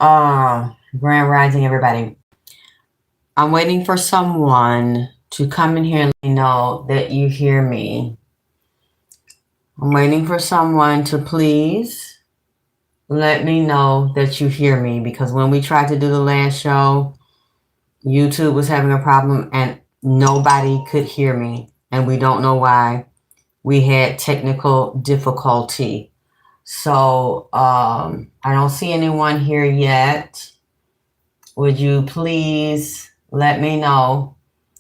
Grand Rising, everybody. I'm waiting for someone to come in here and let me know that you hear me. I'm waiting for someone to please let me know that you hear me, because when we tried to do the last show, YouTube was having a problem and nobody could hear me, and we don't know why. We had technical difficulty. So I don't see anyone here yet. Would you please let me know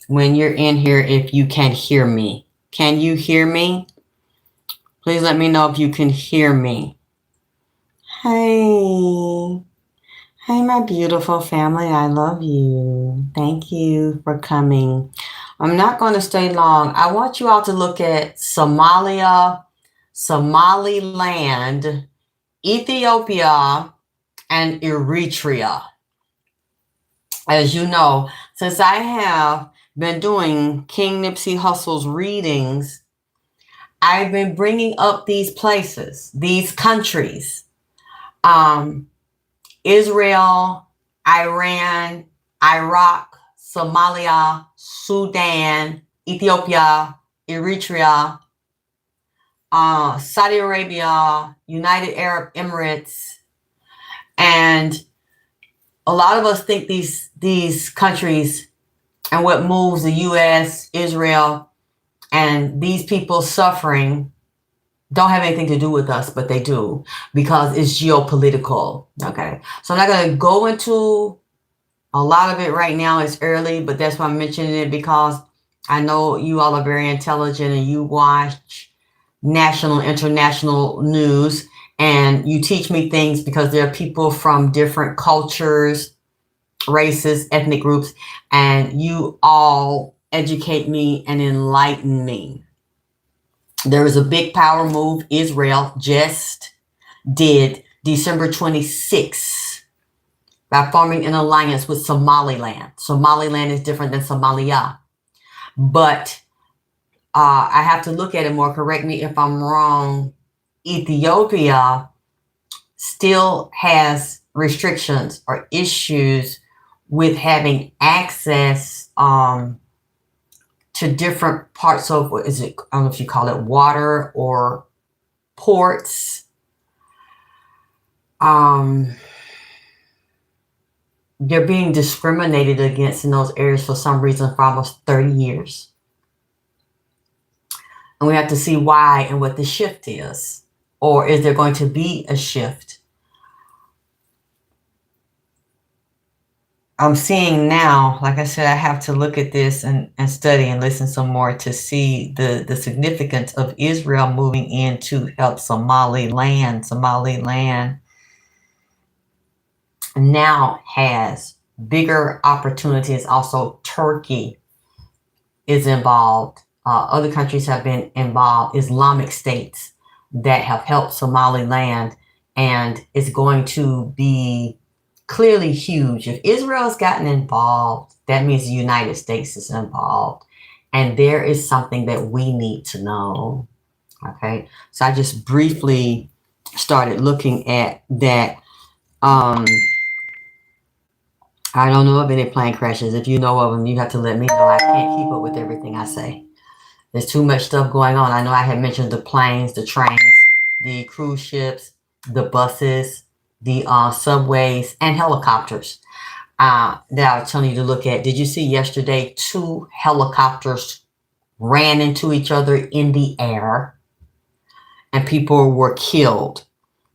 when you're in here if you can hear me? Can you hear me? Please let me know if you can hear me. Hey. Hey, my beautiful family. I love you. Thank you for coming. I'm not going to stay long. I want you all to look at Somaliland, Ethiopia, and Eritrea. As you know, since I have been doing King Nipsey Hussle's readings, I've been bringing up these places, these countries, Israel, Iran, Iraq, Somalia, Sudan, Ethiopia, Eritrea, Saudi Arabia, United Arab Emirates, and a lot of us think these countries and what moves the U.S., Israel, and these people suffering don't have anything to do with us, but they do, because it's geopolitical. Okay, so I'm not going to go into a lot of it right now. It's early, but that's why I'm mentioning it, because I know you all are very intelligent and you watch national, international news, and you teach me things because there are people from different cultures, races, ethnic groups, and you all educate me and enlighten me. There was a big power move Israel just did December 26th by forming an alliance with Somaliland. Somaliland is different than Somalia, but I have to look at it more. Correct me if I'm wrong. Ethiopia still has restrictions or issues with having access to different parts of, what is it? I don't know if you call it water or ports. They're being discriminated against in those areas for some reason for almost 30 years. And we have to see why and what the shift is. Or is there going to be a shift? I'm seeing now, like I said, I have to look at this and study and listen some more to see the significance of Israel moving in to help Somaliland. Somaliland now has bigger opportunities. Also, Turkey is involved. Other countries have been involved, Islamic states that have helped Somaliland, and it's going to be clearly huge. If Israel's gotten involved, that means the United States is involved, and there is something that we need to know. Okay, so I just briefly started looking at that. I don't know of any plane crashes. If you know of them, you have to let me know. I can't keep up with everything I say. There's too much stuff going on. I know I had mentioned the planes, the trains, the cruise ships, the buses, the subways, and helicopters that I was telling you to look at. Did you see yesterday 2 helicopters ran into each other in the air and people were killed?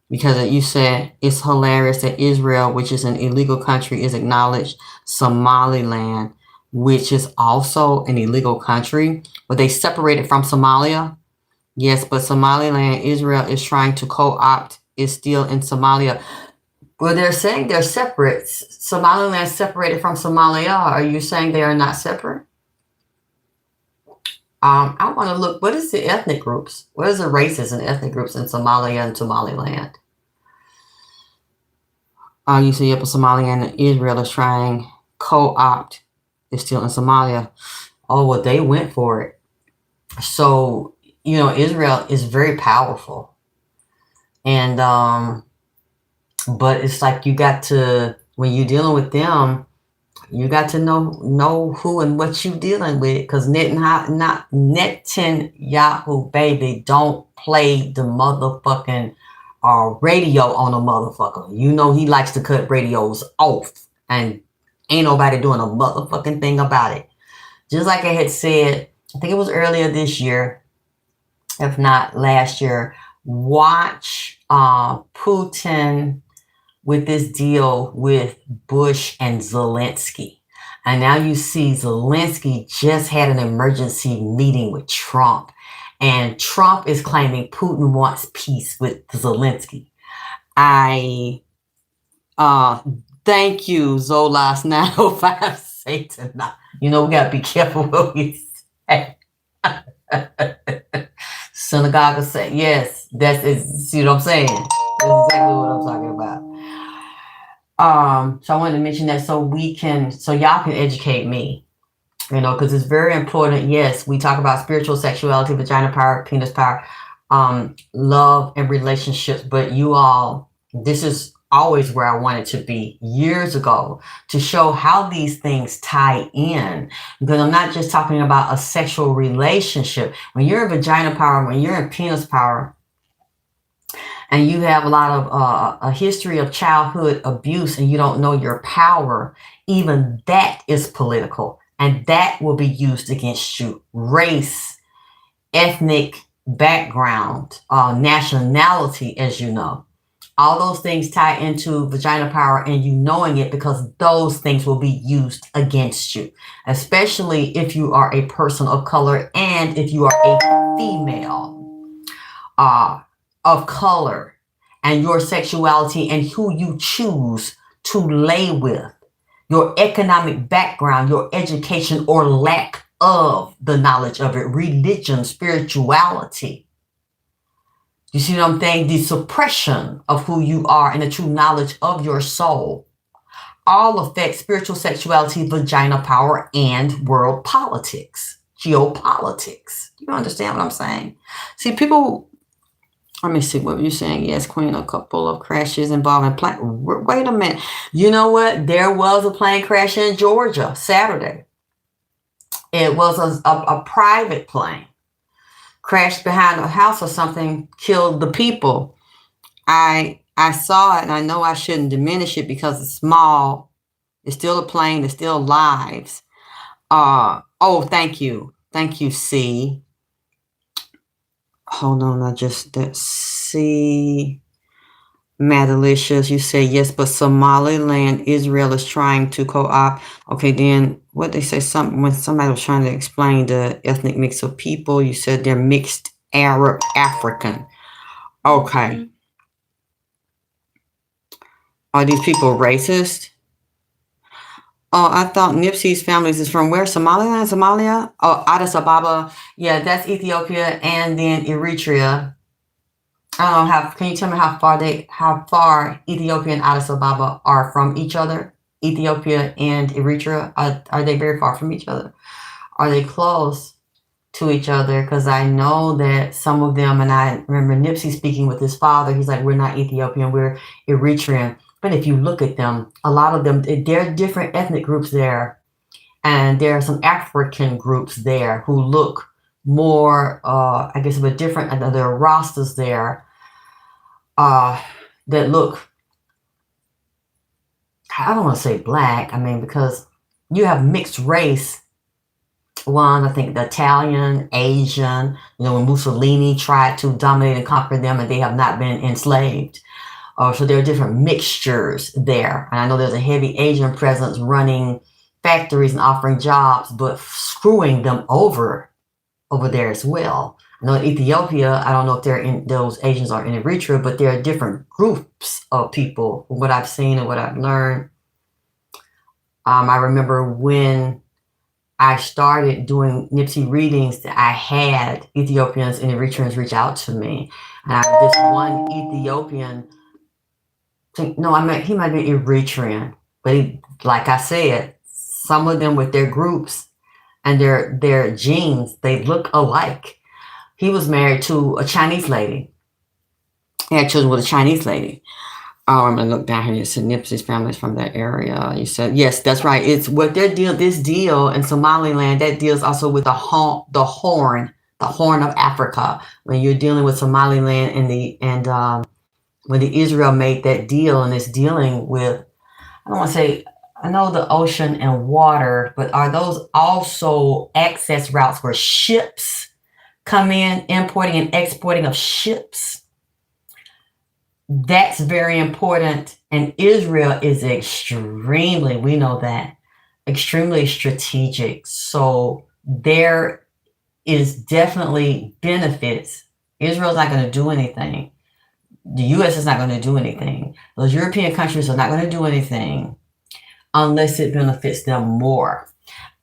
Because you said it's hilarious that Israel, which is an illegal country, is acknowledged Somaliland, which is also an illegal country. Were they separated from Somalia? Yes, but Somaliland, Israel is trying to co-opt, is still in Somalia. Well, they're saying they're separate. Somaliland is separated from Somalia. Are you saying they are not separate? I want to look, what is the ethnic groups? What is the races and ethnic groups in Somalia and Somaliland? You see, yep, Somalia and Israel is trying co-opt. It's still in Somalia. Oh, well, they went for it. So, Israel is very powerful. And But it's like you got to, when you're dealing with them, you got to know who and what you dealing with, because Netanyahu, baby, don't play the motherfucking radio on a motherfucker. You know he likes to cut radios off, and ain't nobody doing a motherfucking thing about it. Just like I had said, I think it was earlier this year, if not last year. Watch Putin with this deal with Bush and Zelensky. And now you see Zelensky just had an emergency meeting with Trump. And Trump is claiming Putin wants peace with Zelensky. I thank you, Zolas 905 Satan. You know, we gotta be careful what we say. Synagogue say, yes, that's it. See what I'm saying? That's exactly what I'm talking about. So I wanted to mention that so y'all can educate me, you know, because it's very important. Yes, we talk about spiritual sexuality, vagina power, penis power, love and relationships, but you all, this is always where I wanted to be years ago, to show how these things tie in, because I'm not just talking about a sexual relationship. When you're in vagina power, when you're in penis power, and you have a lot of a history of childhood abuse, and you don't know your power, even that is political, and that will be used against you. Race, ethnic background, nationality, as you know. All those things tie into vagina power, and you knowing it, because those things will be used against you, especially if you are a person of color and if you are a female of color, and your sexuality and who you choose to lay with, your economic background, your education or lack of the knowledge of it, religion, spirituality. You see what I'm saying? The suppression of who you are and the true knowledge of your soul all affect spiritual sexuality, vagina power, and world politics, geopolitics. You understand what I'm saying? See, people, let me see what you're saying. Yes, Queen, a couple of crashes involving plane. Wait a minute. You know what? There was a plane crash in Georgia Saturday. It was a private plane. Crashed behind a house or something, killed the people. I saw it, and I know I shouldn't diminish it because it's small. It's still a plane. It's still lives. Oh, thank you. Thank you, C. Hold on, I just see. Madalicious, you say yes, but Somaliland, Israel is trying to co-opt. Okay, then what they say, something when somebody was trying to explain the ethnic mix of people, you said they're mixed Arab African. Okay. Are these people racist? Oh, I thought Nipsey's families is from where? Somaliland, Somalia? Oh, Addis Ababa. Yeah, that's Ethiopia, and then Eritrea. I don't know, can you tell me how far Ethiopia and Addis Ababa are from each other? Ethiopia and Eritrea, are they very far from each other? Are they close to each other? Because I know that some of them, and I remember Nipsey speaking with his father, he's like, we're not Ethiopian, we're Eritrean. But if you look at them, a lot of them, there are different ethnic groups there. And there are some African groups there who look more, I guess, but different. And there are rosters there that look, I don't want to say black. I mean, because you have mixed race. One, I think the Italian, Asian, you know, when Mussolini tried to dominate and conquer them, and they have not been enslaved. So there are different mixtures there. And I know there's a heavy Asian presence running factories and offering jobs, but screwing them over there as well. I know in Ethiopia, I don't know if they're in, those Asians are in Eritrea, but there are different groups of people, what I've seen and what I've learned. I remember when I started doing Nipsey readings, I had Ethiopians and Eritreans reach out to me. And this one Ethiopian, no, he might be Eritrean, but he, like I said, some of them with their groups and their genes, they look alike. He was married to a Chinese lady. He had children with a Chinese lady. Oh, I'm gonna look down here. You said Nipsey's family is from that area. You said yes, that's right. It's what their deal. This deal in Somaliland that deals also with the Horn of Africa. When you're dealing with Somaliland and when the Israel made that deal and it's dealing with, I don't want to say, I know the ocean and water, but are those also access routes where ships come in, importing and exporting of ships? That's very important. And Israel is extremely, we know that, extremely strategic. So there is definitely benefits. Israel's not going to do anything. The U.S. is not going to do anything. Those European countries are not going to do anything unless it benefits them more.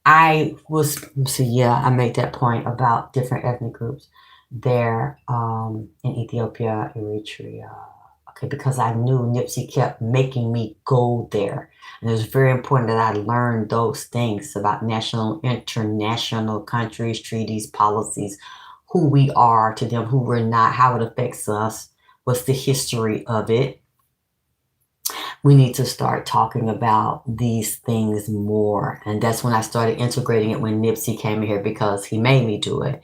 I made that point about different ethnic groups there in Ethiopia, Eritrea. Okay, because I knew Nipsey kept making me go there. And it was very important that I learned those things about national, international countries, treaties, policies, who we are to them, who we're not, how it affects us, what's the history of it. We need to start talking about these things more. And that's when I started integrating it when Nipsey came here because he made me do it.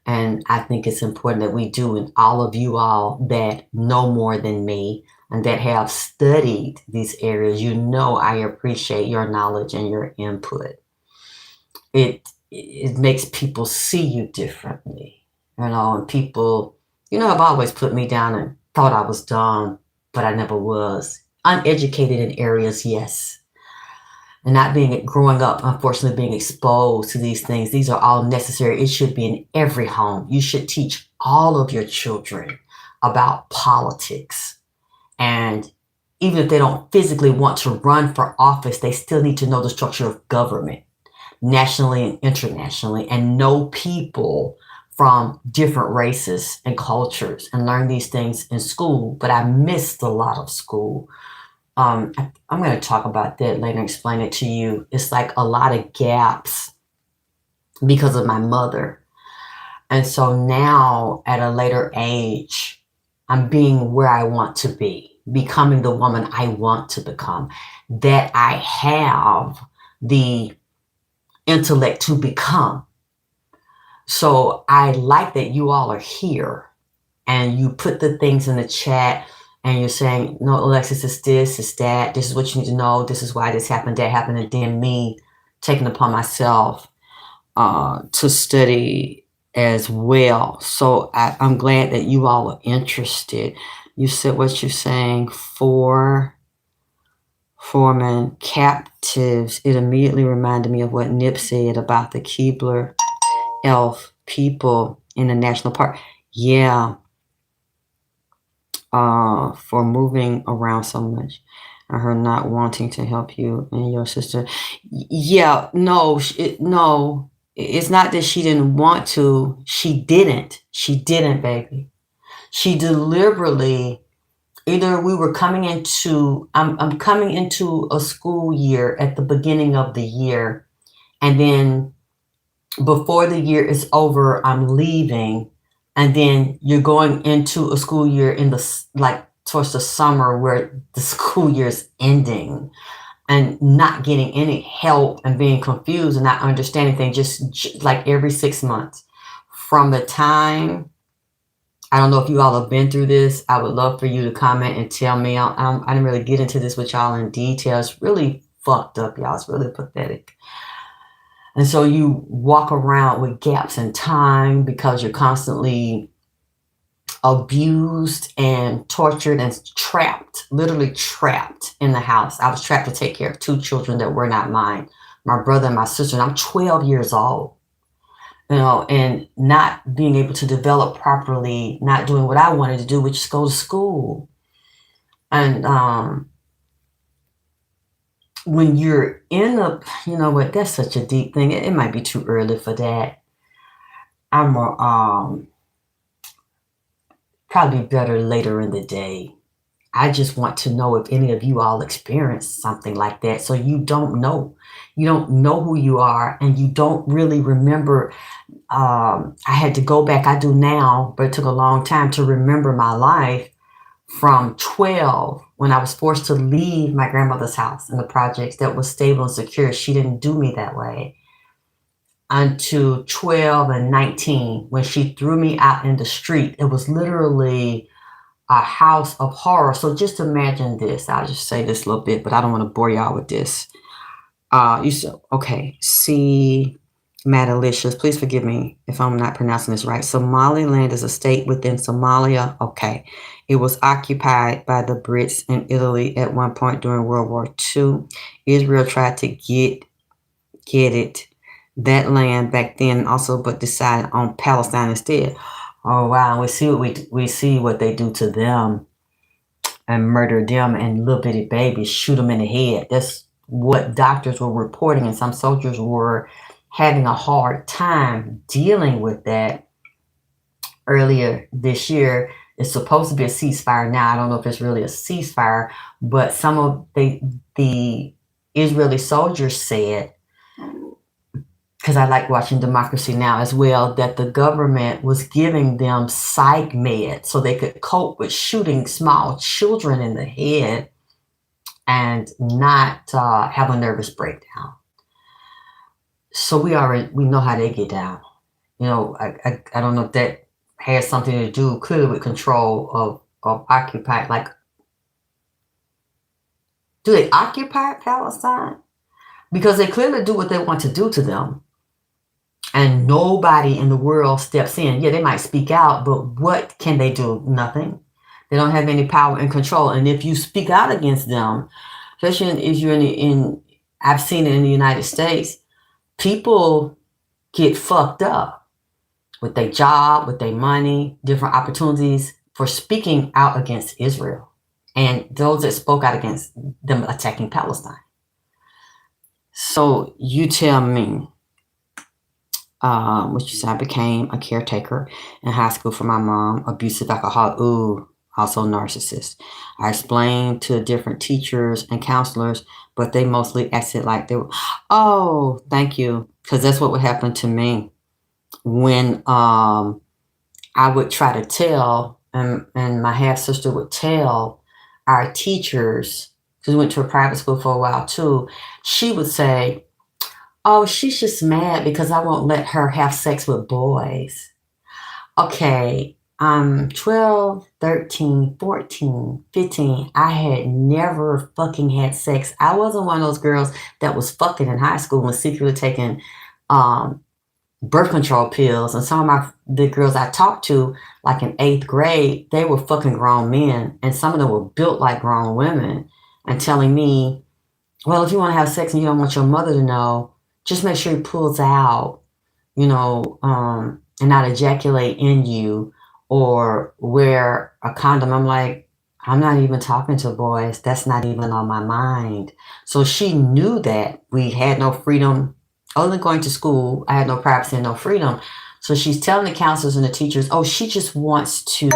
And I think it's important that we do, and all of you all that know more than me and that have studied these areas, you know I appreciate your knowledge and your input. It makes people see you differently, and people, have always put me down and thought I was dumb, but I never was. Uneducated in areas, yes. And not growing up, unfortunately, being exposed to these things. These are all necessary. It should be in every home. You should teach all of your children about politics. And even if they don't physically want to run for office, they still need to know the structure of government, nationally and internationally, and know people from different races and cultures and learn these things in school. But I missed a lot of school. I'm going to talk about that later and explain it to you. It's like a lot of gaps because of my mother. And so now at a later age, I'm being where I want to be, becoming the woman I want to become, that I have the intellect to become. So I like that you all are here and you put the things in the chat. And you're saying, no, Alexis, it's this, it's that. This is what you need to know. This is why this happened, that happened. And then me taking upon myself to study as well. So I'm glad that you all are interested. You said what you're saying, former captives. It immediately reminded me of what Nip said about the Keebler elf people in the national park. Yeah. For moving around so much and her not wanting to help you and your sister. Yeah, no, it's not that she didn't want to. She didn't, baby. She deliberately, either we were coming into, I'm coming into a school year at the beginning of the year. And then before the year is over, I'm leaving. And then you're going into a school year in towards the summer where the school year is ending and not getting any help and being confused and not understanding things just like every 6 months. From the time, I don't know if you all have been through this. I would love for you to comment and tell me. I didn't really get into this with y'all in detail. It's really fucked up, y'all. It's really pathetic. And so you walk around with gaps in time because you're constantly abused and tortured and trapped, literally trapped in the house. I was trapped to take care of 2 children that were not mine, my brother and my sister, and I'm 12 years old, and not being able to develop properly, not doing what I wanted to do, which is go to school. And when you're in that's such a deep thing. It might be too early for that. I'm probably better later in the day. I just want to know if any of you all experienced something like that. So you don't know who you are, and you don't really remember. I had to go back. I do now, but it took a long time to remember my life from 12, when I was forced to leave my grandmother's house in the projects that was stable and secure. She didn't do me that way. Until 12 and 19, when she threw me out in the street. It was literally a house of horror. So just imagine this. I'll just say this a little bit, but I don't want to bore y'all with this. Okay, see, Madalicious, please forgive me if I'm not pronouncing this right. Somaliland is a state within Somalia. Okay, it was occupied by the Brits and Italy at one point during World War II. Israel tried to get it, that land back then also, but decided on Palestine instead. Oh wow, we see what they do to them and murder them and little bitty babies, shoot them in the head. That's what doctors were reporting, and some soldiers were having a hard time dealing with that. Earlier this year, it's supposed to be a ceasefire. Now I don't know if it's really a ceasefire, but some of the Israeli soldiers said, because I like watching Democracy Now! As well, that the government was giving them psych meds so they could cope with shooting small children in the head and not have a nervous breakdown. So we know how they get down. You know, I don't know if that has something to do clearly with control of occupied. Like, do they occupy Palestine? Because they clearly do what they want to do to them. And nobody in the world steps in. Yeah, they might speak out, but what can they do? Nothing. They don't have any power and control. And if you speak out against them, especially if you're I've seen it in the United States, people get fucked up with their job, with their money, different opportunities for speaking out against Israel and those that spoke out against them attacking Palestine. So you tell me, which you said, I became a caretaker in high school for my mom, abusive alcoholic, also narcissist. I explained to different teachers and counselors, but they mostly acted like they were, oh, thank you, because that's what would happen to me when I would try to tell, and my half-sister would tell our teachers, because we went to a private school for a while too, she would say, oh, she's just mad because I won't let her have sex with boys. Okay, 12, 13, 14, 15. I had never fucking had sex. I wasn't one of those girls that was fucking in high school and secretly taking birth control pills. And some of the girls I talked to, like in 8th grade, they were fucking grown men. And some of them were built like grown women and telling me, well, if you want to have sex and you don't want your mother to know, just make sure he pulls out, and not ejaculate in you or wear a condom. I'm like, I'm not even talking to boys. That's not even on my mind. So she knew that we had no freedom. Other than going to school, I had no privacy and no freedom. So she's telling the counselors and the teachers, oh, she just wants to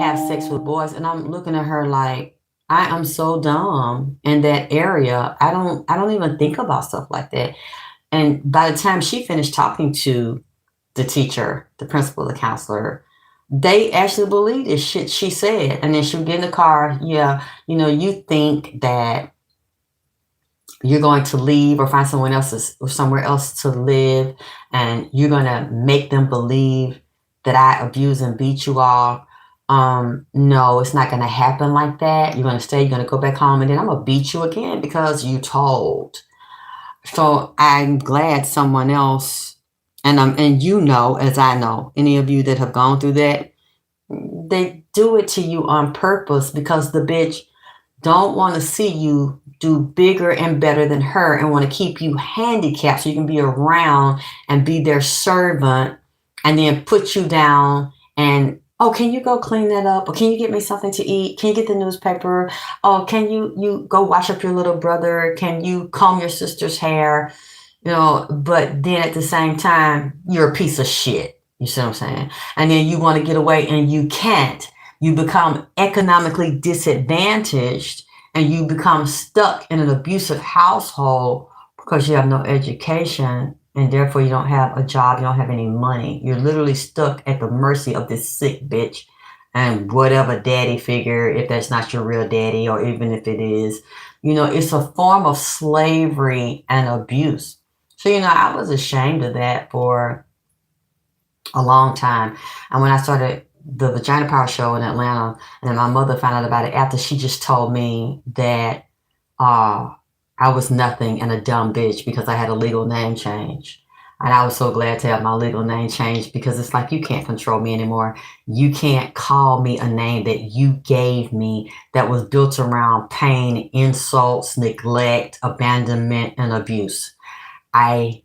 have sex with boys. And I'm looking at her like, I am so dumb in that area. I don't even think about stuff like that. And by the time she finished talking to the teacher, the principal, the counselor, they actually believed this shit she said. And then she would get in the car. Yeah, you think that you're going to leave or find somewhere else to live, and you're going to make them believe that I abuse and beat you all. No, it's not going to happen like that. You're going to stay, you're going to go back home, and then I'm going to beat you again because you told. So I'm glad someone else, and as I know, any of you that have gone through that, they do it to you on purpose because the bitch don't want to see you do bigger and better than her and want to keep you handicapped so you can be around and be their servant and then put you down and, oh, can you go clean that up? Or can you get me something to eat? Can you get the newspaper? Oh, can you go wash up your little brother? Can you comb your sister's hair? But then at the same time, you're a piece of shit. You see what I'm saying? And then you want to get away and you can't. You become economically disadvantaged and you become stuck in an abusive household because you have no education and therefore you don't have a job, you don't have any money. You're literally stuck at the mercy of this sick bitch and whatever daddy figure, if that's not your real daddy, or even if it is, it's a form of slavery and abuse. So, I was ashamed of that for a long time. And when I started the Vagina Power show in Atlanta, and then my mother found out about it after, she just told me that I was nothing and a dumb bitch because I had a legal name change. And I was so glad to have my legal name changed, because it's like, you can't control me anymore. You can't call me a name that you gave me that was built around pain, insults, neglect, abandonment, and abuse. I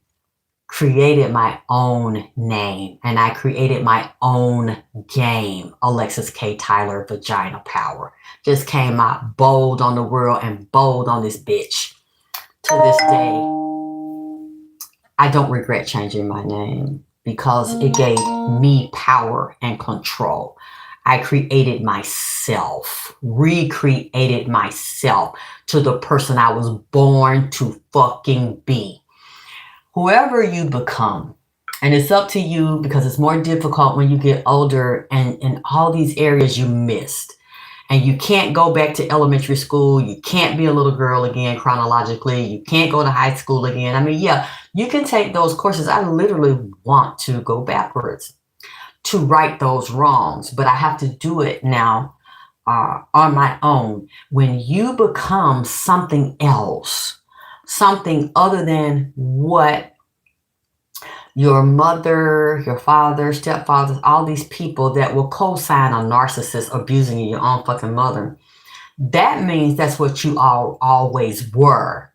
created my own name, and I created my own game. Alexis K. Tyler, Vagina Power. Just came out bold on the world and bold on this bitch. To this day, I don't regret changing my name, because it gave me power and control. I created myself, recreated myself to the person I was born to fucking be. Whoever you become, and it's up to you, because it's more difficult when you get older and in all these areas you missed. And you can't go back to elementary school. You can't be a little girl again chronologically. You can't go to high school again. I mean, yeah, you can take those courses. I literally want to go backwards to right those wrongs, but I have to do it now on my own. When you become something else, something other than what your mother, your father, stepfathers, all these people that will co-sign a narcissist abusing your own fucking mother, that means that's what you all always were,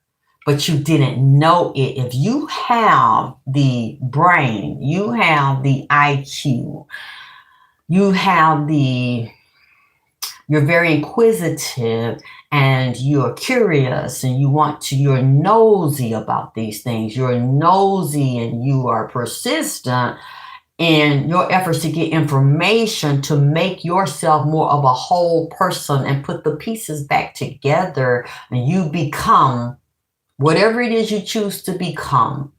but you didn't know it. If you have the brain, you have the IQ, you have you're very inquisitive, and you're curious, and you're nosy about these things. You're nosy, and you are persistent in your efforts to get information to make yourself more of a whole person and put the pieces back together, and you become whatever it is you choose to become.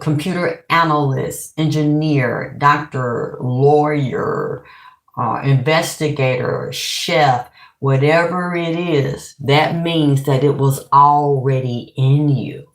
Computer analyst, engineer, doctor, lawyer, investigator, chef, whatever it is, that means that it was already in you.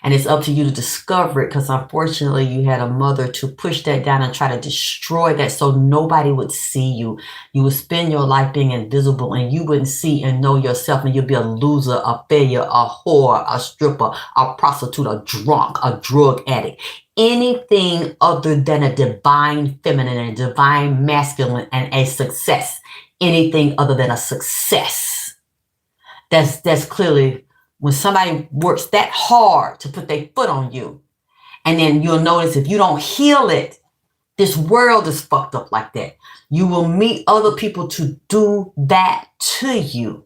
And it's up to you to discover it, because unfortunately you had a mother to push that down and try to destroy that so nobody would see you. You would spend your life being invisible, and you wouldn't see and know yourself, and you'd be a loser, a failure, a whore, a stripper, a prostitute, a drunk, a drug addict. Anything other than a divine feminine and a divine masculine and a success. Anything other than a success. That's clearly when somebody works that hard to put their foot on you. And then you'll notice, if you don't heal it, this world is fucked up like that. You will meet other people to do that to you,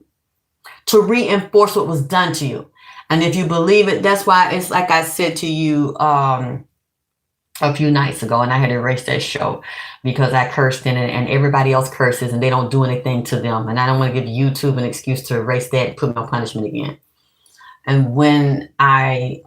to reinforce what was done to you. And if you believe it, that's why it's like I said to you a few nights ago, and I had to erase that show because I cursed in it, and everybody else curses and they don't do anything to them. And I don't want to give YouTube an excuse to erase that and put me on punishment again. And when I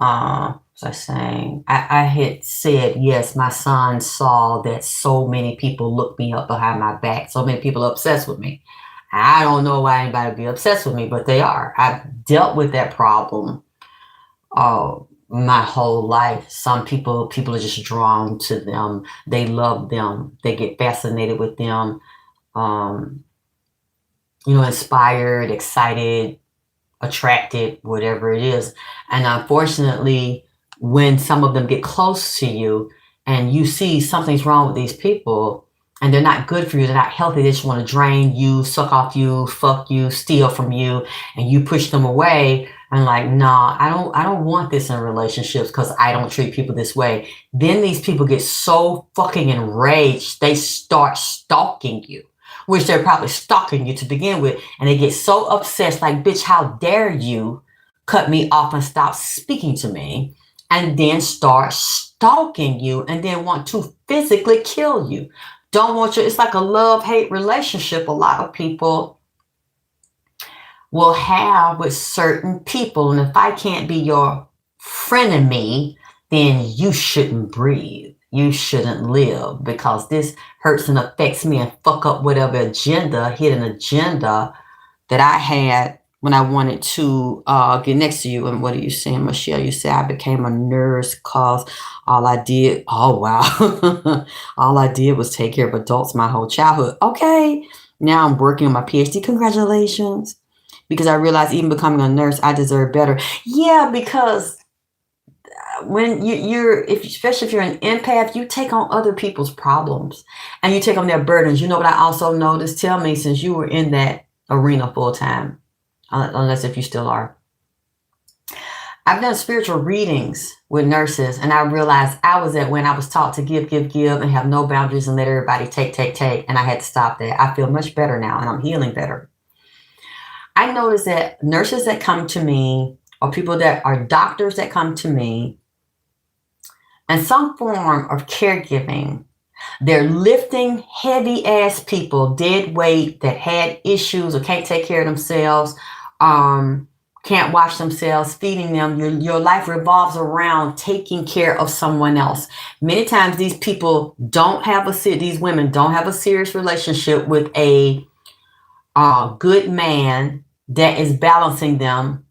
had said, yes, my son saw that so many people look me up behind my back. So many people are obsessed with me. I don't know why anybody would be obsessed with me, but they are. I've dealt with that problem my whole life. Some people are just drawn to them. They love them. They get fascinated with them. Inspired, excited, attracted, whatever it is. And unfortunately, when some of them get close to you and you see something's wrong with these people and they're not good for you, they're not healthy, they just want to drain you, suck off you, fuck you, steal from you, and you push them away and like, nah, I don't want this in relationships because I don't treat people this way. Then these people get so fucking enraged, they start stalking you, which they're probably stalking you to begin with. And they get so obsessed, like, bitch, how dare you cut me off and stop speaking to me, and then start stalking you and then want to physically kill you. Don't want you. It's like a love-hate relationship a lot of people will have with certain people. And if I can't be your frenemy, then you shouldn't breathe. you shouldn't live because this hurts and affects me and fuck up whatever hidden agenda that I had when I wanted to get next to you. And what are you saying, Michelle? You said I became a nurse because all I did, oh wow, all I did was take care of adults my whole childhood. Okay, now I'm working on my PhD. Congratulations. Because I realized even becoming a nurse, I deserve better. Yeah, because when especially if you're an empath, you take on other people's problems and you take on their burdens. You know what I also noticed? Tell me, since you were in that arena full time, unless if you still are. I've done spiritual readings with nurses, and I realized I was at when I was taught to give, and have no boundaries and let everybody take, and I had to stop that. I feel much better now, and I'm healing better. I noticed that nurses that come to me, or people that are doctors that come to me, and some form of caregiving, they're lifting heavy ass people, dead weight, that had issues or can't take care of themselves, can't wash themselves, feeding them. Your life revolves around taking care of someone else. Many times these people these women don't have a serious relationship with a good man that is balancing them.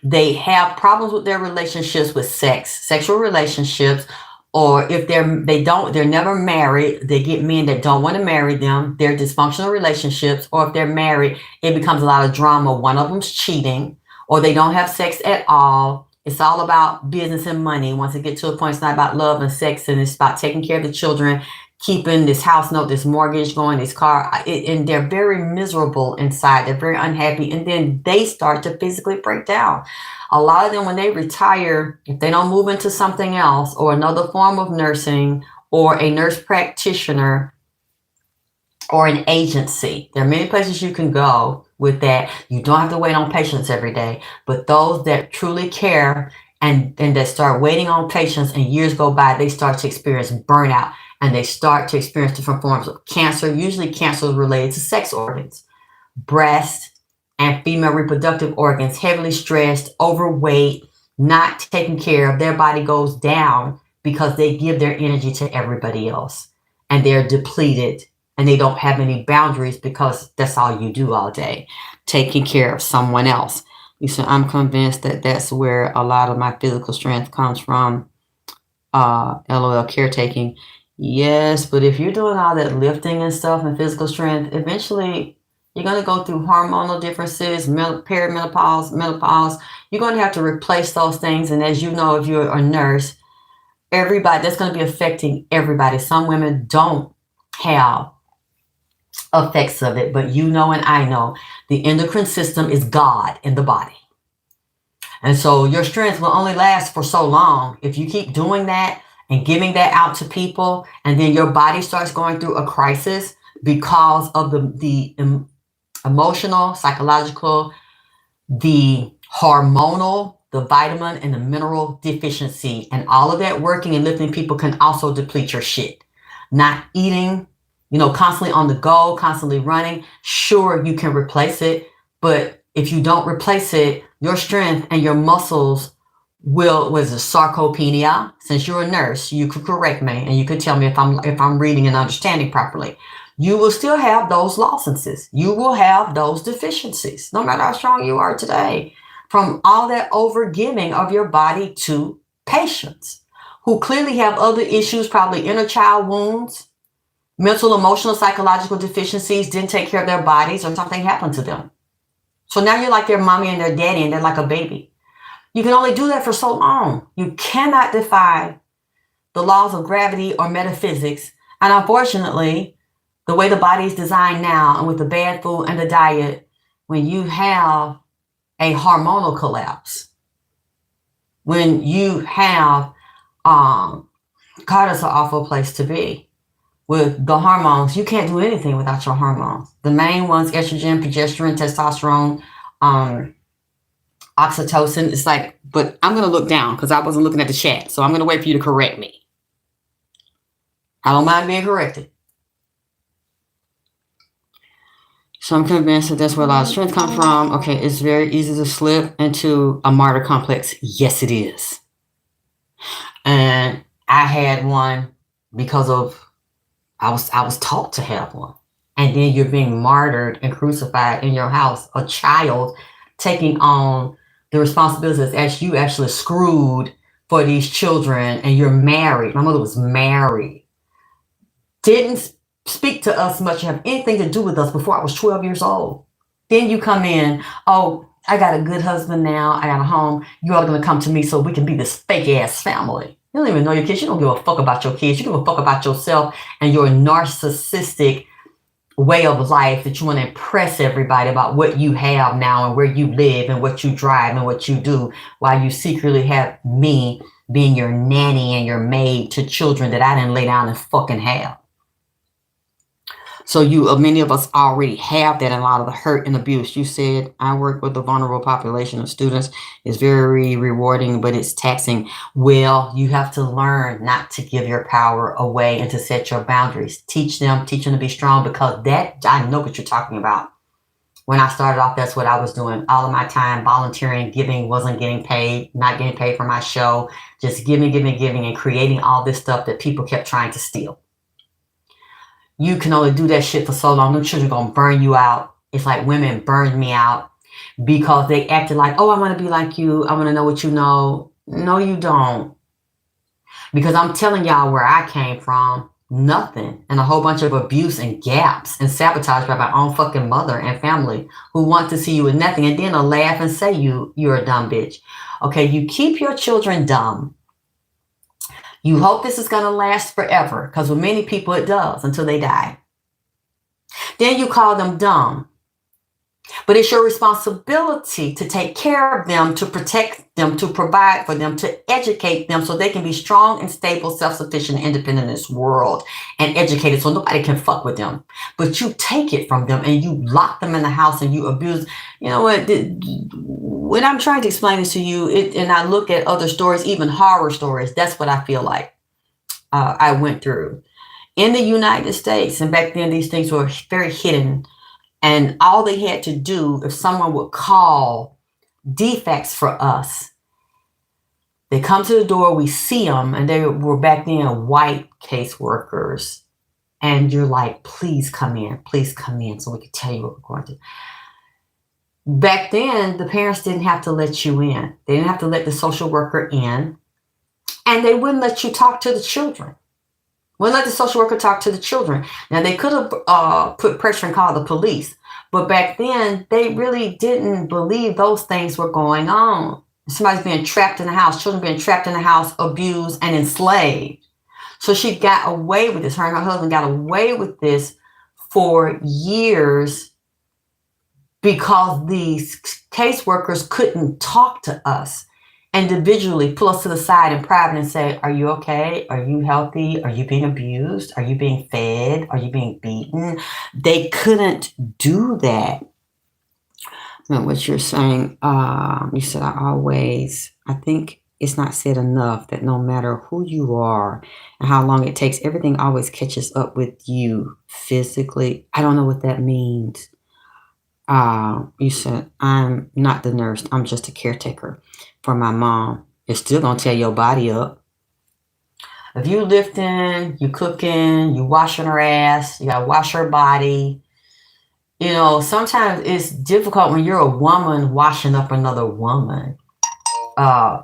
They have problems with their relationships with sexual relationships, or if they're never married, they get men that don't want to marry them. They're dysfunctional relationships, or if they're married, it becomes a lot of drama. One of them's cheating, or they don't have sex at all. It's all about business and money. Once it gets to a point, it's not about love and sex, and it's about taking care of the children, keeping this house note, this mortgage going, this car, and they're very miserable inside. They're very unhappy, and then they start to physically break down. A lot of them, when they retire, if they don't move into something else or another form of nursing or a nurse practitioner or an agency, there are many places you can go with that. You don't have to wait on patients every day, but those that truly care and that start waiting on patients and years go by, they start to experience burnout, and they start to experience different forms of cancer. Usually cancer is related to sex organs, breast and female reproductive organs, heavily stressed, overweight, not taken care of. Their body goes down because they give their energy to everybody else, and they're depleted, and they don't have any boundaries because that's all you do all day, taking care of someone else. You said, I'm convinced that that's where a lot of my physical strength comes from. LOL, caretaking. Yes, but if you're doing all that lifting and stuff and physical strength, eventually you're going to go through hormonal differences, perimenopause, menopause. You're going to have to replace those things. And as you know, if you're a nurse, that's going to be affecting everybody. Some women don't have effects of it, but you know and I know the endocrine system is God in the body. And so your strength will only last for so long if you keep doing that and giving that out to people, and then your body starts going through a crisis because of the emotional, psychological, the hormonal, the vitamin and the mineral deficiency, and all of that working and lifting people can also deplete your shit. Not eating, constantly on the go, constantly running. Sure, you can replace it, but if you don't replace it, your strength and your muscles was a sarcopenia. Since you're a nurse, you could correct me and you could tell me if I'm reading and understanding properly. You will still have those losses. You will have those deficiencies, no matter how strong you are today, from all that overgiving of your body to patients who clearly have other issues, probably inner child wounds, mental, emotional, psychological deficiencies, didn't take care of their bodies, or something happened to them. So now you're like their mommy and their daddy, and they're like a baby. You can only do that for so long. You cannot defy the laws of gravity or metaphysics. And unfortunately, the way the body is designed now, and with the bad food and the diet, when you have a hormonal collapse, when you have, God, it's an awful place to be. With the hormones, you can't do anything without your hormones. The main ones, estrogen, progesterone, testosterone, oxytocin. It's like, but I'm going to look down because I wasn't looking at the chat. So I'm going to wait for you to correct me. I don't mind being corrected. So I'm convinced that that's where a lot of strength comes from. Okay, it's very easy to slip into a martyr complex. Yes, it is. And I had one because of I was taught to have one. And then you're being martyred and crucified in your house, a child taking on the responsibilities as you actually screwed for these children, and you're married. My mother was married. Didn't speak to us much, have anything to do with us before I was 12 years old. Then you come in, oh, I got a good husband now, I got a home, you all gonna come to me so we can be this fake ass family. You don't even know your kids, you don't give a fuck about your kids, you give a fuck about yourself and your narcissistic way of life that you want to impress everybody about what you have now and where you live and what you drive and what you do, while you secretly have me being your nanny and your maid to children that I didn't lay down and fucking have. So many of us already have that, and a lot of the hurt and abuse. You said, I work with a vulnerable population of students. It's very rewarding, but it's taxing. Well, you have to learn not to give your power away and to set your boundaries. Teach them to be strong, because that, I know what you're talking about. When I started off, that's what I was doing. All of my time volunteering, giving, wasn't getting paid, not getting paid for my show, just giving, and creating all this stuff that people kept trying to steal. You can only do that shit for so long. Them children gonna burn you out. It's like women burned me out because they acted like, oh, I want to be like you. I want to know what you know. No, you don't. Because I'm telling y'all where I came from. Nothing. And a whole bunch of abuse and gaps and sabotage by my own fucking mother and family, who want to see you with nothing, and then they'll laugh and say you're a dumb bitch. Okay, you keep your children dumb. You hope this is going to last forever, because with many people it does, until they die. Then you call them dumb. But it's your responsibility to take care of them, to protect them, to provide for them, to educate them so they can be strong and stable, self-sufficient, independent in this world, and educated so nobody can fuck with them. But you take it from them and you lock them in the house and you abuse. You know what? When I'm trying to explain this to you, and I look at other stories, even horror stories, that's what I feel like I went through in the United States. And back then, these things were very hidden. And all they had to do, if someone would call defects for us, they come to the door, we see them, and they were back then white caseworkers. And you're like, please come in so we can tell you what we're going to do. Back then, the parents didn't have to let you in. They didn't have to let the social worker in. And they wouldn't let you talk to the children. Wouldn't let the social worker talk to the children. Now, they could have put pressure and called the police. But back then, they really didn't believe those things were going on. Somebody's being trapped in the house, children being trapped in the house, abused and enslaved. So she got away with this. Her and her husband got away with this for years because these caseworkers couldn't talk to us individually, pull us to the side in private and say, are you okay? Are you healthy? Are you being abused? Are you being fed? Are you being beaten? They couldn't do that. And what you're saying, you said, I think it's not said enough that no matter who you are and how long it takes, everything always catches up with you physically. I don't know what that means. You said, I'm not the nurse. I'm just a caretaker for my mom. It's still going to tear your body up. If you lifting, you cooking, you washing her ass, you got to wash her body. You know, sometimes it's difficult when you're a woman washing up another woman.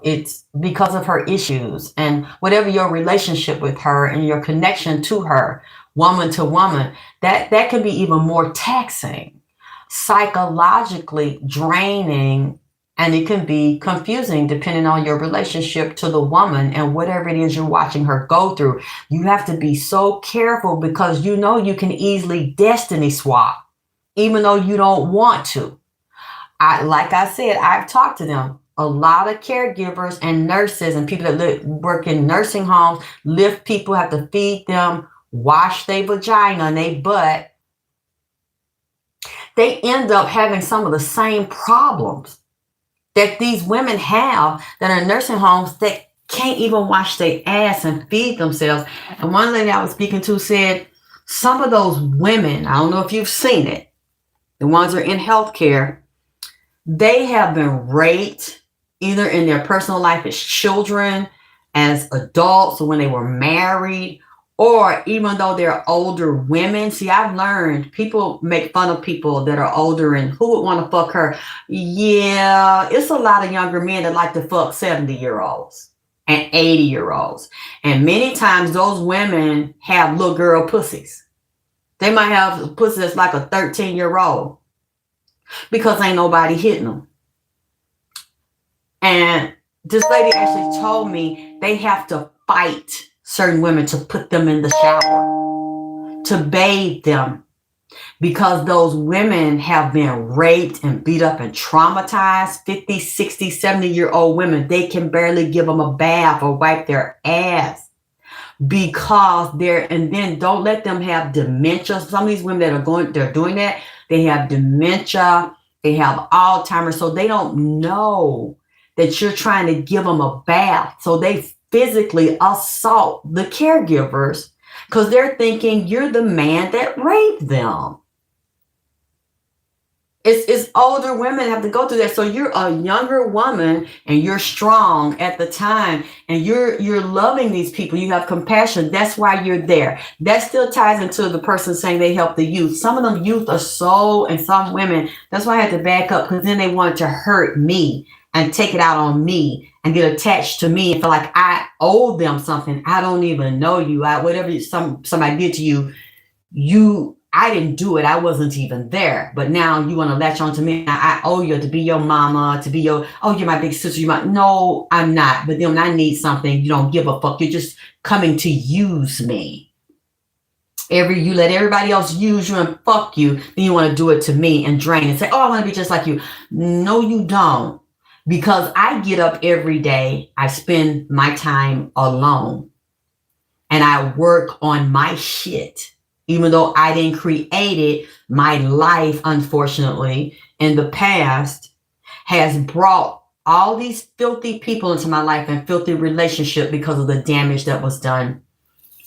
It's because of her issues and whatever your relationship with her and your connection to her, woman to woman, that can be even more taxing, psychologically draining, and it can be confusing depending on your relationship to the woman and whatever it is you're watching her go through. You have to be so careful because you know you can easily destiny swap, even though you don't want to. Like I said, I've talked to them. A lot of caregivers and nurses and people that work in nursing homes, lift people, have to feed them, wash their vagina and their butt. They end up having some of the same problems that these women have that are in nursing homes that can't even wash their ass and feed themselves. And one lady I was speaking to said, some of those women, I don't know if you've seen it, the ones that are in healthcare, they have been raped either in their personal life as children, as adults, or when they were married, Or even though they're older women, see, I've learned people make fun of people that are older and who would want to fuck her. Yeah, it's a lot of younger men that like to fuck 70-year-olds and 80-year-olds. And many times those women have little girl pussies. They might have a pussy that's like a 13-year-old because ain't nobody hitting them. And this lady actually told me they have to fight certain women to put them in the shower, to bathe them, because those women have been raped and beat up and traumatized. 50, 60, 70-year-old women, they can barely give them a bath or wipe their ass because and then don't let them have dementia. Some of these women they're doing that, they have dementia, they have Alzheimer's, so they don't know that you're trying to give them a bath. So they physically assault the caregivers because they're thinking you're the man that raped them. It's older women have to go through that. So you're a younger woman and you're strong at the time and you're loving these people. You have compassion. That's why you're there. That still ties into the person saying they help the youth. Some of them youth are and some women, that's why I had to back up, because then they wanted to hurt me and take it out on me and get attached to me and feel like I owe them something. I don't even know you. Whatever somebody did to you, I didn't do it. I wasn't even there. But now you want to latch on to me. I owe you to be your mama, to be you're my big sister. No, I'm not. But then when I need something, you don't give a fuck. You're just coming to use me. You let everybody else use you and fuck you. Then you want to do it to me and drain and say, oh, I want to be just like you. No, you don't. Because I get up every day. I spend my time alone. And I work on my shit. Even though I didn't create it, my life, unfortunately, in the past has brought all these filthy people into my life and filthy relationship because of the damage that was done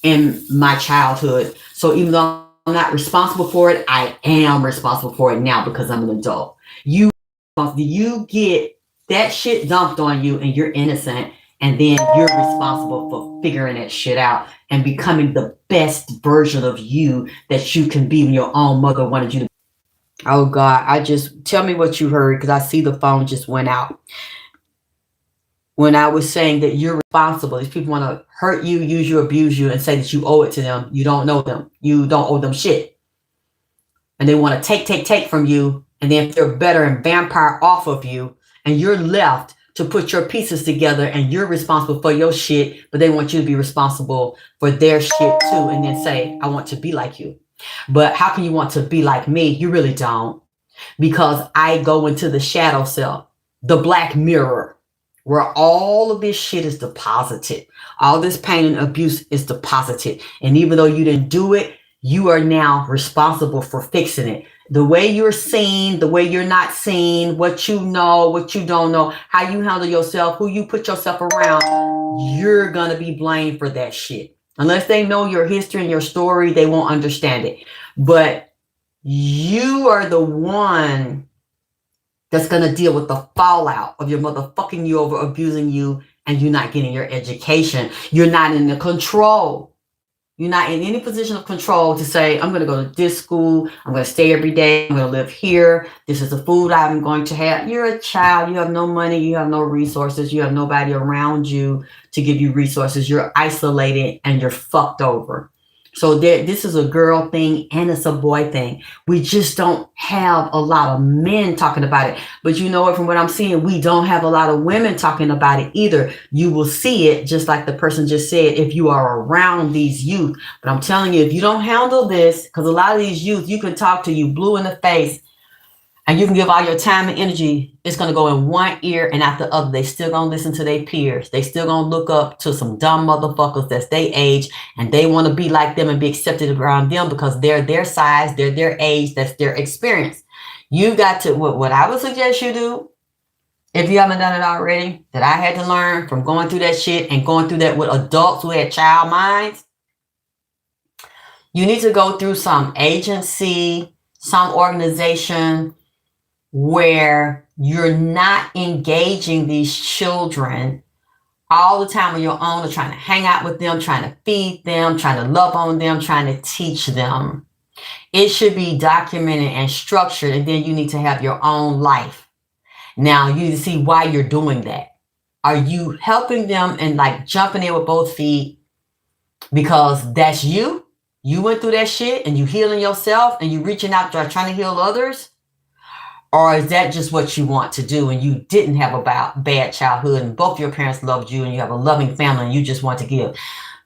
in my childhood. So even though I'm not responsible for it, I am responsible for it now because I'm an adult. You get that shit dumped on you and you're innocent, and then you're responsible for figuring that shit out and becoming the best version of you that you can be when your own mother wanted you to be. Oh God, tell me what you heard, because I see the phone just went out. When I was saying that you're responsible, these people want to hurt you, use you, abuse you, and say that you owe it to them. You don't know them. You don't owe them shit. And they want to take from you, and then they're better and vampire off of you, and you're left to put your pieces together and you're responsible for your shit, but they want you to be responsible for their shit too. And then say, I want to be like you. But how can you want to be like me? You really don't. Because I go into the shadow self, the black mirror, where all of this shit is deposited. All this pain and abuse is deposited. And even though you didn't do it, you are now responsible for fixing it. The way you're seen, the way you're not seen, what you know, what you don't know, how you handle yourself, who you put yourself around, you're going to be blamed for that shit. Unless they know your history and your story, they won't understand it. But you are the one that's going to deal with the fallout of your mother fucking you over, abusing you, and you not getting your education. You're not in the control. You're not in any position of control to say, I'm going to go to this school. I'm going to stay every day. I'm going to live here. This is the food I'm going to have. You're a child. You have no money. You have no resources. You have nobody around you to give you resources. You're isolated and you're fucked over. So this is a girl thing and it's a boy thing. We just don't have a lot of men talking about it. But you know what, from what I'm seeing, we don't have a lot of women talking about it either. You will see it, just like the person just said, if you are around these youth. But I'm telling you, if you don't handle this, because a lot of these youth, you can talk to you blue in the face and you can give all your time and energy. It's going to go in one ear and out the other. They still going to listen to their peers. They still going to look up to some dumb motherfuckers that's their age, and they want to be like them and be accepted around them because they're their size, they're their age, that's their experience. You got to, what I would suggest you do, if you haven't done it already, that I had to learn from going through that shit and going through that with adults who had child minds, you need to go through some agency, some organization, where you're not engaging these children all the time on your own, or trying to hang out with them, trying to feed them, trying to love on them, trying to teach them. It should be documented and structured, and then you need to have your own life. Now, you need to see why you're doing that. Are you helping them and like jumping in with both feet because that's you? You went through that shit and you healing yourself and you reaching out trying to heal others? Or is that just what you want to do and you didn't have a bad childhood and both your parents loved you and you have a loving family and you just want to give?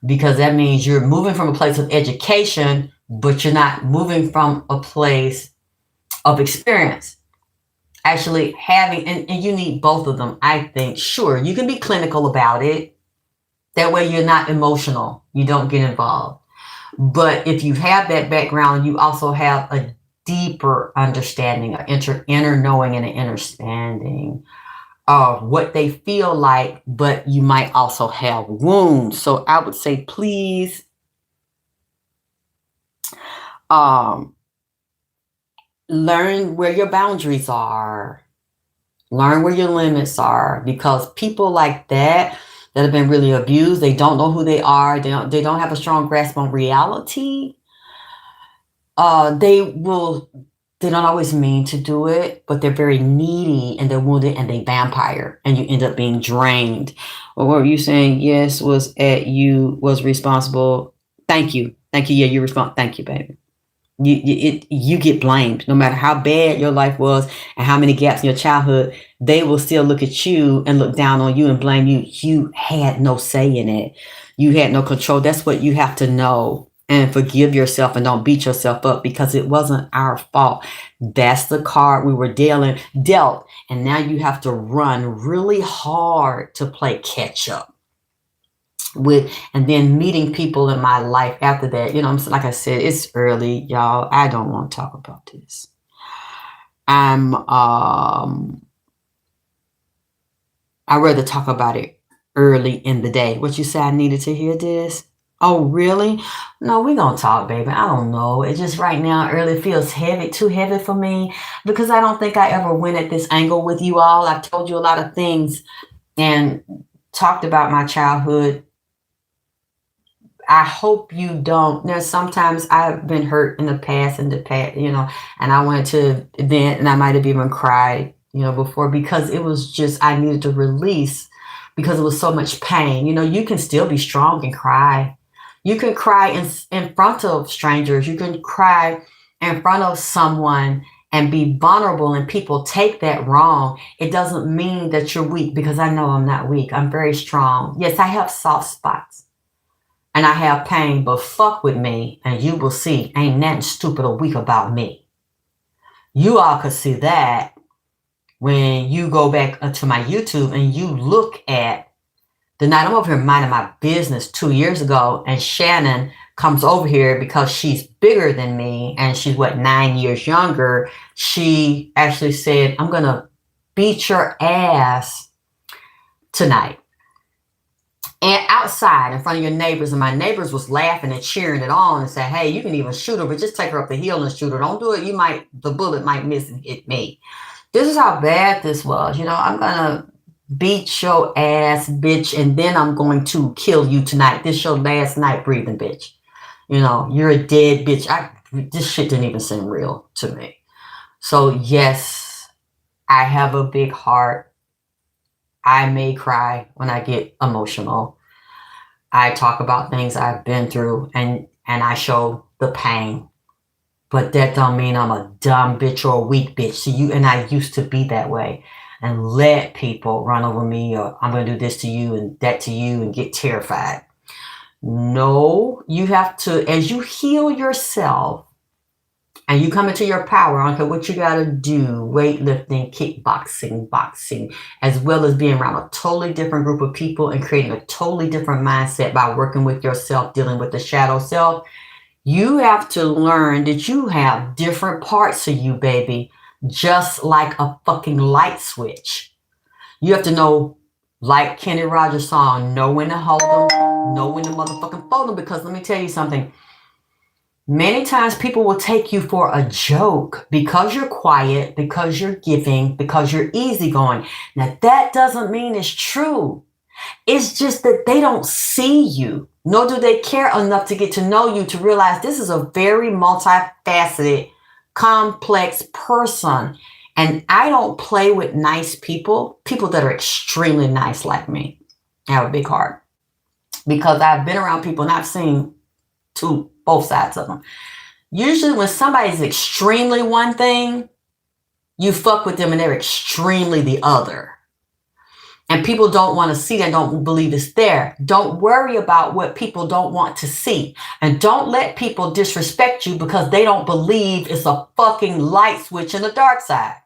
Because that means you're moving from a place of education, but you're not moving from a place of experience. Actually having, and you need both of them, I think. Sure, you can be clinical about it. That way you're not emotional. You don't get involved. But if you have that background, you also have a deeper understanding, an inner knowing and an understanding of what they feel like, but you might also have wounds. So I would say, please, learn where your boundaries are. Learn where your limits are, because people like that have been really abused, they don't know who they are. They don't have a strong grasp on reality. They don't always mean to do it, but they're very needy and they're wounded and they vampire and you end up being drained. Or what were you saying? Yes, was responsible. Thank you. Yeah, you respond. Thank you, baby. You get blamed no matter how bad your life was and how many gaps in your childhood. They will still look at you and look down on you and blame you. You had no say in it. You had no control. That's what you have to know, and forgive yourself and don't beat yourself up, because it wasn't our fault. That's the card we were dealt, and now you have to run really hard to play catch up with. And then meeting people in my life after that, like I said, it's early, y'all. I don't want to talk about this. I'd rather talk about it early in the day. What you say, I needed to hear this? Oh, really? No, we're gonna talk, baby. I don't know. It just right now early feels too heavy for me, because I don't think I ever went at this angle with you all. I've told you a lot of things and talked about my childhood. I hope you don't. Now, sometimes I've been hurt in the past, and I went to an event and I might have even cried, before, because it was just, I needed to release, because it was so much pain. You can still be strong and cry. You can cry in front of strangers. You can cry in front of someone and be vulnerable, and people take that wrong. It doesn't mean that you're weak, because I know I'm not weak. I'm very strong. Yes, I have soft spots. And I have pain, but fuck with me and you will see ain't nothing stupid or weak about me. You all could see that when you go back to my YouTube and you look at the night I'm over here minding my business 2 years ago, and Shannon comes over here because she's bigger than me and she's 9 years younger. She actually said, I'm going to beat your ass tonight. And outside in front of your neighbors, and my neighbors was laughing and cheering it on and said, hey, you can even shoot her, but just take her up the hill and shoot her. Don't do it. The bullet might miss and hit me. This is how bad this was. I'm going to beat your ass, bitch, and then I'm going to kill you tonight. This your last night breathing, bitch. You're a dead bitch. This shit didn't even seem real to me. So yes, I have a big heart. I may cry when I get emotional. I talk about things I've been through and I show the pain. But that don't mean I'm a dumb bitch or a weak bitch. So you and I used to be that way and let people run over me, or I'm going to do this to you and that to you, and get terrified. No, you have to, as you heal yourself and you come into your power, I don't care what you got to do, weightlifting, kickboxing, boxing, as well as being around a totally different group of people and creating a totally different mindset by working with yourself, dealing with the shadow self. You have to learn that you have different parts of you, baby, just like a fucking light switch. You have to know, like Kenny Rogers' song, know when to hold them, know when to motherfucking fold them, because let me tell you something. Many times people will take you for a joke because you're quiet, because you're giving, because you're easygoing. Now, that doesn't mean it's true. It's just that they don't see you, nor do they care enough to get to know you to realize this is a very multifaceted, complex person. And I don't play with nice people, people that are extremely nice like me. I have a big heart because I've been around people and I've seen both sides of them. Usually when somebody's extremely one thing, you fuck with them and they're extremely the other. And people don't want to see that, don't believe it's there. Don't worry about what people don't want to see. And don't let people disrespect you because they don't believe it's a fucking light switch in the dark side.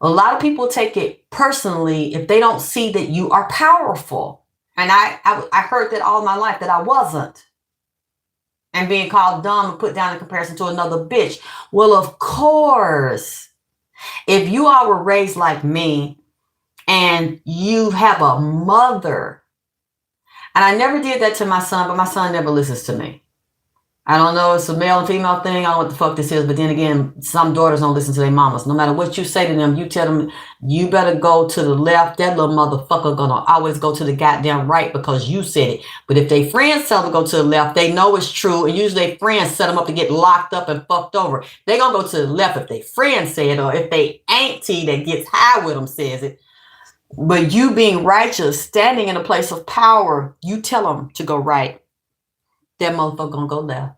A lot of people take it personally if they don't see that you are powerful. And I heard that all my life that I wasn't. And being called dumb and put down in comparison to another bitch. Well, of course, if you all were raised like me, and you have a mother. And I never did that to my son, but my son never listens to me. I don't know, it's a male and female thing. I don't know what the fuck this is. But then again, some daughters don't listen to their mamas. No matter what you say to them, you tell them, you better go to the left. That little motherfucker gonna always go to the goddamn right because you said it. But if they friends tell them to go to the left, they know it's true. And usually their friends set them up to get locked up and fucked over. They gonna go to the left if they friends say it, or if they auntie that gets high with them says it. But you being righteous, standing in a place of power, you tell them to go right. That motherfucker gonna go left.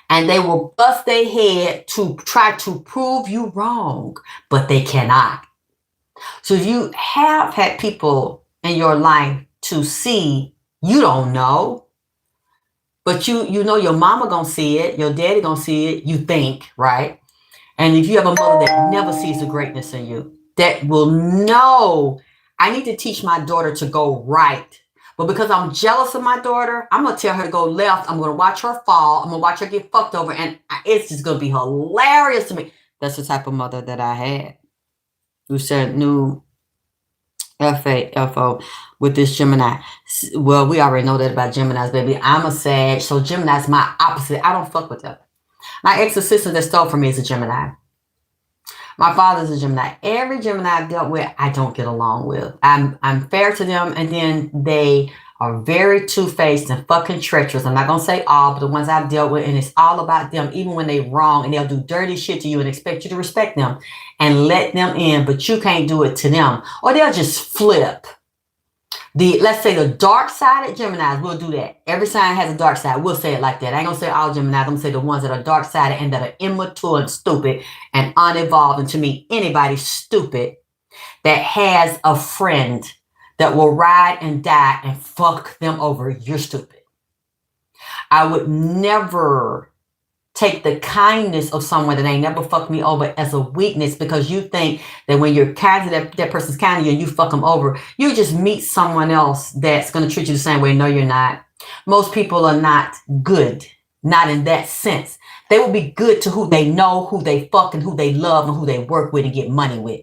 And they will bust their head to try to prove you wrong, but they cannot. So if you have had people in your life to see, you don't know, but you know your mama gonna see it, your daddy gonna see it, you think, right? And if you have a mother that never sees the greatness in you, that will know, I need to teach my daughter to go right. But because I'm jealous of my daughter, I'm going to tell her to go left. I'm going to watch her fall. I'm going to watch her get fucked over. And it's just going to be hilarious to me. That's the type of mother that I had. Who said new FO with this Gemini. Well, we already know that about Geminis, baby. I'm a Sag. So Gemini's my opposite. I don't fuck with them. My ex-assistant that stole from me is a Gemini. My father's a Gemini. Every Gemini I've dealt with, I don't get along with. I'm fair to them, and then they are very two-faced and fucking treacherous. I'm not going to say all, but the ones I've dealt with, and it's all about them, even when they're wrong, and they'll do dirty shit to you and expect you to respect them and let them in, but you can't do it to them. Or they'll just flip. Let's say the dark-sided Geminis, we'll do that. Every sign has a dark side. We'll say it like that. I ain't going to say all Geminis. I'm going to say the ones that are dark-sided and that are immature and stupid and unevolved. And to me, anybody stupid that has a friend that will ride and die and fuck them over, you're stupid. I would never take the kindness of someone that ain't never fucked me over as a weakness, because you think that when you're kind to that person's kind to you and you fuck them over, you just meet someone else that's going to treat you the same way. No, you're not. Most people are not good, not in that sense. They will be good to who they know, who they fuck, and who they love, and who they work with and get money with.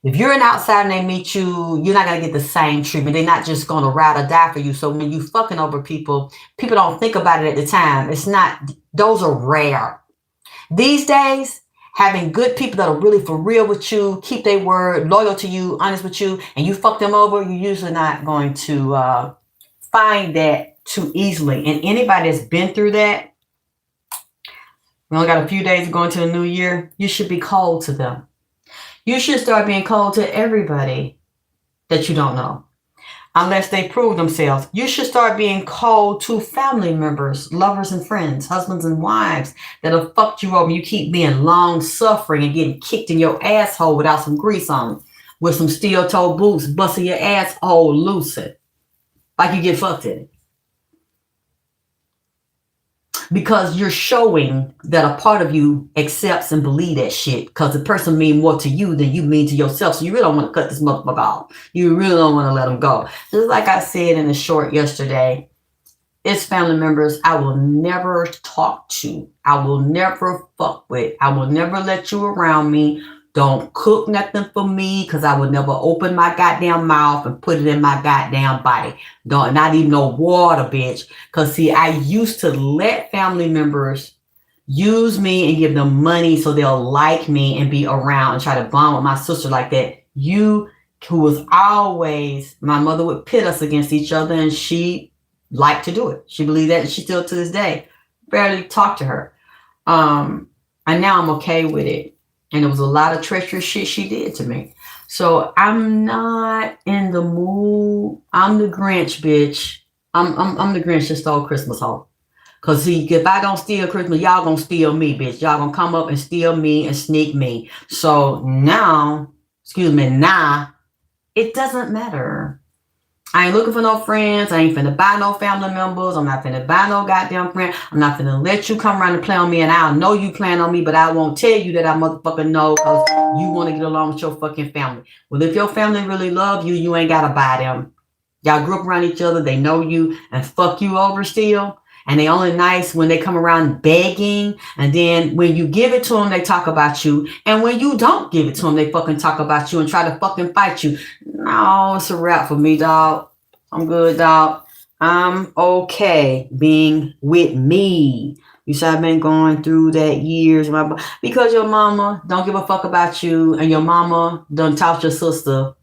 If you're an outsider and they meet you, you're not going to get the same treatment. They're not just going to ride or die for you. So when you fucking over people, people don't think about it at the time. It's not, those are rare. These days, having good people that are really for real with you, keep their word, loyal to you, honest with you, and you fuck them over, you're usually not going to find that too easily. And anybody that's been through that, we only got a few days going to the new year, you should be cold to them. You should start being cold to everybody that you don't know, unless they prove themselves. You should start being cold to family members, lovers and friends, husbands and wives that have fucked you over. You keep being long-suffering and getting kicked in your asshole without some grease on, with some steel-toe boots, busting your asshole loose, like you get fucked in it. Because you're showing that a part of you accepts and believes that shit. Because the person mean more to you than you mean to yourself. So you really don't want to cut this motherfucker off. You really don't want to let them go. Just like I said in the short yesterday, it's family members I will never talk to. I will never fuck with. I will never let you around me. Don't cook nothing for me, because I would never open my goddamn mouth and put it in my goddamn body. Not even no water, bitch. Because, see, I used to let family members use me and give them money so they'll like me and be around and try to bond with my sister like that. You who was always, my mother would pit us against each other, and she liked to do it. She believed that, and she still to this day barely talk to her. And now I'm okay with it. And it was a lot of treacherous shit she did to me. So I'm not in the mood. I'm the Grinch, bitch. I'm the Grinch that stole Christmas home. Cause see, if I don't steal Christmas, y'all gonna steal me, bitch. Y'all gonna come up and steal me and sneak me. So now, now, it doesn't matter. I ain't looking for no friends. I ain't finna buy no family members. I'm not finna buy no goddamn friend. I'm not finna let you come around and play on me, and I'll know you plan on me, but I won't tell you that I motherfucking know because you want to get along with your fucking family. Well, if your family really love you, you ain't gotta buy them. Y'all grew up around each other. They know you and fuck you over still. And they only nice when they come around begging. And then when you give it to them, they talk about you. And when you don't give it to them, they fucking talk about you and try to fucking fight you. No, it's a wrap for me, dog. I'm good, dog. I'm okay being with me. You see, I've been going through that years. Because your mama don't give a fuck about you. And your mama done taught your sister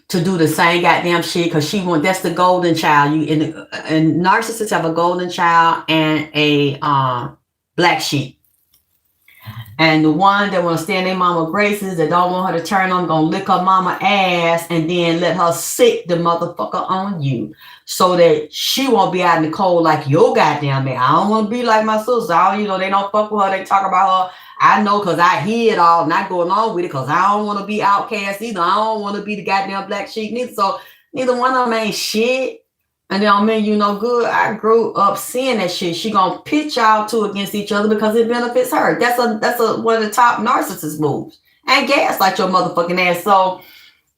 to do the same goddamn shit because that's the golden child. And narcissists have a golden child and a black sheep. And the one that want to stand their mama graces, that don't want her to turn on, gonna lick her mama ass and then let her sick the motherfucker on you so that she won't be out in the cold like your goddamn man. I don't want to be like my sister. They don't fuck with her. They talk about her. I know because I hear it all, not going on with it because I don't want to be outcast either. I don't want to be the goddamn black sheep neither. So neither one of them ain't shit. And they don't mean you no good. I grew up seeing that shit. She gonna pitch y'all two against each other because it benefits her. That's one of the top narcissist moves. And gaslight your motherfucking ass. So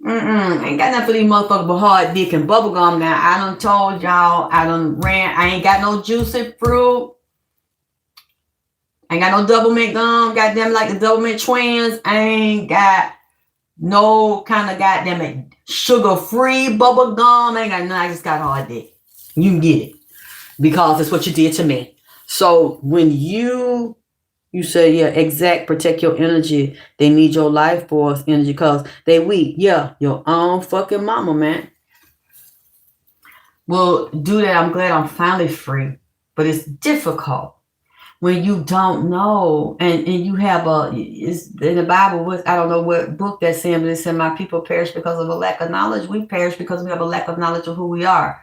ain't got nothing for these motherfuckers but hard dick and bubblegum now. I done told y'all, I ain't got no juicy fruit. I ain't got no double mint gum, goddamn, like the double mint twins. I ain't got no kind of goddamn sugar-free bubble gum. I ain't got nothing. I just got hard dick. You can get it because that's what you did to me. So when you say, yeah, exact, protect your energy. They need your life force energy because they weak. Yeah, your own fucking mama, man. Well, do that. I'm glad I'm finally free, but it's difficult. When you don't know, and you have it's in the Bible, I don't know what book that's in, but it said, my people perish because of a lack of knowledge. We perish because we have a lack of knowledge of who we are.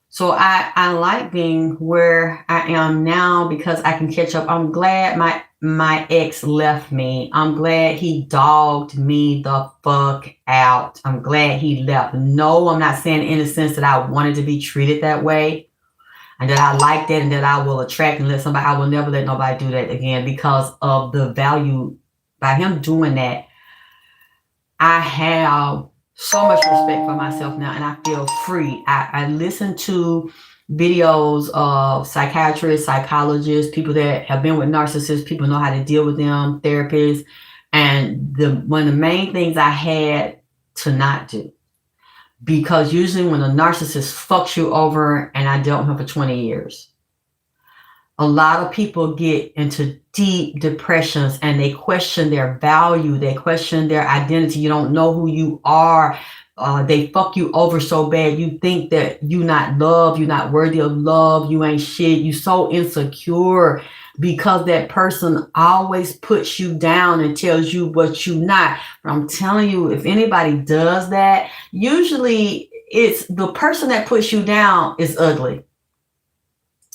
So I like being where I am now because I can catch up. I'm glad my ex left me. I'm glad he dogged me the fuck out. I'm glad he left. No, I'm not saying in the sense that I wanted to be treated that way. And that I like that and that I will attract and let somebody, I will never let nobody do that again because of the value. By him doing that, I have so much respect for myself now and I feel free. I listen to videos of psychiatrists, psychologists, people that have been with narcissists, people know how to deal with them, therapists. And one of the main things I had to not do. Because usually when a narcissist fucks you over, and I dealt with him for 20 years, a lot of people get into deep depressions and they question their value. They question their identity. You don't know who you are. They fuck you over so bad. You think that you're not loved. You're not worthy of love. You ain't shit. You so insecure because that person always puts you down and tells you what you're not. But I'm telling you, if anybody does that, usually it's the person that puts you down is ugly.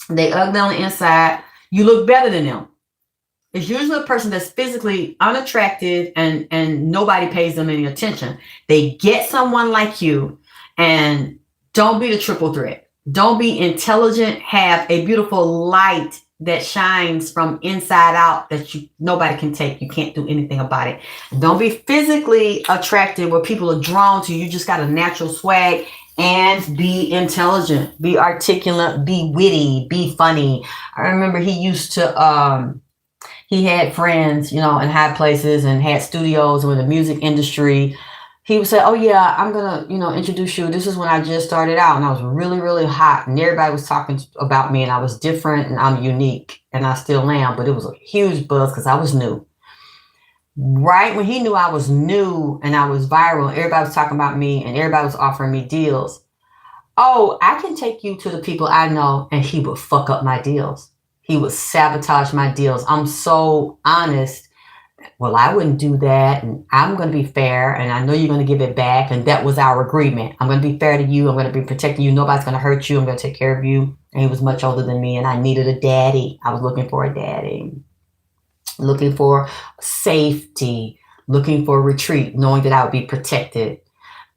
They ugly on the inside. You look better than them. It's usually a person that's physically unattractive and nobody pays them any attention. They get someone like you and don't be the triple threat. Don't be intelligent. Have a beautiful light that shines from inside out that nobody can take. You can't do anything about it. Don't be physically attractive where people are drawn to you. You just got a natural swag. And be intelligent, be articulate, be witty, be funny. I remember he used to, he had friends, in high places and had studios or in the music industry. He would say, oh yeah, I'm going to, introduce you. This is when I just started out and I was really, really hot and everybody was talking about me and I was different and I'm unique and I still am, but it was a huge buzz because I was new. Right when he knew I was new and I was viral, everybody was talking about me and everybody was offering me deals. Oh, I can take you to the people I know, and he would fuck up my deals. He would sabotage my deals. I'm so honest. Well, I wouldn't do that, and I'm going to be fair, and I know you're going to give it back, and that was our agreement. I'm going to be fair to you. I'm going to be protecting you. Nobody's going to hurt you. I'm going to take care of you. And he was much older than me, and I needed a daddy. I was looking for a daddy, looking for safety, looking for retreat, knowing that I would be protected.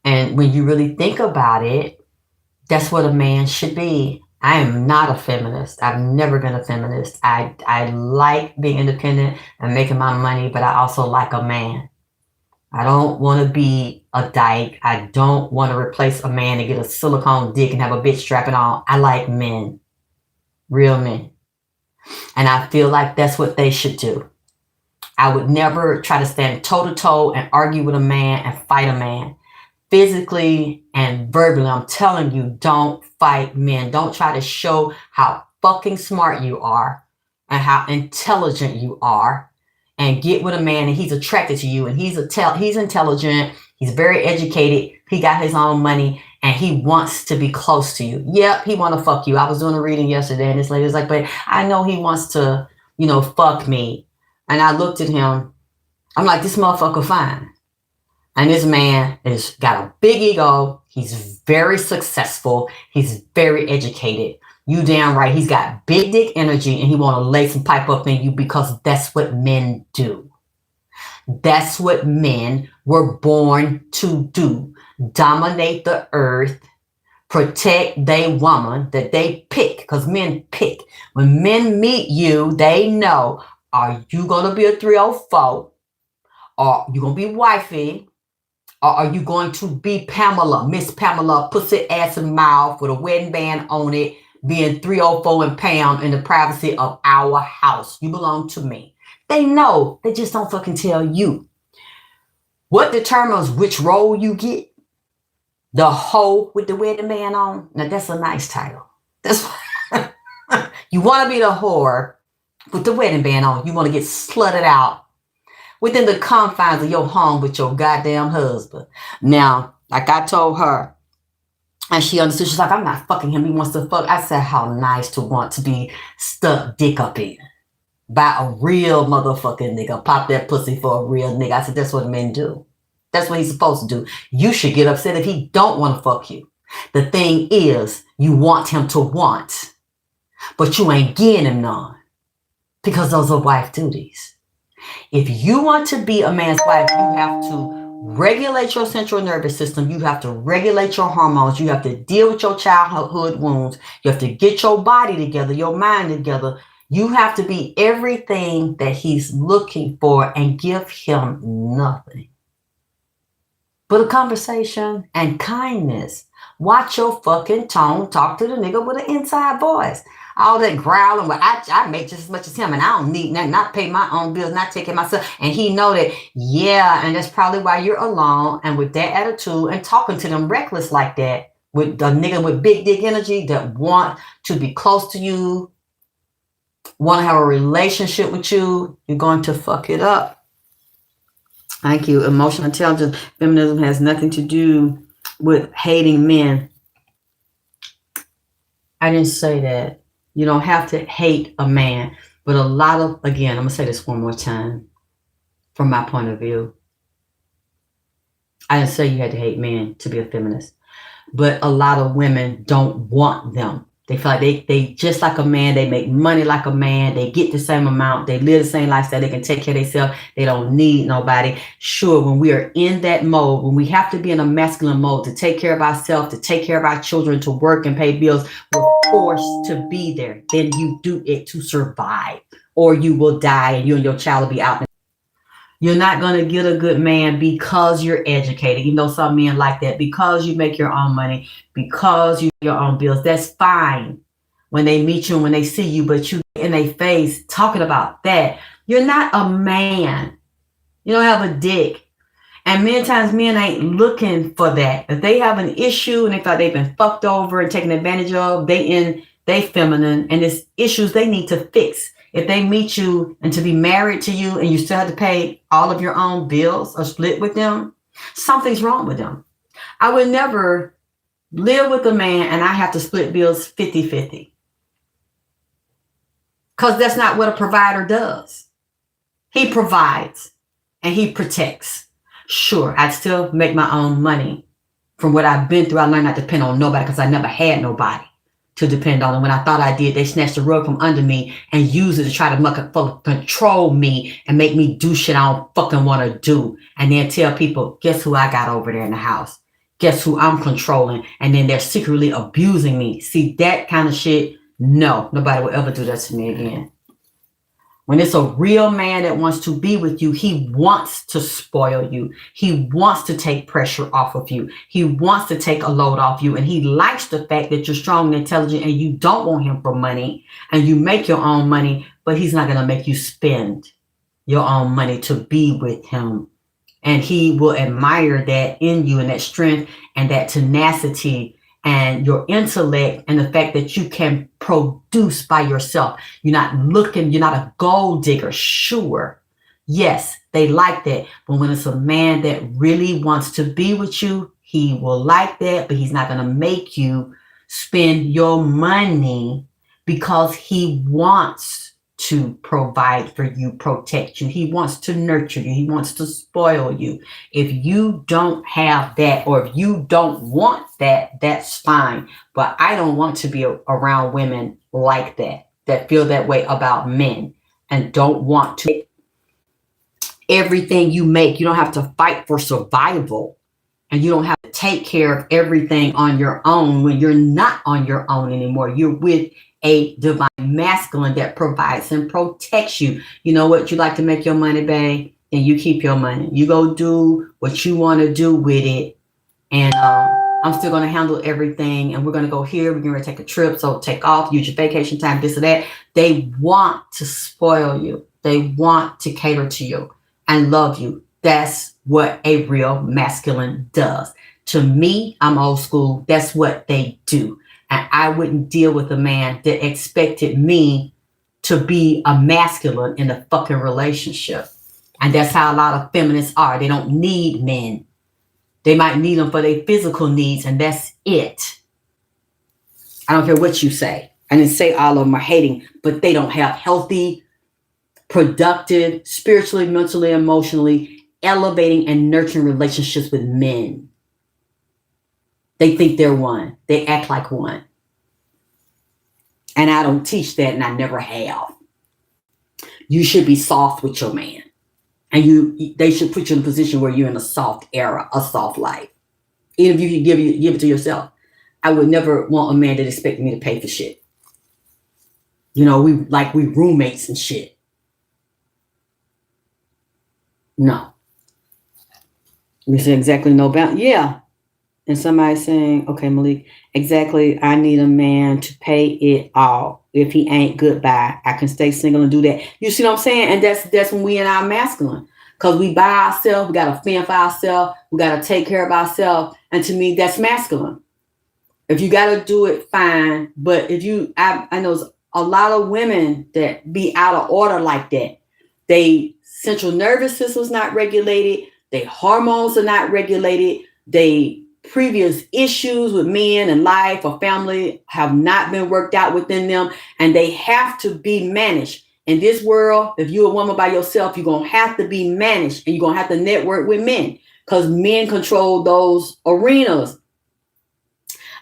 And when you really think about it, that's what a man should be. I am not a feminist. I've never been a feminist. I like being independent and making my money, but I also like a man. I don't want to be a dyke. I don't want to replace a man and get a silicone dick and have a bitch strapping on. I like men, real men. And I feel like that's what they should do. I would never try to stand toe to toe and argue with a man and fight a man. Physically and verbally, I'm telling you, don't fight men. Don't try to show how fucking smart you are and how intelligent you are, and get with a man and he's attracted to you and he's intelligent, he's very educated, he got his own money, and he wants to be close to you. Yep, he want to fuck you. I was doing a reading yesterday and this lady was like, but I know he wants to, fuck me. And I looked at him. I'm like, this motherfucker fine. And this man has got a big ego. He's very successful. He's very educated. You damn right. He's got big dick energy and he want to lay some pipe up in you because that's what men do. That's what men were born to do. Dominate the earth. Protect they woman that they pick, because men pick. When men meet you, they know, are you going to be a 304? Or you going to be wifey? Or are you going to be Pamela, Miss Pamela, pussy, ass, and mouth with a wedding band on it, being 304 and pound in the privacy of our house? You belong to me. They know. They just don't fucking tell you. What determines which role you get? The hoe with the wedding band on? Now, that's a nice title. That's you want to be the whore with the wedding band on. You want to get slutted out within the confines of your home with your goddamn husband. Now, like I told her, and she understood, she's like, I'm not fucking him. He wants to fuck. I said, how nice to want to be stuck dick up in by a real motherfucking nigga. Pop that pussy for a real nigga. I said, that's what men do. That's what he's supposed to do. You should get upset if he don't want to fuck you. The thing is, you want him to want, but you ain't getting him none, because those are wife duties. If you want to be a man's wife, you have to regulate your central nervous system. You have to regulate your hormones. You have to deal with your childhood wounds. You have to get your body together, your mind together. You have to be everything that he's looking for and give him nothing but a conversation and kindness. Watch your fucking tone. Talk to the nigga with an inside voice. All that growling, but I make just as much as him, and I don't need nothing, not pay my own bills, not take care of myself. And he know that, yeah, and that's probably why you're alone. And with that attitude and talking to them reckless like that, with the nigga with big dick energy that want to be close to you, want to have a relationship with you, you're going to fuck it up. Thank you. Emotional intelligence, feminism has nothing to do with hating men. I didn't say that. You don't have to hate a man. But a lot of, again, I'm going to say this one more time from my point of view. I didn't say you had to hate men to be a feminist. But a lot of women don't want them. They feel like they just like a man. They make money like a man. They get the same amount. They live the same lifestyle. They can take care of themselves. They don't need nobody. Sure, when we are in that mode, when we have to be in a masculine mode to take care of ourselves, to take care of our children, to work and pay bills, we're forced to be there. Then you do it to survive, or you will die and you and your child will be out. You're not going to get a good man because you're educated. You know, some men like that, because you make your own money, because you do your own bills. That's fine when they meet you and when they see you, but you in their face talking about that. You're not a man. You don't have a dick. And many times men ain't looking for that. If they have an issue and they thought they've been fucked over and taken advantage of, they feminine, and it's issues they need to fix. if they meet you and to be married to you and you still have to pay all of your own bills or split with them, something's wrong with them. I would never live with a man and I have to split bills 50-50. Because that's not what a provider does. He provides and he protects. Sure, I'd still make my own money. From what I've been through, I learned not to depend on nobody because I never had nobody to depend on. And when I thought I did, they snatched the rug from under me and used it to try to control me and make me do shit I don't fucking want to do. And then tell people, guess who I got over there in the house? Guess who I'm controlling? And then they're secretly abusing me. See, that kind of shit, no, nobody will ever do that to me again. When it's a real man that wants to be with you, he wants to spoil you. He wants to take pressure off of you. He wants to take a load off you. And he likes the fact that you're strong and intelligent and you don't want him for money and you make your own money, but he's not going to make you spend your own money to be with him. And he will admire that in you and that strength and that tenacity and your intellect and the fact that you can produce by yourself. You're not a gold digger. Sure. Yes, they like that. But when it's a man that really wants to be with you, he will like that, but he's not going to make you spend your money because he wants to provide for you, protect you. He wants to nurture you. He wants to spoil you. If you don't have that, or if you don't want that, that's fine. But I don't want to be around women like that feel that way about men and don't want to. Everything you make, you don't have to fight for survival. And you don't have to take care of everything on your own when you're not on your own anymore. You're with a divine masculine that provides and protects you. You know what? You like to make your money, babe, and you keep your money. You go do what you want to do with it. And I'm still going to handle everything. And we're going to go here. We're going to take a trip. So take off, use your vacation time, this or that. They want to spoil you. They want to cater to you and love you. That's what a real masculine does. To me, I'm old school. That's what they do. And I wouldn't deal with a man that expected me to be a masculine in a fucking relationship. And that's how a lot of feminists are. They don't need men. They might need them for their physical needs, and that's it. I don't care what you say. I didn't say all of them are hating, but they don't have healthy, productive, spiritually, mentally, emotionally, elevating and nurturing relationships with men. They think they're one. They act like one. And I don't teach that, and I never have. You should be soft with your man. And they should put you in a position where you're in a soft era, a soft life. Even if you can give it to yourself. I would never want a man that expected me to pay for shit. You know, we roommates and shit. No. You say exactly no bound. Yeah. And somebody saying, okay, Malik, exactly. I need a man to pay it all. If he ain't, goodbye. I can stay single and do that. You see what I'm saying? And that's when we in our masculine. Because we buy ourselves. We got to fend for ourselves. We got to take care of ourselves. And to me, that's masculine. If you got to do it, fine. But if I know a lot of women that be out of order like that. They central nervous system's not regulated. Their hormones are not regulated. They previous issues with men and life or family have not been worked out within them, and they have to be managed. In this world, if you're a woman by yourself, you're going to have to be managed, and you're going to have to network with men because men control those arenas.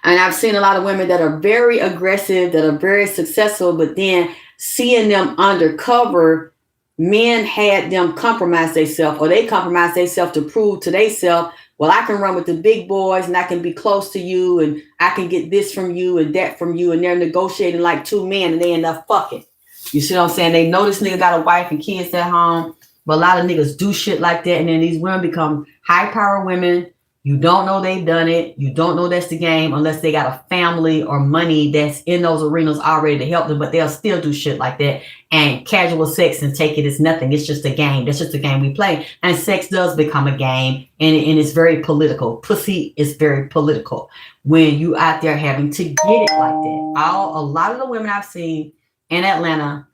And I've seen a lot of women that are very aggressive, that are very successful, but then seeing them undercover, men had them compromise themselves, or they compromise themselves to prove to themselves, well, I can run with the big boys and I can be close to you and I can get this from you and that from you. And they're negotiating like two men and they end up fucking. You see what I'm saying? They know this nigga got a wife and kids at home, but a lot of niggas do shit like that. And then these women become high power women. You don't know they've done it. You don't know that's the game unless they got a family or money that's in those arenas already to help them, but they'll still do shit like that. And casual sex and take it as nothing. It's just a game. That's just a game we play. And sex does become a game, and it's very political. Pussy is very political when you out there having to get it like that. A lot of the women I've seen in Atlanta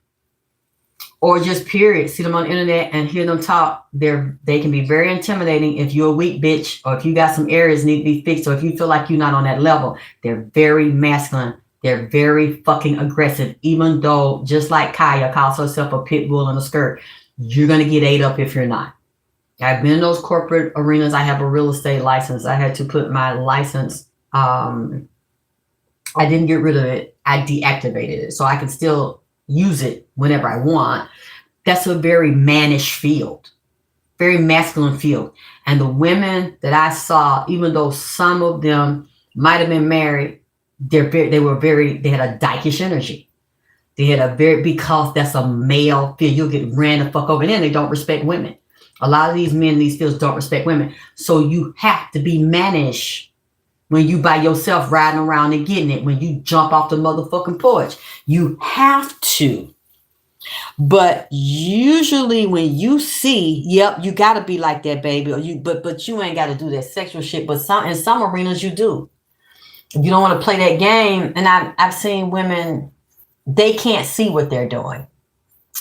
or just period, see them on the internet and hear them talk, they can be very intimidating. If you're a weak bitch, or if you got some areas need to be fixed, or if you feel like you're not on that level, they're very masculine. They're very fucking aggressive. Even though, just like Kaya calls herself a pit bull in a skirt, you're gonna get ate up if you're not. I've been in those corporate arenas. I have a real estate license. I had to put my license. I didn't get rid of it. I deactivated it so I can still use it whenever I want. That's a very mannish field, very masculine field. And the women that I saw, even though some of them might have been married, they had a dykish energy. They had a because that's a male field. You'll get ran the fuck over. And then they don't respect women. A lot of these men in these fields don't respect women. So you have to be mannish when you by yourself riding around and getting it. When you jump off the motherfucking porch, you have to. But usually when you see, yep, you got to be like that, baby. Or but you ain't got to do that sexual shit. But in some arenas you do. If you don't want to play that game, and I've seen women, they can't see what they're doing.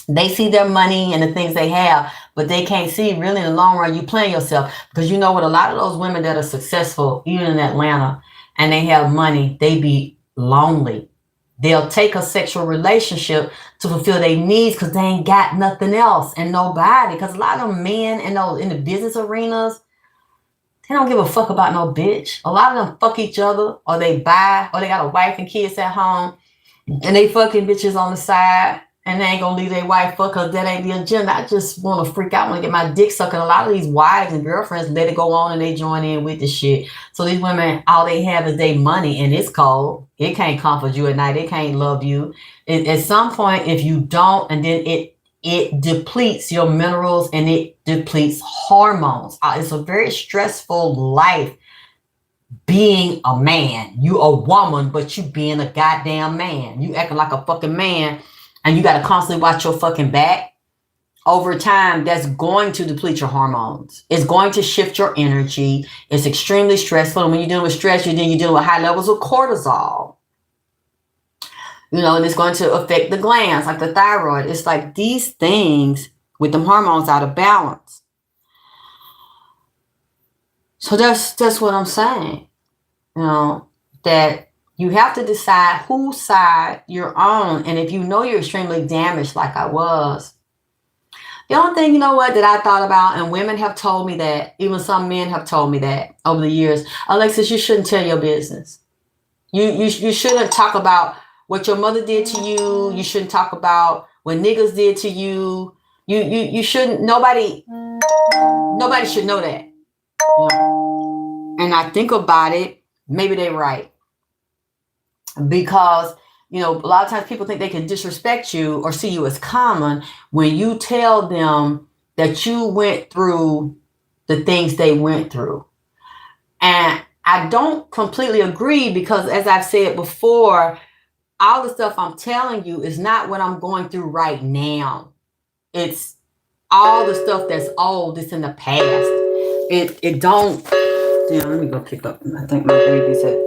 They see their money and the things they have, but they can't see really in the long run you playing yourself. Because you know what, a lot of those women that are successful, even in Atlanta, and they have money, they be lonely. They'll take a sexual relationship to fulfill their needs because they ain't got nothing else and nobody. Because a lot of them men in the business arenas, they don't give a fuck about no bitch. A lot of them fuck each other, or they buy, or they got a wife and kids at home, and they fucking bitches on the side. And they ain't gonna leave their wife fuck, because that ain't the agenda. I just want to freak out. I want to get my dick sucked. And a lot of these wives and girlfriends let it go on and they join in with the shit. So these women, all they have is their money, and it's cold. It can't comfort you at night. It can't love you. At some point, if you don't, and then it depletes your minerals and it depletes hormones. It's a very stressful life being a man. You a woman, but you being a goddamn man. You acting like a fucking man. And you got to constantly watch your fucking back. Over time, that's going to deplete your hormones. It's going to shift your energy. It's extremely stressful. And when you're dealing with stress, you're dealing with high levels of cortisol. And it's going to affect the glands, like the thyroid. It's like these things with them hormones out of balance. So that's what I'm saying. That you have to decide whose side you're on. And if you know you're extremely damaged, like I was, the only thing, that I thought about, and women have told me that, even some men have told me that over the years, Alexis, you shouldn't tell your business. You shouldn't talk about what your mother did to you. You shouldn't talk about what niggas did to you. You shouldn't, nobody should know that. And I think about it, maybe they're right. Because, a lot of times people think they can disrespect you or see you as common when you tell them that you went through the things they went through. And I don't completely agree, because as I've said before, all the stuff I'm telling you is not what I'm going through right now. It's all the stuff that's old, that's in the past. It don't. Damn, let me go pick up. I think my baby's at.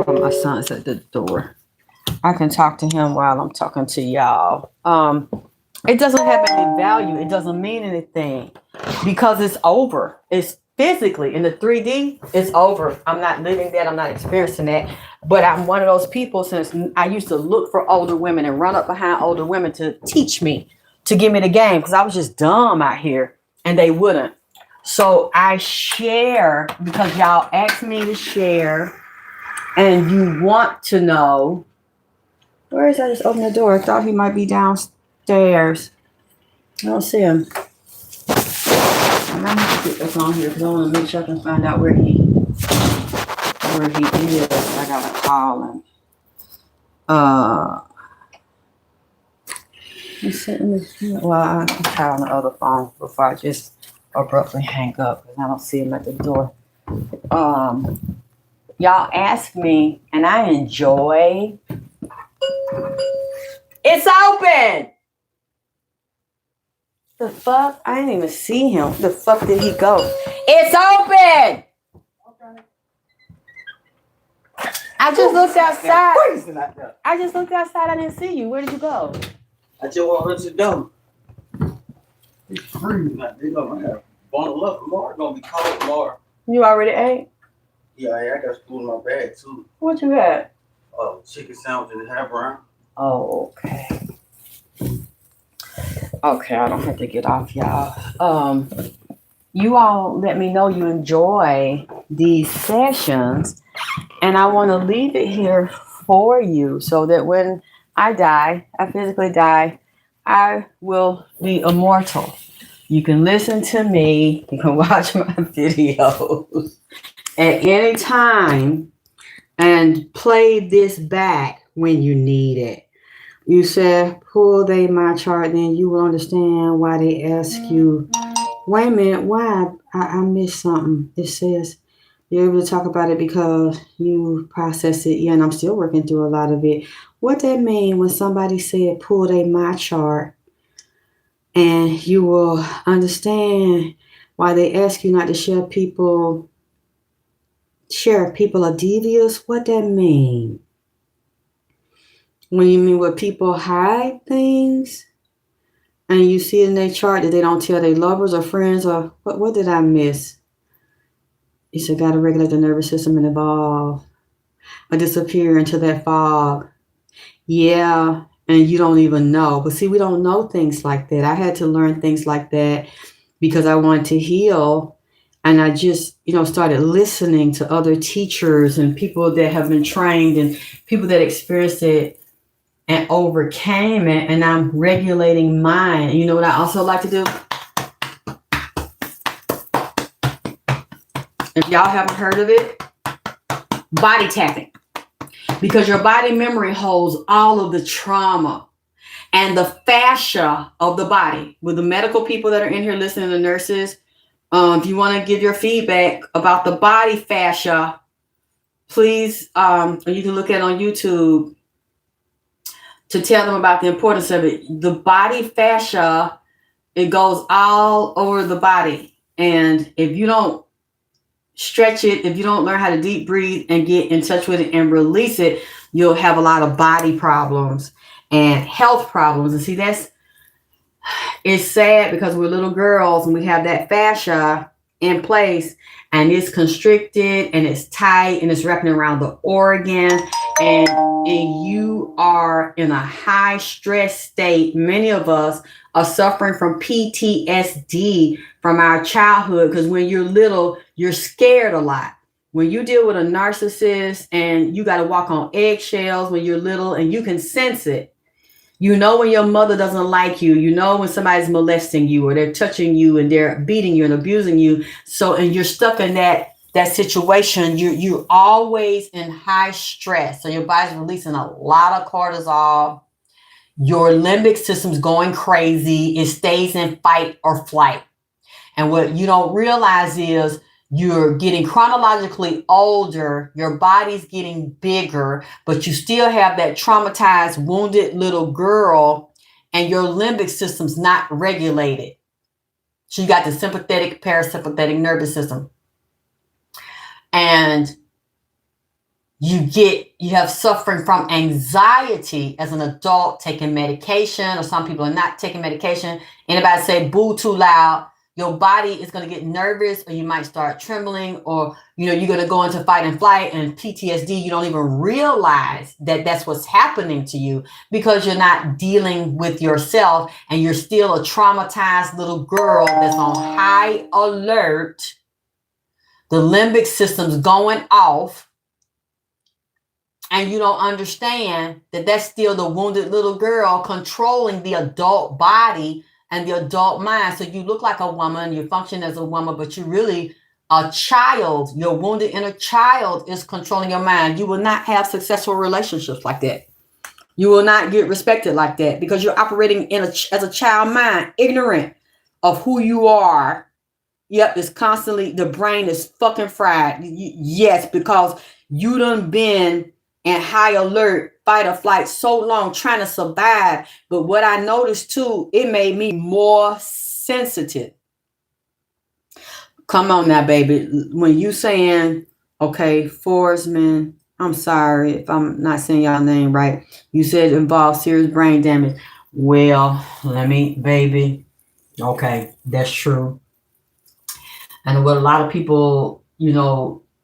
Oh, my son's at the door. I can talk to him while I'm talking to y'all. It doesn't have any value. It doesn't mean anything because it's over. It's physically in the 3D. It's over. I'm not living that. I'm not experiencing that. But I'm one of those people, since I used to look for older women and run up behind older women to teach me, to give me the game, because I was just dumb out here and they wouldn't. So I share because y'all asked me to share. And you want to know, where is that? I just opened the door. I thought he might be downstairs. I don't see him. I might have to get this on here because I want to make sure I can find out where he is. I gotta call him. Well, I can try on the other phone before I just abruptly hang up because I don't see him at the door. Y'all ask me, and I enjoy. It's open! The fuck? I didn't even see him. The fuck did he go? It's open! I just looked outside. I just looked outside. I didn't see you. Where did you go? I just want to let you know. It's free. They're going to have bundle up tomorrow. It's going to be cold tomorrow. You already ate? Yeah, I got food in my bag too. What you had? Chicken sandwich and hash brown. Oh, okay. Okay, I don't have to get off, y'all. You all let me know you enjoy these sessions, and I want to leave it here for you so that when I die, I physically die, I will be immortal. You can listen to me, you can watch my videos at any time and play this back when you need it. You said, pull they my chart, then you will understand why they ask you, wait a minute, why? I missed something. It says, you're able to talk about it because you process it. Yeah, and I'm still working through a lot of it. What that mean when somebody said, pull they my chart, and you will understand why they ask you not to share people are devious? What that mean? When you mean where people hide things and you see in their chart that they don't tell their lovers or friends, or what did I miss? You said gotta regulate the nervous system and evolve or disappear into that fog. Yeah, and you don't even know. But see, we don't know things like that. I had to learn things like that because I wanted to heal. And I just, started listening to other teachers and people that have been trained and people that experienced it and overcame it. And I'm regulating mine. You know what I also like to do? If y'all haven't heard of it, body tapping. Because your body memory holds all of the trauma and the fascia of the body. With the medical people that are in here listening, the nurses, if you want to give your feedback about the body fascia, please, or you can look at it on YouTube to tell them about the importance of it. The body fascia, it goes all over the body. And if you don't stretch it, if you don't learn how to deep breathe and get in touch with it and release it, you'll have a lot of body problems and health problems. And see, it's sad because we're little girls and we have that fascia in place and it's constricted and it's tight and it's wrapping around the organ and you are in a high stress state. Many of us are suffering from PTSD from our childhood because when you're little, you're scared a lot. When you deal with a narcissist and you got to walk on eggshells when you're little and you can sense it. You know when your mother doesn't like you. You know when somebody's molesting you or they're touching you and they're beating you and abusing you. So, and you're stuck in that situation. You're always in high stress. So your body's releasing a lot of cortisol. Your limbic system's going crazy. It stays in fight or flight. And what you don't realize is you're getting chronologically older, your body's getting bigger, but you still have that traumatized, wounded little girl, and your limbic system's not regulated. So you got the sympathetic, parasympathetic nervous system. And you have suffering from anxiety as an adult taking medication, or some people are not taking medication. Anybody say boo too loud, your body is going to get nervous, or you might start trembling, or you're going to go into fight and flight and PTSD. You don't even realize that that's what's happening to you because you're not dealing with yourself and you're still a traumatized little girl that's on high alert. The limbic system's going off and you don't understand that that's still the wounded little girl controlling the adult body and the adult mind. So you look like a woman, you function as a woman, but you're really a child. Your wounded inner child is controlling your mind. You will not have successful relationships like that. You will not get respected like that because you're operating as a child mind, ignorant of who you are. Yep, it's constantly, the brain is fucking fried. Yes, because you done been in high alert, fight or flight so long trying to survive. But what I noticed too, it made me more sensitive. Come on now, baby. When you saying, okay, Forsman, I'm sorry if I'm not saying y'all name right. You said it involves serious brain damage. Well, let me, baby. Okay, that's true. And what a lot of people,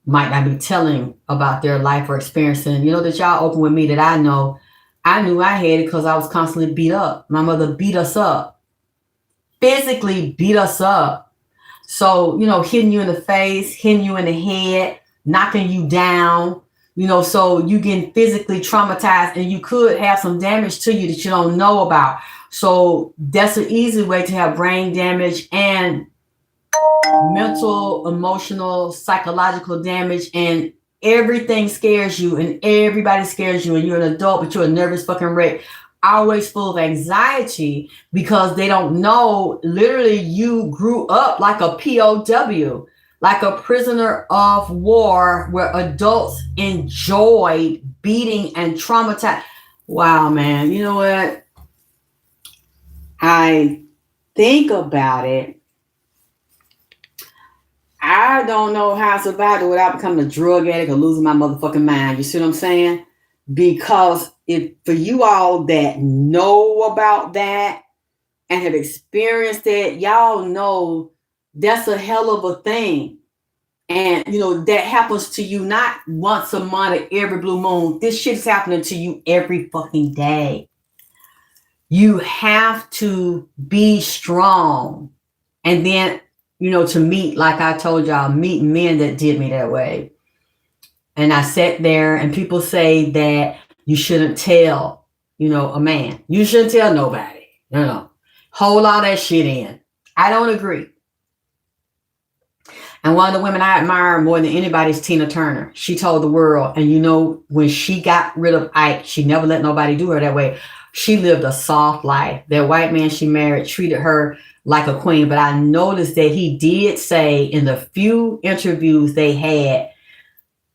might not be telling about their life or experiencing, that y'all open with me that I knew I had it because I was constantly beat up. My mother beat us up, physically beat us up. So, hitting you in the face, hitting you in the head, knocking you down, so you getting physically traumatized and you could have some damage to you that you don't know about. So that's an easy way to have brain damage and mental, emotional, psychological damage, and everything scares you and everybody scares you, and you're an adult, but you're a nervous fucking wreck, always full of anxiety because they don't know literally you grew up like a POW, like a prisoner of war where adults enjoyed beating and traumatizing. Wow, man. You know what? I think about it. I don't know how I survived it without becoming a drug addict or losing my motherfucking mind. You see what I'm saying? Because if for you all that know about that and have experienced it, y'all know that's a hell of a thing. And that happens to you not once a month or every blue moon. This shit's happening to you every fucking day. You have to be strong. And then to meet, like I told y'all, meet men that did me that way. And I sat there and people say that you shouldn't tell, a man. You shouldn't tell nobody. Hold all that shit in. I don't agree. And one of the women I admire more than anybody is Tina Turner. She told the world, and when she got rid of Ike, she never let nobody do her that way. She lived a soft life. That white man she married treated her like a queen. But I noticed that he did say in the few interviews they had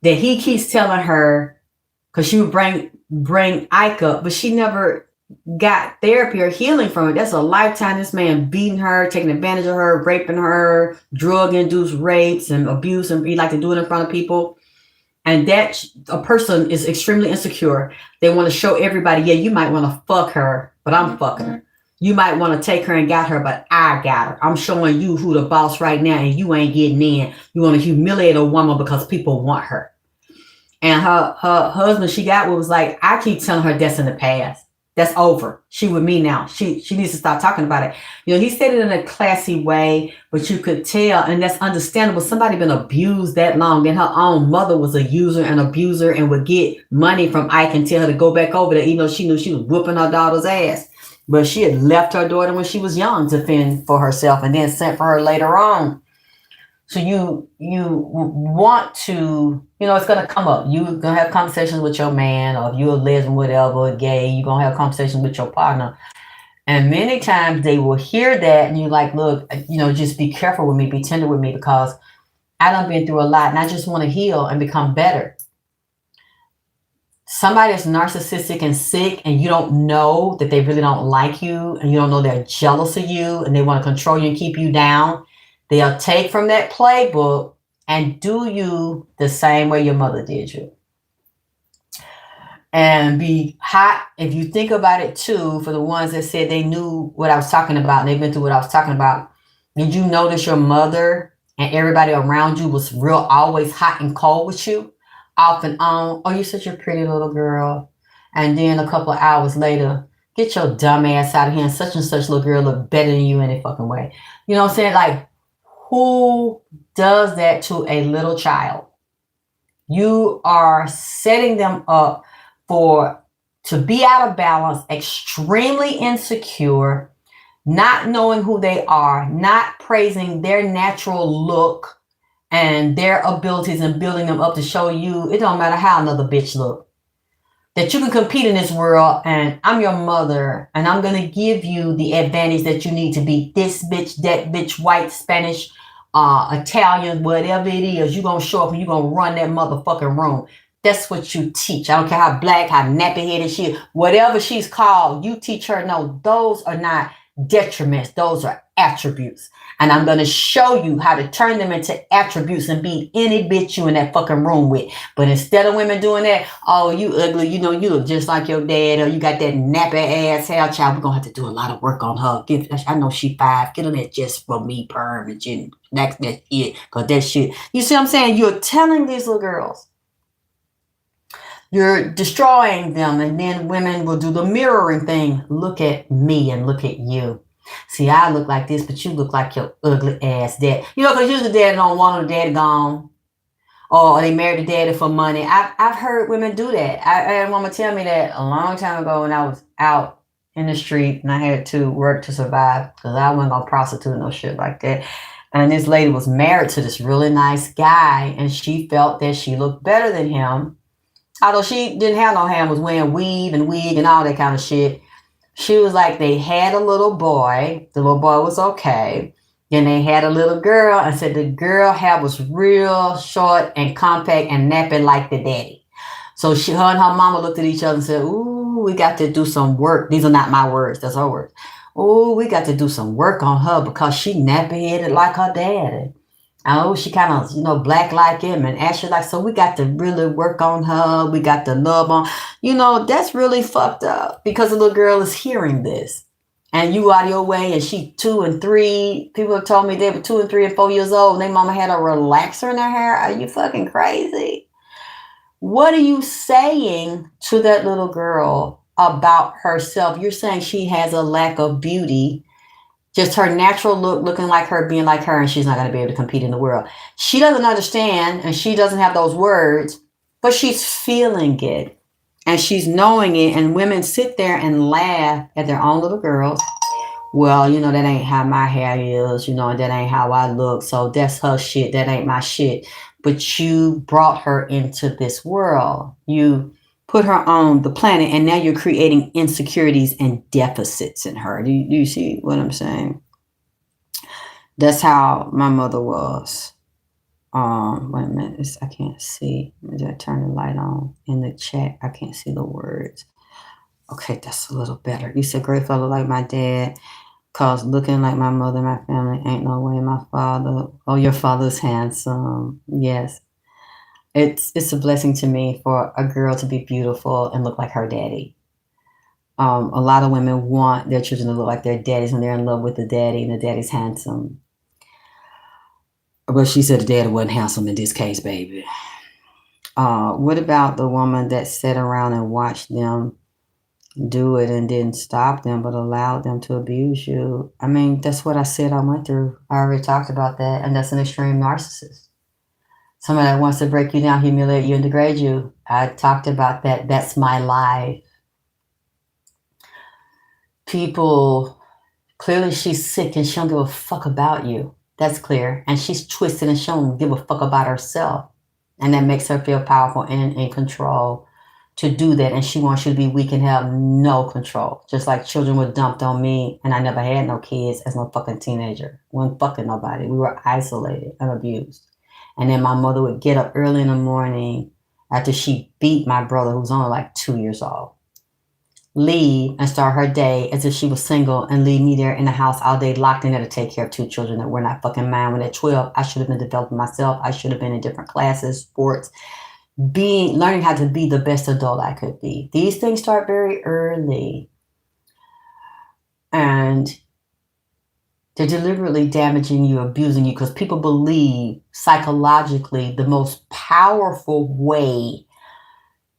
that he keeps telling her, because she would bring Ike up, but she never got therapy or healing from it. That's a lifetime. This man beating her, taking advantage of her, raping her, drug-induced rapes and abuse, and he like to do it in front of people. And that a person is extremely insecure. They want to show everybody, yeah, you might want to fuck her, but I'm fucking her. You might want to take her and got her, but I got her. I'm showing you who the boss right now, and you ain't getting in. You want to humiliate a woman because people want her. And her husband she got with was like, I keep telling her that's in the past. That's over. She with me now. She needs to stop talking about it. He said it in a classy way, but you could tell, and that's understandable. Somebody been abused that long, then her own mother was a user and abuser and would get money from Ike and tell her to go back over there, even though she knew she was whooping her daughter's ass. But she had left her daughter when she was young to fend for herself and then sent for her later on. So you want to, it's going to come up. You're going to have conversations with your man, or if you're a lesbian, whatever, gay, you're going to have conversations with your partner. And many times they will hear that and you're like, look, just be careful with me, be tender with me, because I done been through a lot and I just want to heal and become better. Somebody that's narcissistic and sick and you don't know that they really don't like you, and you don't know they're jealous of you and they want to control you and keep you down, they'll take from that playbook and do you the same way your mother did you. And be hot. If you think about it too, for the ones that said they knew what I was talking about and they've been through what I was talking about, did you notice your mother and everybody around you was always hot and cold with you? Off and on. Oh, you're such a pretty little girl. And then a couple of hours later, get your dumb ass out of here, and such little girl look better than you any fucking way. You know what I'm saying? Like, who does that to a little child? You are setting them up to be out of balance, extremely insecure, not knowing who they are, not praising their natural look and their abilities, and building them up to show you it don't matter how another bitch look, that you can compete in this world, and I'm your mother and I'm going to give you the advantage that you need to be this bitch, that bitch, white, Spanish, Italian, whatever it is. You're going to show up and you're going to run that motherfucking room. That's what you teach. I don't care how black, how nappy-headed she is, whatever she's called, you teach her. No, those are not detriments. Those are attributes. And I'm going to show you how to turn them into attributes and be any bitch you in that fucking room with. But instead of women doing that, oh, you ugly, you look just like your dad, or you got that nappy ass hair, child. We're going to have to do a lot of work on her. I know she 5. Get on that just for me, perm, and that's that shit. Because that shit. You see what I'm saying? You're telling these little girls. You're destroying them. And then women will do the mirroring thing. Look at me and look at you. See, I look like this, but you look like your ugly ass dad. Because usually daddy don't want her, daddy gone. Or they married the daddy for money. I've heard women do that. I had a woman tell me that a long time ago when I was out in the street and I had to work to survive because I wasn't going to prostitute no shit like that. And this lady was married to this really nice guy and she felt that she looked better than him. Although she didn't have no hair, was wearing weave and wig and all that kind of shit. She was like, they had a little boy. The little boy was okay. Then they had a little girl and said the girl hair was real short and compact and nappy like the daddy. So her and her mama looked at each other and said, ooh, we got to do some work. These are not my words. That's her words. Oh, we got to do some work on her because she nappy-headed like her daddy. Oh, she kind of, black like him and ashy like, so we got to really work on her. We got to love on, that's really fucked up because the little girl is hearing this and you out of your way and she 2 and 3. People have told me they were 2 and 3 and 4 years old and their mama had a relaxer in her hair. Are you fucking crazy? What are you saying to that little girl about herself? You're saying she has a lack of beauty. Just her natural look, looking like her, being like her, and she's not going to be able to compete in the world. She doesn't understand, and she doesn't have those words, but she's feeling it, and she's knowing it, and women sit there and laugh at their own little girls. Well, that ain't how my hair is, and that ain't how I look, so that's her shit, that ain't my shit. But you brought her into this world. You put her on the planet and now you're creating insecurities and deficits in her. Do you see what I'm saying? That's how my mother was. Wait a minute, I can't see. Did I turn the light on in the chat? I can't see the words. Okay, that's a little better. You said great fellow like my dad, cause looking like my mother, my family, ain't no way my father. Oh, your father's handsome. Yes. It's a blessing to me for a girl to be beautiful and look like her daddy. A lot of women want their children to look like their daddies when they're in love with the daddy and the daddy's handsome. But she said the daddy wasn't handsome in this case, baby. What about the woman that sat around and watched them do it and didn't stop them but allowed them to abuse you? I mean, that's what I said I went through. I already talked about that, and that's an extreme narcissist. Somebody that wants to break you down, humiliate you, and degrade you. I talked about that. That's my life. People, clearly she's sick and she don't give a fuck about you. That's clear. And she's twisted and she don't give a fuck about herself. And that makes her feel powerful and in control to do that. And she wants you to be weak and have no control. Just like children were dumped on me and I never had no kids as no fucking teenager. Wasn't fucking nobody. We were isolated and abused. And then my mother would get up early in the morning after she beat my brother, who was only like 2 years old, leave and start her day as if she was single and leave me there in the house all day locked in there to take care of 2 children that were not fucking mine. When at 12, I should have been developing myself. I should have been in different classes, sports, learning how to be the best adult I could be. These things start very early. And they're deliberately damaging you, abusing you, because people believe psychologically the most powerful way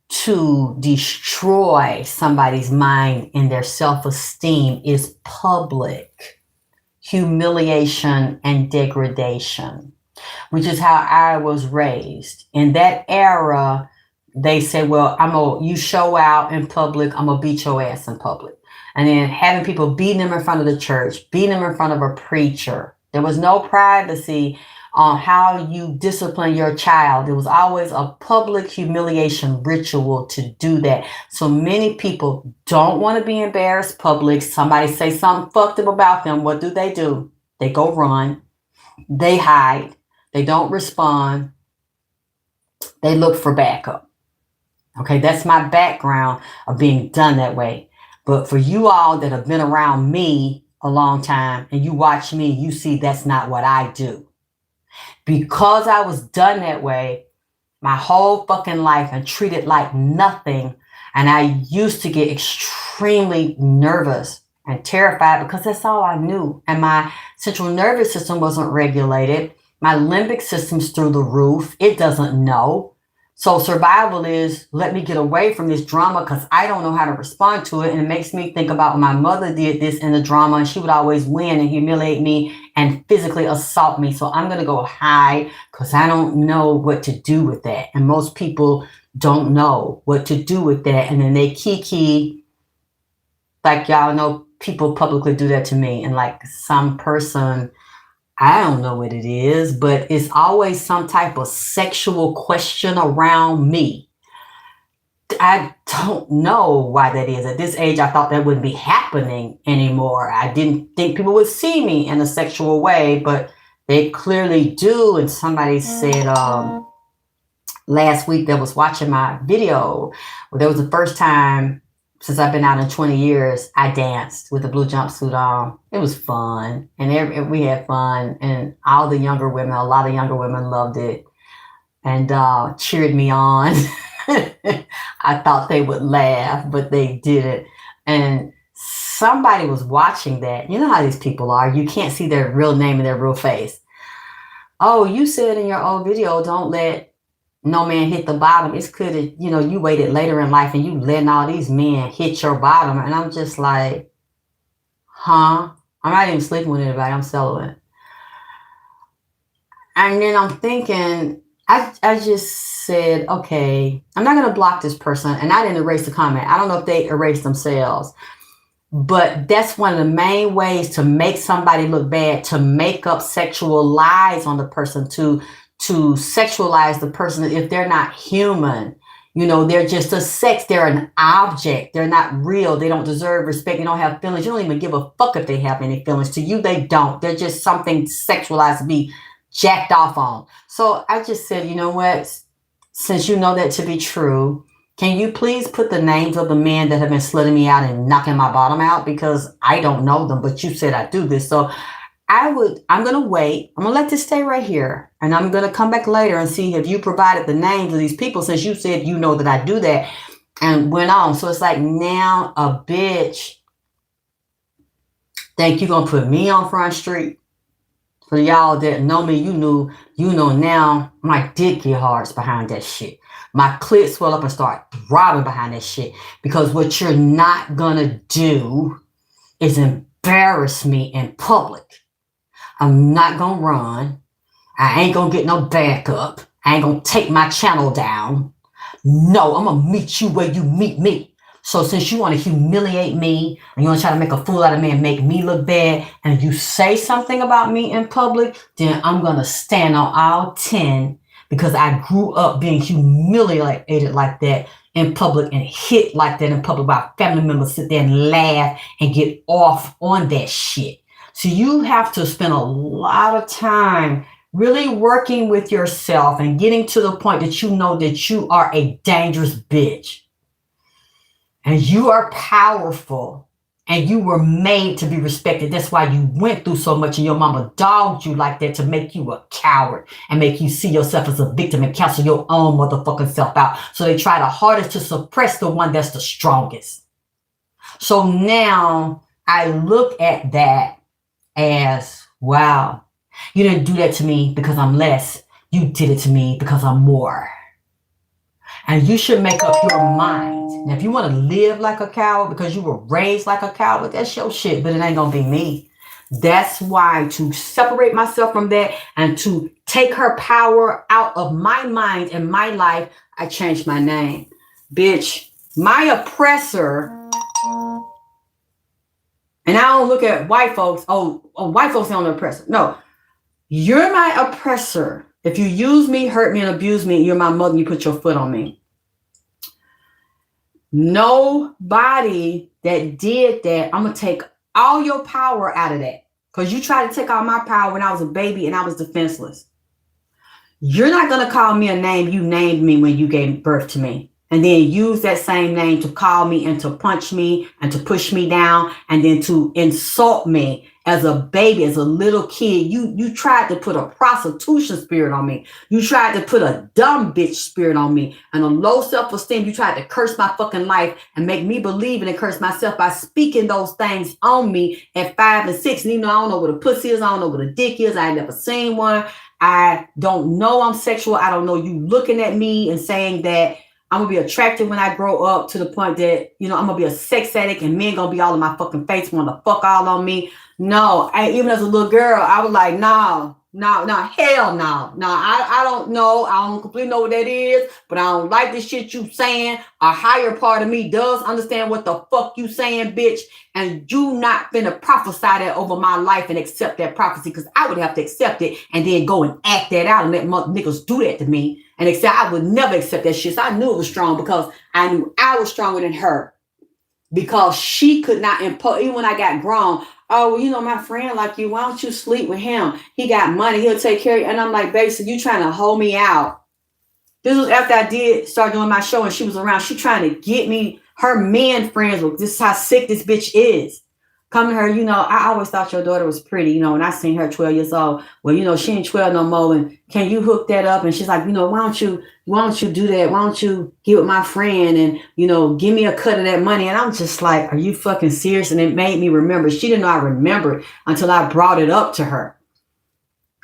to destroy somebody's mind and their self-esteem is public humiliation and degradation, which is how I was raised. In that era, they said, well, you show out in public, I'm going to beat your ass in public. And then having people beating them in front of the church, beating them in front of a preacher. There was no privacy on how you discipline your child. There was always a public humiliation ritual to do that. So many people don't want to be embarrassed public. Somebody say something fucked up about them. What do? They go run. They hide. They don't respond. They look for backup. Okay, that's my background of being done that way. But for you all that have been around me a long time and you watch me, you see that's not what I do. Because I was done that way my whole fucking life and treated like nothing, and I used to get extremely nervous and terrified because that's all I knew. And my central nervous system wasn't regulated. My limbic system's through the roof. It doesn't know. So survival is, let me get away from this drama because I don't know how to respond to it. And it makes me think about when my mother did this in the drama, and she would always win and humiliate me and physically assault me. So I'm going to go hide because I don't know what to do with that. And most people don't know what to do with that. And then they kiki, like y'all know, people publicly do that to me. And like some person, I don't know what it is, but it's always some type of sexual question around me. I don't know why that is. At this age, I thought that wouldn't be happening anymore. I didn't think people would see me in a sexual way, but they clearly do. And somebody said last week that was watching my video, well, that was the first time since I've been out in 20 years, I danced with a blue jumpsuit on. It was fun. And we had fun. And all the younger women, a lot of younger women loved it and cheered me on. I thought they would laugh, but they didn't. And somebody was watching that. You know how these people are. You can't see their real name and their real face. Oh, you said in your old video, don't let no man hit the bottom. It's could have, you waited later in life and you letting all these men hit your bottom. And I'm just like, huh? I'm not even sleeping with anybody. I'm celibate. And then I'm thinking, I just said, okay, I'm not going to block this person. And I didn't erase the comment. I don't know if they erased themselves. But that's one of the main ways to make somebody look bad, to make up sexual lies on the person, to sexualize the person if they're not human. They're just a sex. They're an object. They're not real. They don't deserve respect. They don't have feelings. You don't even give a fuck if they have any feelings. To you, they don't. They're just something sexualized to be jacked off on. So I just said, you know what? Since you know that to be true, can you please put the names of the men that have been slitting me out and knocking my bottom out? Because I don't know them, but you said I do this. So I'm going to wait. I'm going to let this stay right here. And I'm going to come back later and see if you provided the names of these people, since you said you know that I do that, and went on. So it's like, now a bitch think you're going to put me on Front Street. For y'all that know me, you know now my dick get hard behind that shit. My clit swell up and start throbbing behind that shit. Because what you're not going to do is embarrass me in public. I'm not going to run. I ain't going to get no backup. I ain't going to take my channel down. No, I'm going to meet you where you meet me. So since you want to humiliate me and you want to try to make a fool out of me and make me look bad, and you say something about me in public, then I'm going to stand on all 10, because I grew up being humiliated like that in public and hit like that in public while family members sit there and laugh and get off on that shit. So you have to spend a lot of time really working with yourself and getting to the point that you know that you are a dangerous bitch. And you are powerful. And you were made to be respected. That's why you went through so much, and your mama dogged you like that to make you a coward and make you see yourself as a victim and cancel your own motherfucking self out. So they try the hardest to suppress the one that's the strongest. So now I look at that as, wow, you didn't do that to me because I'm less. You did it to me because I'm more. And you should make up your mind. Now, if you want to live like a coward because you were raised like a coward, that's your shit, but it ain't going to be me. That's why, to separate myself from that and to take her power out of my mind and my life, I changed my name. Bitch, my oppressor, and I don't look at white folks, oh white folks are the oppressor. No, you're my oppressor. If you use me, hurt me, and abuse me, you're my mother, and you put your foot on me. Nobody that did that, I'm going to take all your power out of that. Because you tried to take all my power when I was a baby and I was defenseless. You're not going to call me a name you named me when you gave birth to me. and then use that same name to call me and to punch me and to push me down and then to insult me as a baby, as a little kid. You tried to put a prostitution spirit on me. You tried to put a dumb bitch spirit on me and a low self-esteem. You tried to curse my fucking life and make me believe in and curse myself by speaking those things on me at 5 and 6. And even though I don't know what a pussy is, I don't know what a dick is, I ain't never seen one. I don't know I'm sexual. I don't know you looking at me and saying that I'm gonna be attractive when I grow up to the point that, I'm gonna be a sex addict and men gonna be all in my fucking face, want to fuck all on me. No, even as a little girl, I was like, no, hell no. I don't know. I don't completely know what that is, but I don't like this shit you saying. A higher part of me does understand what the fuck you saying, bitch. And you not finna prophesy that over my life and accept that prophecy, because I would have to accept it and then go and act that out and let niggas do that to me. And accept, I would never accept that shit. So I knew it was strong because I knew I was stronger than her. Because she could not impose, even when I got grown. Oh, well, my friend like you, why don't you sleep with him? He got money, he'll take care of you. And I'm like, baby, so you trying to hold me out. This was after I did start doing my show and she was around. She trying to get me, her men friends with this is how sick this bitch is. Come to her, I always thought your daughter was pretty, when I seen her 12 years old. Well, she ain't 12 no more. And can you hook that up? And she's like, why don't you do that? Why don't you get with my friend and, give me a cut of that money? And I'm just like, are you fucking serious? And it made me remember. She didn't know I remembered until I brought it up to her.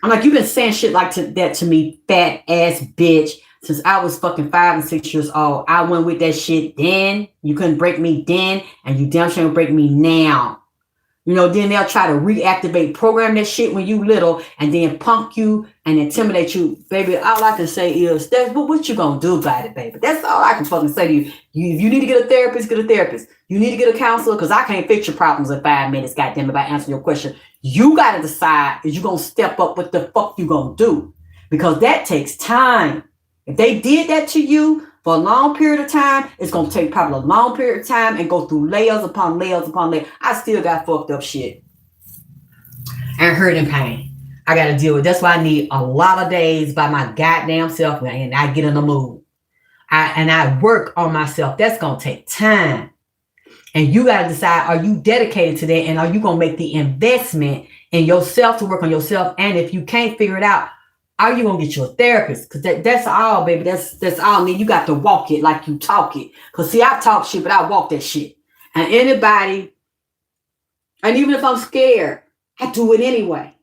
I'm like, you've been saying shit like that to me, fat ass bitch, since I was fucking 5 and 6 years old. I went with that shit then. You couldn't break me then. And you damn sure can break me now. Then they'll try to reactivate, program that shit when you little, and then punk you and intimidate you. Baby, all I can say is, that's what you gonna do about it, baby. That's all I can fucking say to you. If you need to get a therapist, get a therapist. You need to get a counselor, because I can't fix your problems in 5 minutes, goddamn, if I answer your question. You gotta decide, is you gonna step up, what the fuck you gonna do? Because that takes time. If they did that to you for a long period of time, it's going to take probably a long period of time and go through layers upon layers upon layers. I still got fucked up shit and hurt and pain I got to deal with. That's why I need a lot of days by my goddamn self, and I get in the mood. I work on myself. That's going to take time. And you got to decide, are you dedicated to that? And are you going to make the investment in yourself to work on yourself? And if you can't figure it out, are you gonna get you a therapist? Because that's all, baby. That's all. I mean, you got to walk it like you talk it. Because see, I talk shit, but I walk that shit. And anybody, and even if I'm scared, I do it anyway.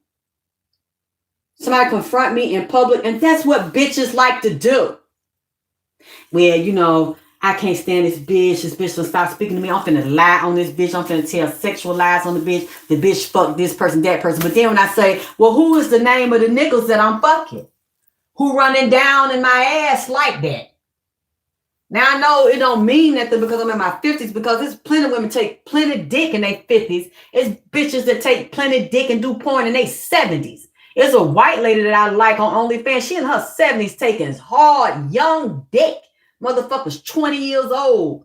Somebody confront me in public, and that's what bitches like to do. Well, I can't stand this bitch. This bitch will stop speaking to me. I'm finna lie on this bitch. I'm finna tell sexual lies on the bitch. The bitch fucked this person, that person. But then when I say, well, who is the name of the niggas that I'm fucking? Who running down in my ass like that? Now, I know it don't mean nothing because I'm in my 50s, because there's plenty of women take plenty dick in their 50s. It's bitches that take plenty dick and do porn in their 70s. There's a white lady that I like on OnlyFans. She in her 70s taking hard, young dick. Motherfucker's 20 years old,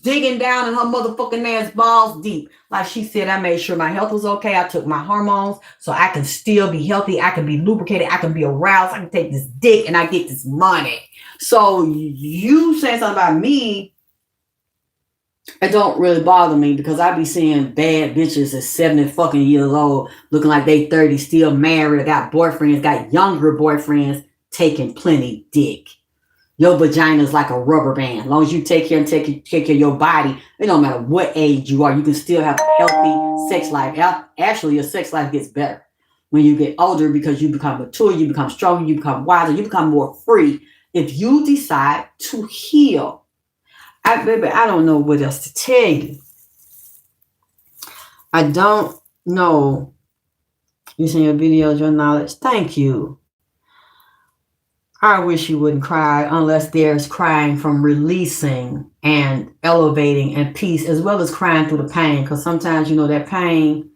digging down in her motherfucking ass balls deep. Like she said, I made sure my health was okay. I took my hormones so I can still be healthy. I can be lubricated. I can be aroused. I can take this dick and I get this money. So you saying something about me, it don't really bother me, because I be seeing bad bitches at 70 fucking years old looking like they 30, still married, got boyfriends, got younger boyfriends, taking plenty dick. Your vagina is like a rubber band. As long as you take care of your body, it don't matter what age you are, you can still have a healthy sex life. Actually, your sex life gets better when you get older, because you become mature, you become stronger, you become wiser, you become more free if you decide to heal. Baby, I don't know what else to tell you. I don't know. You seen your videos, your knowledge. Thank you. I wish you wouldn't cry unless there's crying from releasing and elevating and peace, as well as crying through the pain. Because sometimes, that pain,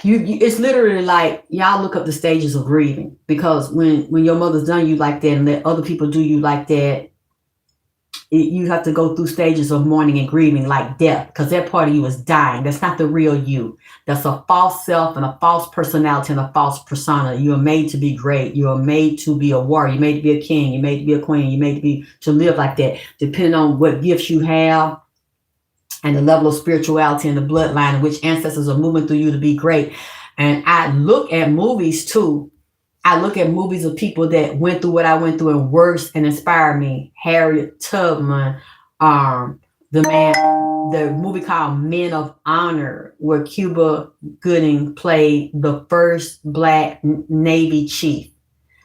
it's literally like, y'all look up the stages of grieving. Because when your mother's done you like that and let other people do you like that, You have to go through stages of mourning and grieving like death, because that part of you is dying. That's not the real you. That's a false self and a false personality and a false persona. You are made to be great. You are made to be a warrior. You're made to be a king. You're made to be a queen. You're made to live like that, depending on what gifts you have and the level of spirituality and the bloodline in which ancestors are moving through you to be great. And I look at movies too. I look at movies of people that went through what I went through and worse and inspired me. Harriet Tubman, the movie called Men of Honor, where Cuba Gooding played the first Black Navy chief.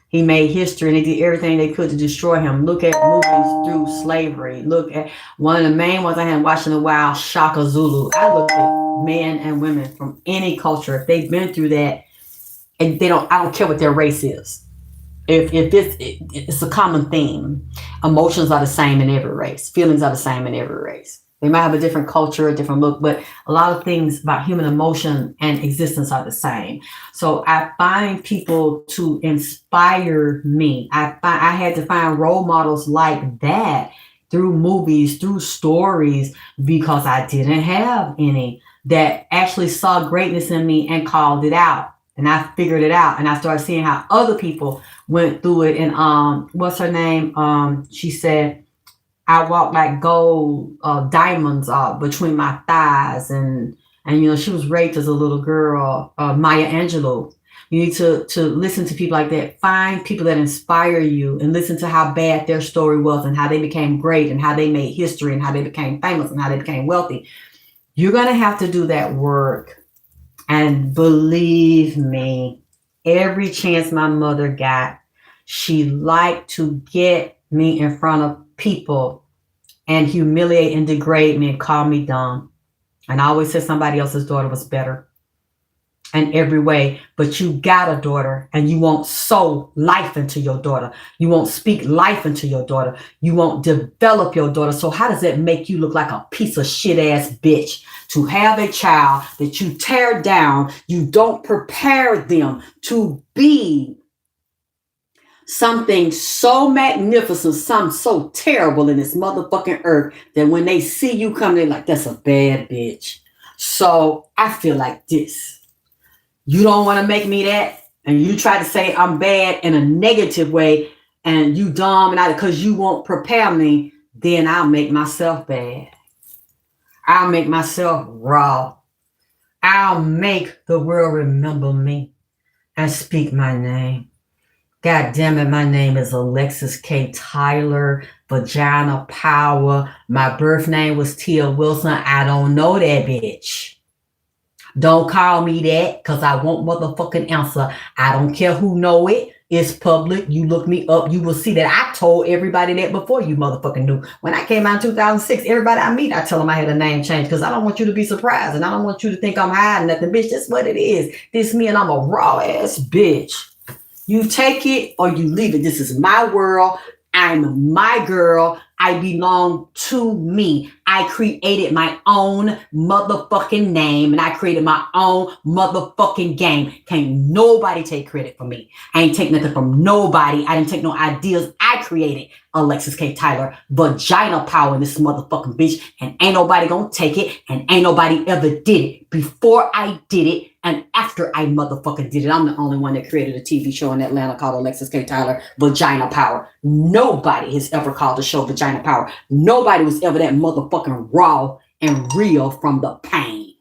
He made history and they did everything they could to destroy him. Look at movies through slavery. Look at one of the main ones I hadn't watched in a while, Shaka Zulu. I look at men and women from any culture. If they've been through that, and I don't care what their race is. If it's a common theme. Emotions are the same in every race. Feelings are the same in every race. They might have a different culture, a different look, but a lot of things about human emotion and existence are the same. So I find people to inspire me. I had to find role models like that through movies, through stories, because I didn't have any that actually saw greatness in me and called it out. And I figured it out, and I started seeing how other people went through it. And what's her name? She said, I walk like gold diamonds between my thighs, and she was raped as a little girl. Maya Angelou. You need to listen to people like that. Find people that inspire you, and listen to how bad their story was, and how they became great, and how they made history, and how they became famous, and how they became wealthy. You're gonna have to do that work. And believe me, every chance my mother got, she liked to get me in front of people and humiliate and degrade me and call me dumb. And I always said somebody else's daughter was better in every way. But you got a daughter, and you won't sow life into your daughter. You won't speak life into your daughter. You won't develop your daughter. So how does that make you look like a piece of shit ass bitch? To have a child that you tear down, you don't prepare them to be something so magnificent, something so terrible in this motherfucking earth, that when they see you come, they're like, that's a bad bitch. So I feel like this. You don't want to make me that, and you try to say I'm bad in a negative way, and you dumb and because you won't prepare me, then I'll make myself bad. I'll make myself raw. I'll make the world remember me and speak my name. God damn it, my name is Alexis K. Tyler, Vagina Power. My birth name was Tia Wilson. I don't know that bitch. Don't call me that, because I won't motherfucking answer. I don't care who know it. It's public. You look me up, you will see that I told everybody that before you motherfucking knew. When I came out in 2006, everybody I meet, I tell them I had a name change, because I don't want you to be surprised, and I don't want you to think I'm hiding nothing. Bitch, that's what it is. This me, and I'm a raw ass bitch. You take it or you leave it. This is my world. I'm my girl. I belong to me. I created my own motherfucking name, and I created my own motherfucking game. Can't nobody take credit for me. I ain't take nothing from nobody. I didn't take no ideas. I created Alexis K. Tyler, Vagina Power in this motherfucking bitch, and ain't nobody gonna take it, and ain't nobody ever did it before I did it. And after I motherfucking did it, I'm the only one that created a TV show in Atlanta called Alexis K. Tyler, Vagina Power. Nobody has ever called the show Vagina Power. Nobody was ever that motherfucking raw and real from the pain.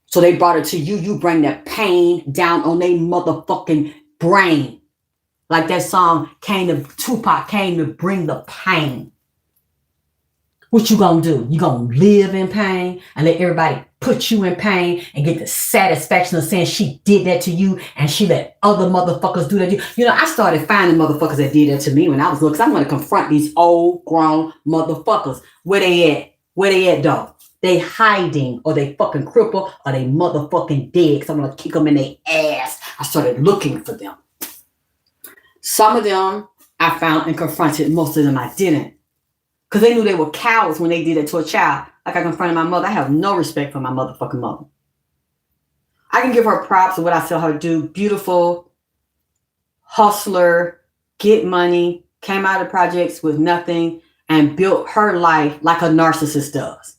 So they brought it to you. You bring that pain down on their motherfucking brain. Like that song Tupac came to bring the pain. What you gonna do? You gonna live in pain and let everybody put you in pain and get the satisfaction of saying she did that to you and she let other motherfuckers do that to you? You know, I started finding motherfuckers that did that to me when I was little, because I'm gonna confront these old grown motherfuckers. Where they at? Where they at, though? They hiding, or they fucking crippled, or they motherfucking dead, because I'm gonna kick them in their ass. I started looking for them. Some of them I found and confronted. Most of them I didn't. Because they knew they were cowards when they did it to a child. Like I confronted my mother. I have no respect for my motherfucking mother. I can give her props of what I saw her do. Beautiful, hustler, get money, came out of projects with nothing, and built her life like a narcissist does.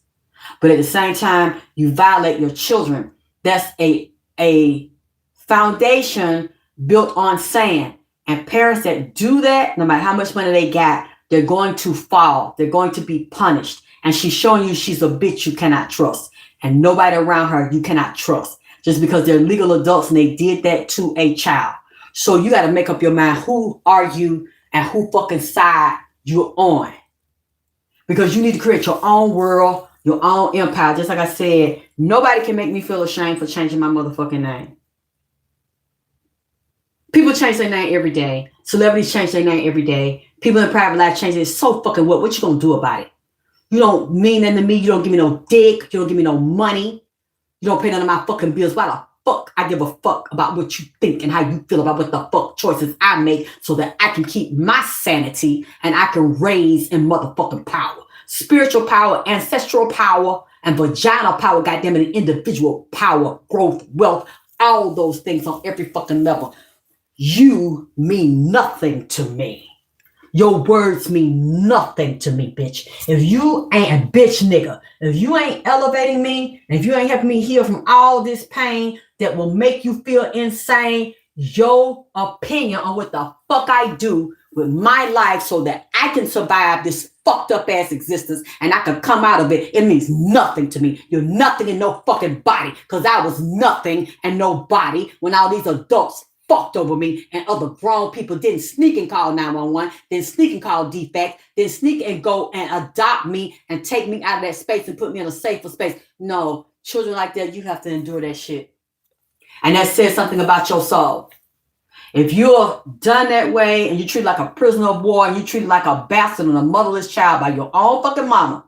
But at the same time, you violate your children. That's a foundation built on sand. And parents that do that, no matter how much money they got, they're going to fall. They're going to be punished. And she's showing you she's a bitch you cannot trust. And nobody around her you cannot trust. Just because they're legal adults and they did that to a child. So you got to make up your mind, who are you and who fucking side you're on. Because you need to create your own world, your own empire. Just like I said, nobody can make me feel ashamed for changing my motherfucking name. People change their name every day. Celebrities change their name every day. People in private life change it. It's so fucking what? What you gonna do about it? You don't mean nothing to me. You don't give me no dick. You don't give me no money. You don't pay none of my fucking bills. Why the fuck I give a fuck about what you think and how you feel about what the fuck choices I make so that I can keep my sanity and I can raise in motherfucking power. Spiritual power, ancestral power, and vaginal power, goddamn it, individual power, growth, wealth, all those things on every fucking level. You mean nothing to me. Your words mean nothing to me, bitch. If you ain't, bitch nigga, if you ain't elevating me, and if you ain't helping me heal from all this pain that will make you feel insane, your opinion on what the fuck I do with my life so that I can survive this fucked up ass existence and I can come out of it, it means nothing to me. You're nothing in no fucking body, because I was nothing and nobody when all these adults fucked over me and other grown people didn't sneak and call 911, didn't sneak and call defect, didn't sneak and go and adopt me and take me out of that space and put me in a safer space. No, children like that, you have to endure that shit. And that says something about your soul. If you're done that way and you treat like a prisoner of war and you treat like a bastard and a motherless child by your own fucking mama,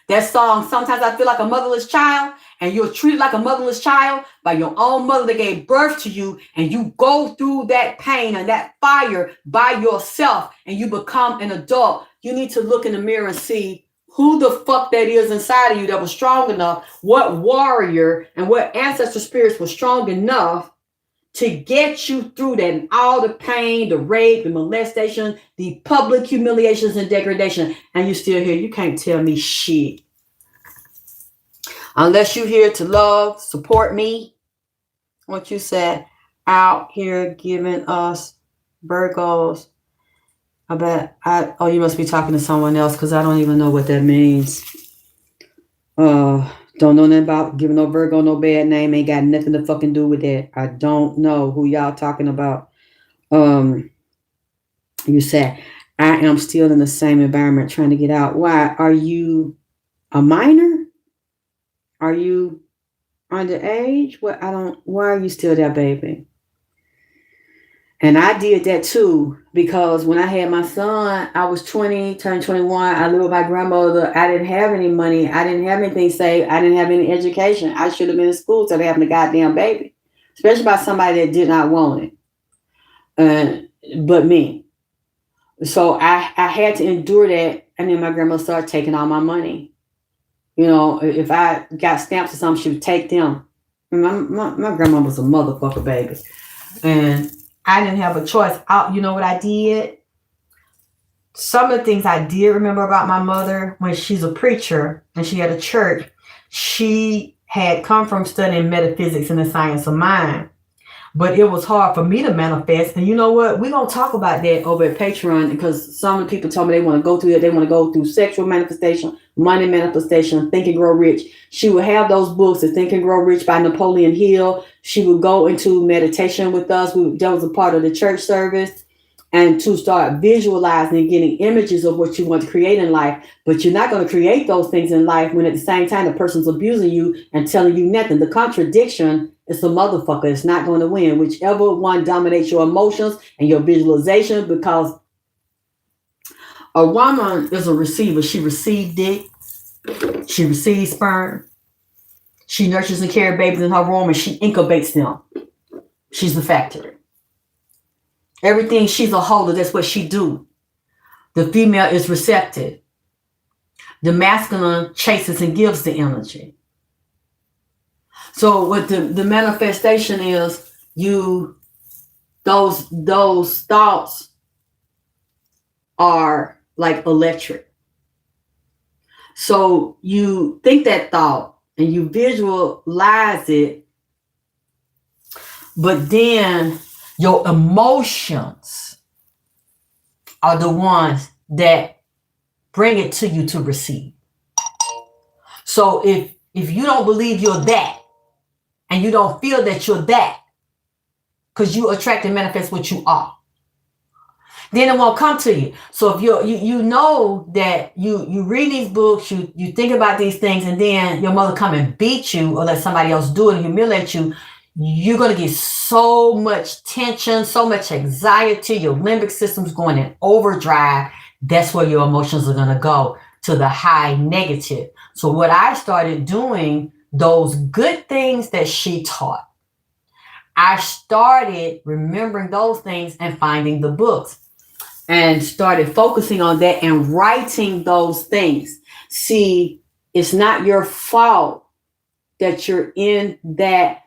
that song, Sometimes I Feel Like a Motherless Child, and you're treated like a motherless child by your own mother that gave birth to you, and you go through that pain and that fire by yourself and you become an adult, you need to look in the mirror and see who the fuck that is inside of you that was strong enough, what warrior and what ancestor spirits were strong enough to get you through that and all the pain, the rape, the molestation, the public humiliations and degradation, and you still here. You can't tell me shit. Unless you're here to love, support me. What you said, out here giving us Virgos. I bet you must be talking to someone else because I don't even know what that means. Don't know nothing about giving no Virgo no bad name. Ain't got nothing to fucking do with that. I don't know who y'all talking about. You said, I am still in the same environment trying to get out. Why? Are you a minor? Are you underage? Why are you still there, baby? And I did that too, because when I had my son, I was 20, turned 21. I lived with my grandmother. I didn't have any money. I didn't have anything saved. I didn't have any education. I should have been in school instead of having a goddamn baby, especially by somebody that did not want it, but me. So I had to endure that. And then my grandmother started taking all my money. You know, if I got stamps or something, she would take them. My grandma was a motherfucker, baby. And I didn't have a choice. You know what I did? Some of the things I did remember about my mother, when she's a preacher and she had a church, she had come from studying metaphysics and the science of mind. But it was hard for me to manifest. And you know what? We're going to talk about that over at Patreon, because some of the people told me they want to go through that. They want to go through sexual manifestation, money manifestation, Think and Grow Rich. She would have those books, the Think and Grow Rich by Napoleon Hill. She would go into meditation with us. That was a part of the church service. And to start visualizing and getting images of what you want to create in life. But you're not going to create those things in life when at the same time the person's abusing you and telling you nothing. The contradiction is the motherfucker. It's not going to win. Whichever one dominates your emotions and your visualization, because a woman is a receiver. She receives dick. She receives sperm. She nurtures and carries babies in her womb, and she incubates them. She's the factory. Everything, she's a holder. That's what she do. The female is receptive. The masculine chases and gives the energy. So what the manifestation is, those thoughts are like electric. So you think that thought and you visualize it, but then your emotions are the ones that bring it to you to receive. So if you don't believe you're that, and you don't feel that you're that, because you attract and manifest what you are, then it won't come to you. So if you know that you read these books, you think about these things, and then your mother come and beat you or let somebody else do it and humiliate you, you're going to get so much tension, so much anxiety. Your limbic system's going in overdrive. That's where your emotions are going to go, to the high negative. So what I started doing, those good things that she taught, I started remembering those things and finding the books and started focusing on that and writing those things. See, it's not your fault that you're in that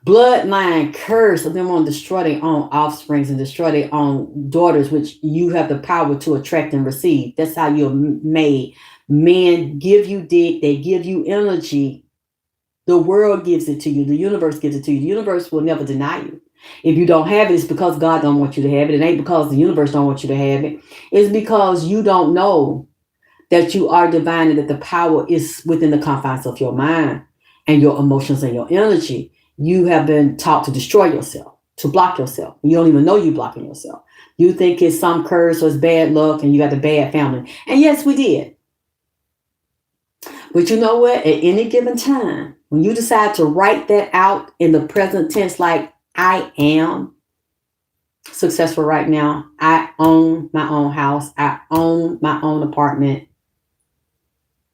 bloodline curse of them on destroy their own offsprings and destroy their own daughters, which you have the power to attract and receive. That's how you're made. Men give you dick, they give you energy. The world gives it to you. The universe gives it to you. The universe will never deny you. If you don't have it, it's because God don't want you to have it. It ain't because the universe don't want you to have it. It's because you don't know that you are divine and that the power is within the confines of your mind and your emotions and your energy. You have been taught to destroy yourself, to block yourself. You don't even know you're blocking yourself. You think it's some curse or it's bad luck and you got the bad family. And yes, we did. But you know what? At any given time, when you decide to write that out in the present tense, like I am successful right now. I own my own house. I own my own apartment.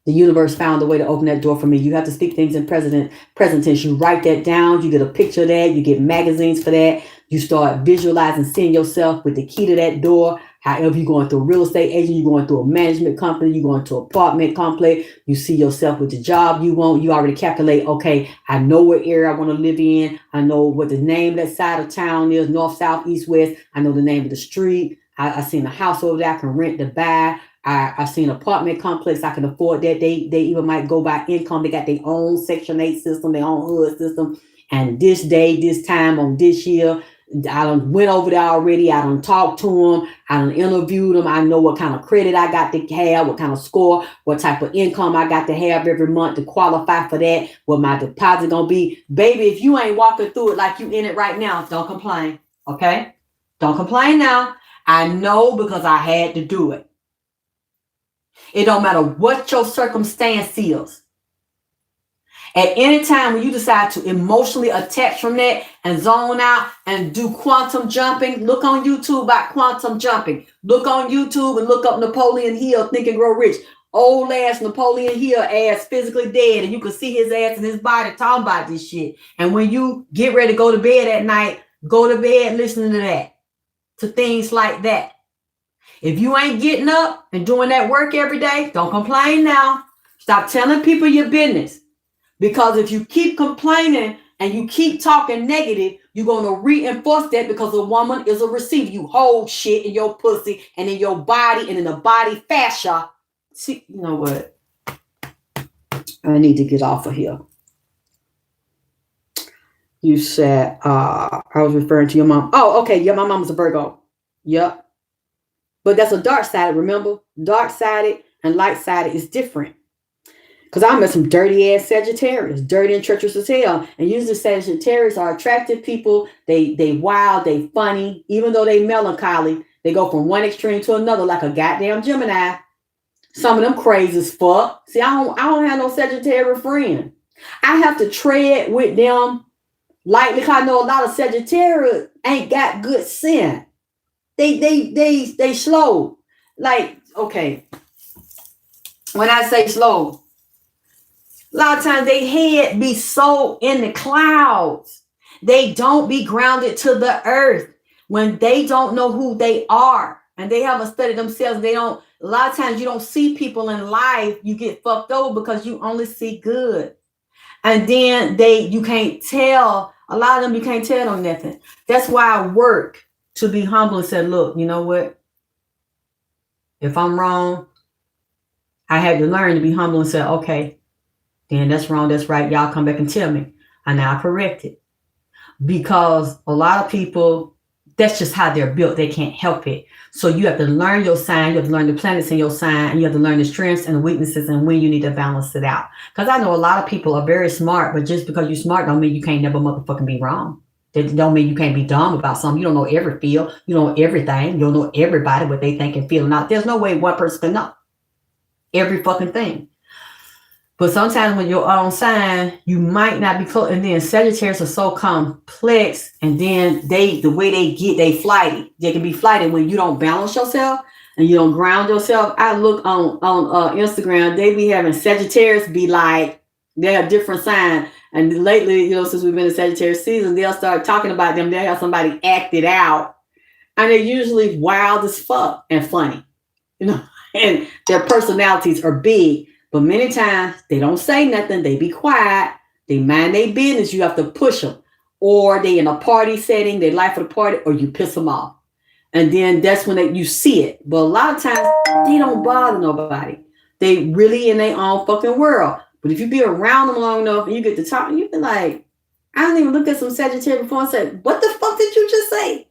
The universe found a way to open that door for me. You have to speak things in present tense. You write that down. You get a picture of that. You get magazines for that. You start visualizing, seeing yourself with the key to that door. However, you're going through a real estate agent, you're going through a management company, you're going to an apartment complex, you see yourself with the job you want, you already calculate, okay, I know what area I want to live in, I know what the name of that side of town is, north, south, east, west, I know the name of the street, I seen a house over there I can rent to buy, I seen an apartment complex I can afford that, they even might go by income, they got their own Section 8 system, their own hood system, and this day, this time on this year, I done went over there already. I done talked to them. I done interviewed them. I know what kind of credit I got to have, what kind of score, what type of income I got to have every month to qualify for that, what my deposit gonna be. Baby, if you ain't walking through it like you in it right now, don't complain, okay? Don't complain now. I know because I had to do it. It don't matter what your circumstance is. At any time when you decide to emotionally attach from that and zone out and do quantum jumping, look on YouTube about quantum jumping. Look on YouTube and look up Napoleon Hill, Think and Grow Rich. Old ass Napoleon Hill ass physically dead, and you can see his ass and his body talking about this shit. And when you get ready to go to bed at night, go to bed listening to that, to things like that. If you ain't getting up and doing that work every day, don't complain now. Stop telling people your business. Because if you keep complaining and you keep talking negative, you're going to reinforce that because a woman is a receiver. You hold shit in your pussy and in your body and in the body fascia. See, you know what? I need to get off of here. You said, I was referring to your mom. Oh, okay. Yeah, my mom was a Virgo. Yep. But that's a dark side, remember? Dark sided and light sided is different. Because I met some dirty ass Sagittarius, dirty and treacherous as hell. And usually Sagittarius are attractive people. They wild, they funny. Even though they melancholy, they go from one extreme to another like a goddamn Gemini. Some of them crazy as fuck. See, I don't have no Sagittarius friend. I have to tread with them lightly because I know a lot of Sagittarius ain't got good sense. They slow. Like, okay. When I say slow, a lot of times they head be so in the clouds. They don't be grounded to the earth when they don't know who they are and they haven't studied themselves. A lot of times you don't see people in life. You get fucked over because you only see good. And then you can't tell. A lot of them, you can't tell them nothing. That's why I work to be humble and say, look, you know what? If I'm wrong, I had to learn to be humble and say, okay, then that's wrong, that's right. Y'all come back and tell me. And now I correct it. Because a lot of people, that's just how they're built. They can't help it. So you have to learn your sign. You have to learn the planets in your sign. And you have to learn the strengths and the weaknesses and when you need to balance it out. Because I know a lot of people are very smart, but just because you're smart don't mean you can't never motherfucking be wrong. That don't mean you can't be dumb about something. You don't know every field. You don't know everything. You don't know everybody, what they think and feel. Now, there's no way one person can know every fucking thing. But sometimes when your own sign, you might not be close. And then Sagittarius are so complex. And then the way they flighty. They can be flighty when you don't balance yourself and you don't ground yourself. I look on Instagram, they be having Sagittarius be like, they have different signs. And lately, since we've been in Sagittarius season, they'll start talking about them. They'll have somebody act it out. And they're usually wild as fuck and funny. And their personalities are big. But many times they don't say nothing. They be quiet. They mind their business. You have to push them. Or they in a party setting. They like for the party. Or you piss them off. And then that's when you see it. But a lot of times they don't bother nobody. They really in their own fucking world. But if you be around them long enough and you get to talk, you be like, I don't even look at some Sagittarius before and say, what the fuck did you just say?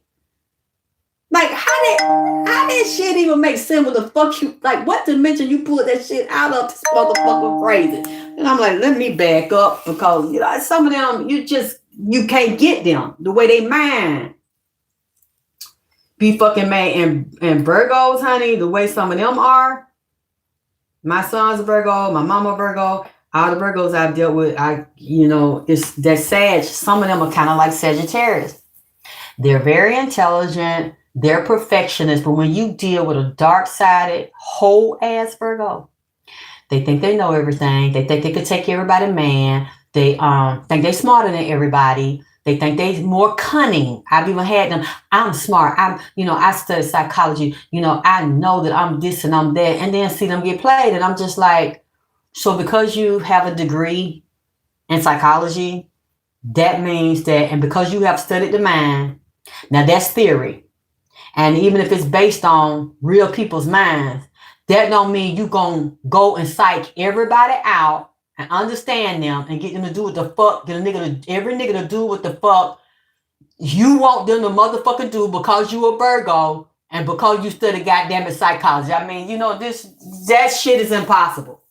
Like, how did shit even make sense with the fuck you, like, what dimension you pulled that shit out of? This motherfucker crazy. And I'm like, let me back up because, some of them, you can't get them the way they mind. Be fucking mad. And Virgos, honey, the way some of them are. My son's a Virgo, my mama a Virgo. All the Virgos I've dealt with, it's that Sag. Some of them are kind of like Sagittarius. They're very intelligent. They're perfectionists, but when you deal with a dark-sided, whole-ass Virgo, they think they know everything. They think they could take everybody man. They think they're smarter than everybody. They think they're more cunning. I've even had them. I'm smart. I study psychology. I know that I'm this and I'm that, and then see them get played, and I'm just like, so because you have a degree in psychology, that means that, and because you have studied the mind, now that's theory. And even if it's based on real people's minds, that don't mean you gonna go and psych everybody out and understand them and get them to do what the fuck, every nigga to do what the fuck you want them to motherfucking do because you a Virgo and because you study goddamn it psychology. I mean, that shit is impossible.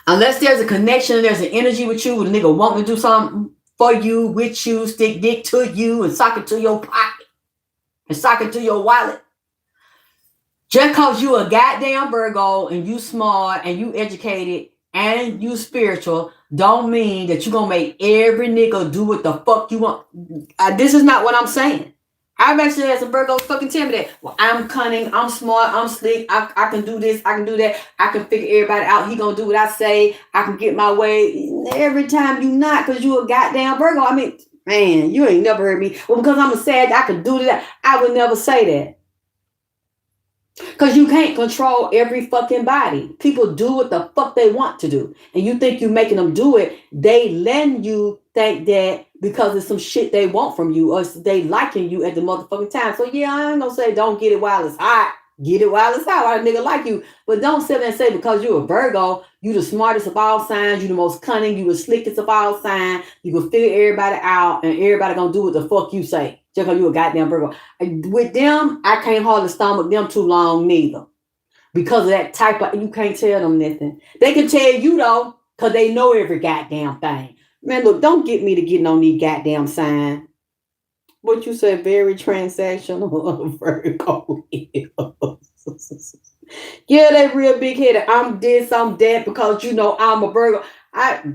Unless there's a connection and there's an energy with you, with a nigga wanting to do something for you, with you, stick dick to you and sock it to your pocket. And sock it to your wallet. Just because you a goddamn Virgo and you smart and you educated and you spiritual don't mean that you gonna make every nigga do what the fuck you want. This is not what I'm saying. I've actually had some Virgos fucking tell me that. Well, I'm cunning, I'm smart, I'm slick, I can do this, I can do that, I can figure everybody out. He gonna do what I say, I can get my way. Every time you not, because you a goddamn Virgo. I mean, man, you ain't never heard me. Well, because I'm a Sag, I can do that. I would never say that. Because you can't control every fucking body. People do what the fuck they want to do. And you think you're making them do it. They letting you think that because it's some shit they want from you or they liking you at the motherfucking time. So yeah, I ain't gonna say don't get it while it's hot. Get it while it's hot. Why a nigga like you? But don't sit there and say because you're a Virgo, you the smartest of all signs, you the most cunning, you the slickest of all signs, you can figure everybody out and everybody gonna do what the fuck you say. Just because you a goddamn Virgo. With them, I can't hardly stomach them too long neither. Because of that type of, you can't tell them nothing. They can tell you though, because they know every goddamn thing. Man, look, don't get me to getting on these goddamn sign. What you said, very transactional Virgo. Yeah, they real big headed. I'm this, I'm that, because I'm a Virgo.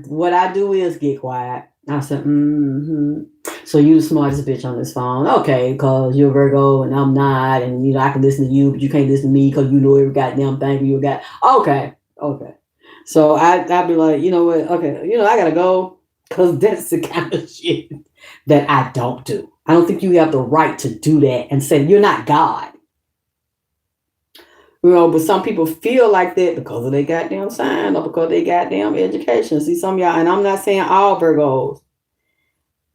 What I do is get quiet. I said, So you the smartest bitch on this phone. Okay, because you're a Virgo and I'm not, and I can listen to you, but you can't listen to me because you know every goddamn thing you got. Okay. So I'd be like, you know what? Okay, I gotta go because that's the kind of shit that I don't do. I don't think you have the right to do that and say you're not God. But some people feel like that because of their goddamn sign or because of their goddamn education. See, some of y'all, and I'm not saying all Virgos.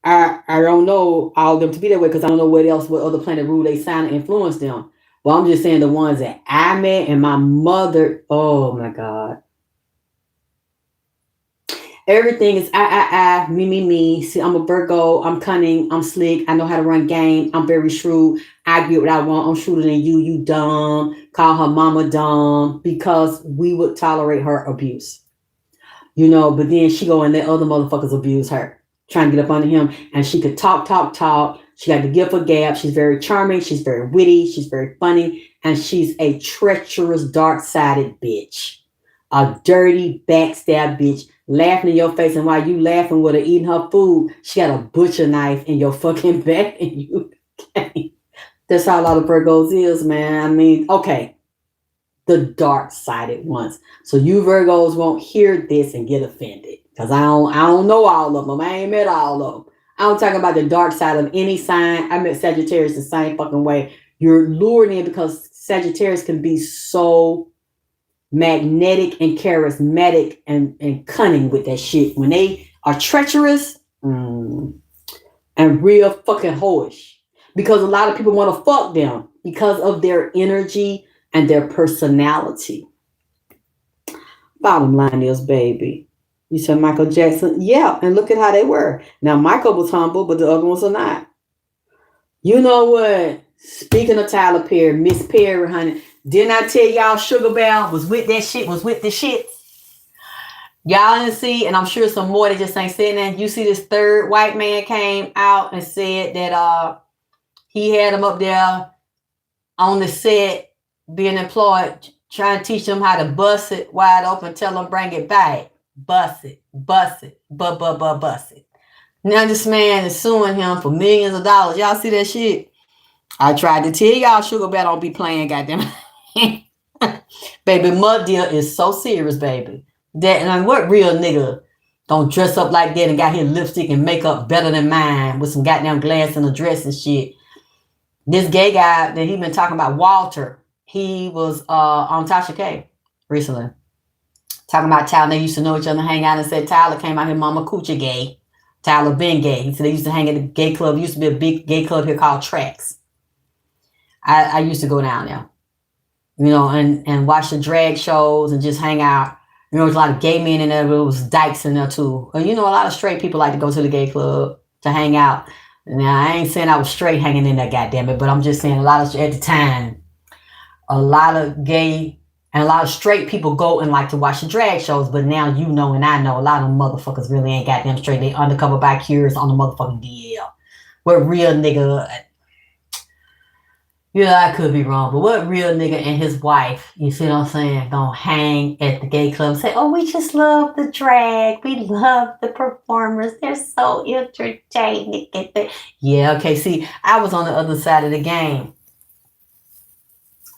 I don't know all of them to be that way because I don't know what other planet rule they sign and influence them. Well, I'm just saying the ones that I met and my mother. Oh my God. Everything is me. See, I'm a Virgo. I'm cunning. I'm slick. I know how to run game. I'm very shrewd. I get what I want. I'm shrewder than you. You dumb. Call her mama dumb because we would tolerate her abuse. But then she go and let other motherfuckers abuse her, trying to get up under him. And she could talk. She got the gift of gab. She's very charming. She's very witty. She's very funny. And she's a treacherous, dark-sided bitch. A dirty, backstab bitch. Laughing in your face. And while you laughing with her eating her food, she got a butcher knife in your fucking back. And you can't. That's how a lot of Virgos is, man. I mean, okay. The dark-sided ones. So you Virgos won't hear this and get offended. Because I don't know all of them. I ain't met all of them. I'm talking about the dark side of any sign. I met Sagittarius the same fucking way. You're lured in because Sagittarius can be so magnetic and charismatic and cunning with that shit. When they are treacherous and real fucking hoish. Because a lot of people want to fuck them because of their energy and their personality. Bottom line is, baby. You said Michael Jackson? Yeah, and look at how they were. Now, Michael was humble, but the other ones are not. You know what? Speaking of Tyler Perry, Miss Perry, honey, didn't I tell y'all Sugar Bear was with that shit, was with the shit? Y'all didn't see, and I'm sure some more that just ain't saying that. You see this third white man came out and said that he had him up there on the set being employed, trying to teach them how to bust it wide open, tell them bring it back. Bust it. Bust it. Now this man is suing him for millions of dollars. Y'all see that shit? I tried to tell y'all Sugar Bear don't be playing, goddamn. Baby, Mud Deal is so serious, baby. That and what real nigga don't dress up like that and got his lipstick and makeup better than mine with some goddamn glass in a dress and shit. This gay guy that he been talking about, Walter, he was on Tasha K recently. Talking about Tyler, they used to know each other, hang out, and said Tyler came out here, Mama Coochie gay. Tyler been gay. He said they used to hang at the gay club. It used to be a big gay club here called Tracks. I used to go down there, and watch the drag shows and just hang out. There's a lot of gay men in there, but it was dykes in there too. A lot of straight people like to go to the gay club to hang out. Now, I ain't saying I was straight hanging in there, goddammit, but I'm just saying at the time, a lot of gay and a lot of straight people go and like to watch the drag shows, but now and I know a lot of them motherfuckers really ain't goddamn straight. They undercover by cures on the motherfucking DL. What real nigga, I could be wrong, but what real nigga and his wife, you see what I'm saying, gonna hang at the gay club and say, oh, we just love the drag. We love the performers. They're so entertaining. Yeah, okay, see, I was on the other side of the game.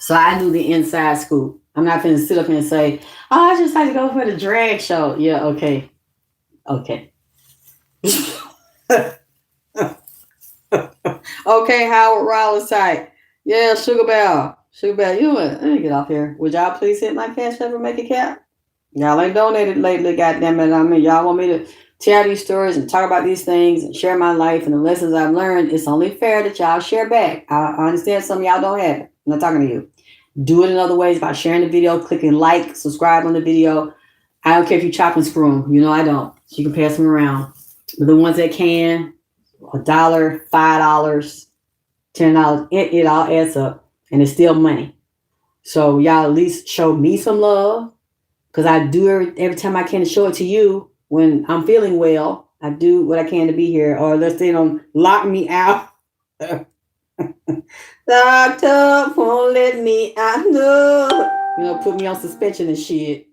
So I do the inside scoop. I'm not going to sit up here and say, oh, I just like to go for the drag show. Yeah, okay. Okay, Howard Rollins type. Yeah, Sugar Bear. You know what? Let me get off here. Would y'all please hit my cash app and make a cap? Y'all ain't donated lately, goddammit. I mean, y'all want me to tell these stories and talk about these things and share my life and the lessons I've learned. It's only fair that y'all share back. I understand some of y'all don't have it. I'm not talking to you. Do it in other ways by sharing the video, clicking like, subscribe on the video. I don't care if you chop and screw them. I don't. So you can pass them around. But the ones that can, $1, $5, $10, it all adds up. And it's still money. So y'all at least show me some love. Because I do every time I can to show it to you when I'm feeling well. I do what I can to be here. Or unless they don't lock me out. Doctor won't let me out. No. Put me on suspension and shit.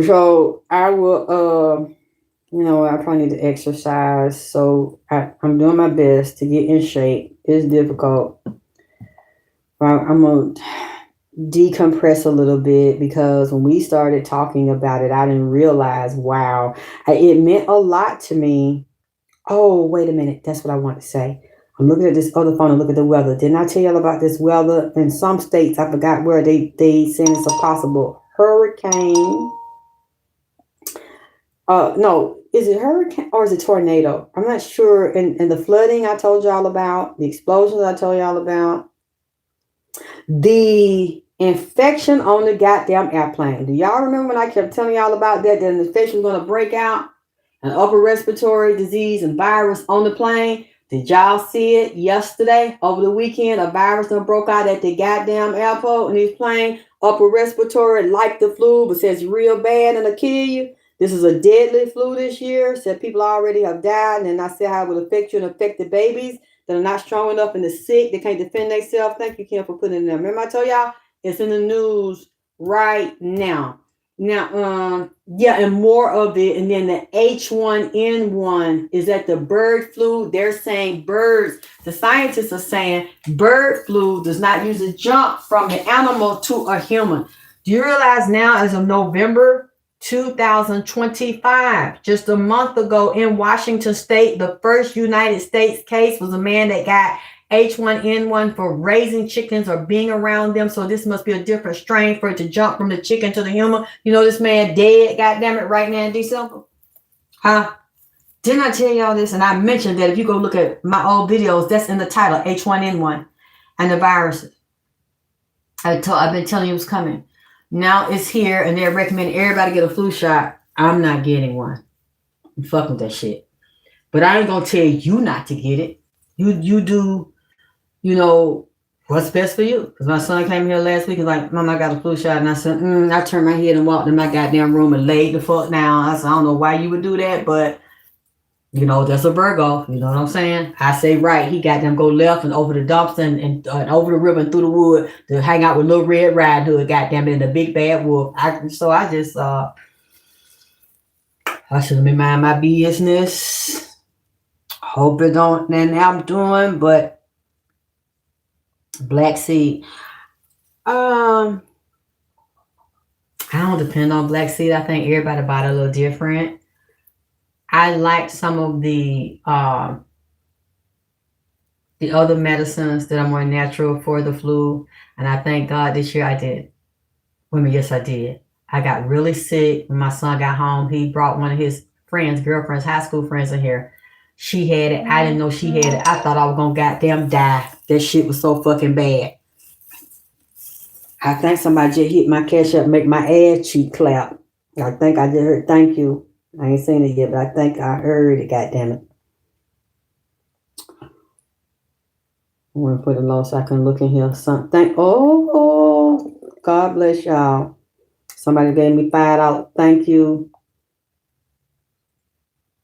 So I will, I probably need to exercise. So I'm doing my best to get in shape. It's difficult. I'm going to decompress a little bit because when we started talking about it, I didn't realize, wow, it meant a lot to me. Oh, wait a minute. That's what I want to say. I'm looking at this other phone and look at the weather. Didn't I tell y'all about this weather? In some states, I forgot where they saying it's a possible hurricane. No, is it hurricane or is it tornado? I'm not sure. And the flooding I told y'all about, the explosions I told y'all about. The infection on the goddamn airplane. Do y'all remember when I kept telling y'all about that? That an infection was going to break out? An upper respiratory disease and virus on the plane. Did y'all see it yesterday? Over the weekend, a virus that broke out at the goddamn airport and he's playing upper respiratory like the flu, but says real bad and it'll kill you. This is a deadly flu this year. Said people already have died, and I said how it will affect you and affect the babies that are not strong enough and the sick. They can't defend themselves. Thank you, Kim, for putting it in there. Remember I told y'all it's in the news right now. Now, yeah, and more of it. And then the H1N1 is that the bird flu. They're saying birds. The scientists are saying bird flu does not usually jump from the animal to a human. Do you realize now, as of November 2025, just a month ago in Washington State, the first United States case was a man that got H1N1 for raising chickens or being around them. So this must be a different strain for it to jump from the chicken to the human. You know, this man dead, goddamn it, right now in December. Huh? Didn't I tell y'all this? And I mentioned that if you go look at my old videos, that's in the title, H1N1 and the viruses. I've been telling you it's coming. Now it's here and they're recommending everybody get a flu shot. I'm not getting one. I'm fucking with that shit. But I ain't gonna tell you not to get it. You do, you know, what's best for you. Because my son came here last week and like, Mom, I got a flu shot. And I said, I turned my head and walked in my goddamn room and laid the fuck down. I said, I don't know why you would do that, but, you know, that's a Virgo. You know what I'm saying? I say right. He got them go left and over the dumpster and over the river and through the wood to hang out with Little Red Riding Hood, goddamn it, and the big bad wolf. I should have been minding my business. Hope it don't, and I'm doing, but Black Seed. I don't depend on Black Seed. I think everybody bought it a little different. I liked some of the other medicines that are more natural for the flu, and I thank God this year I did. Yes, I did. I got really sick when my son got home. He brought one of his girlfriends, high school friends in here. She had it. I didn't know she had it. I thought I was gonna goddamn die. That shit was so fucking bad. I think somebody just hit my cash up, make my ass cheek clap. I think I just heard thank you. I ain't seen it yet, but I think I heard it, goddamn it. I want to put it low so I can look in here. Something. Oh, God bless y'all. Somebody gave me $5. Thank you.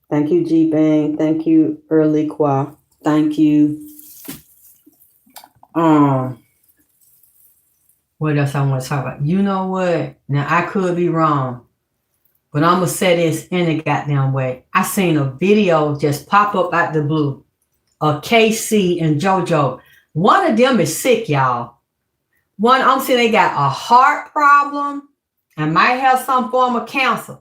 Thank you, G-Bang. Thank you, Early Qua. Thank you. What else I want to talk about? You know what? Now, I could be wrong, but I'm going to say this in a goddamn way. I seen a video just pop up out the blue of KC and JoJo. One of them is sick, y'all. One, I'm saying they got a heart problem and might have some form of cancer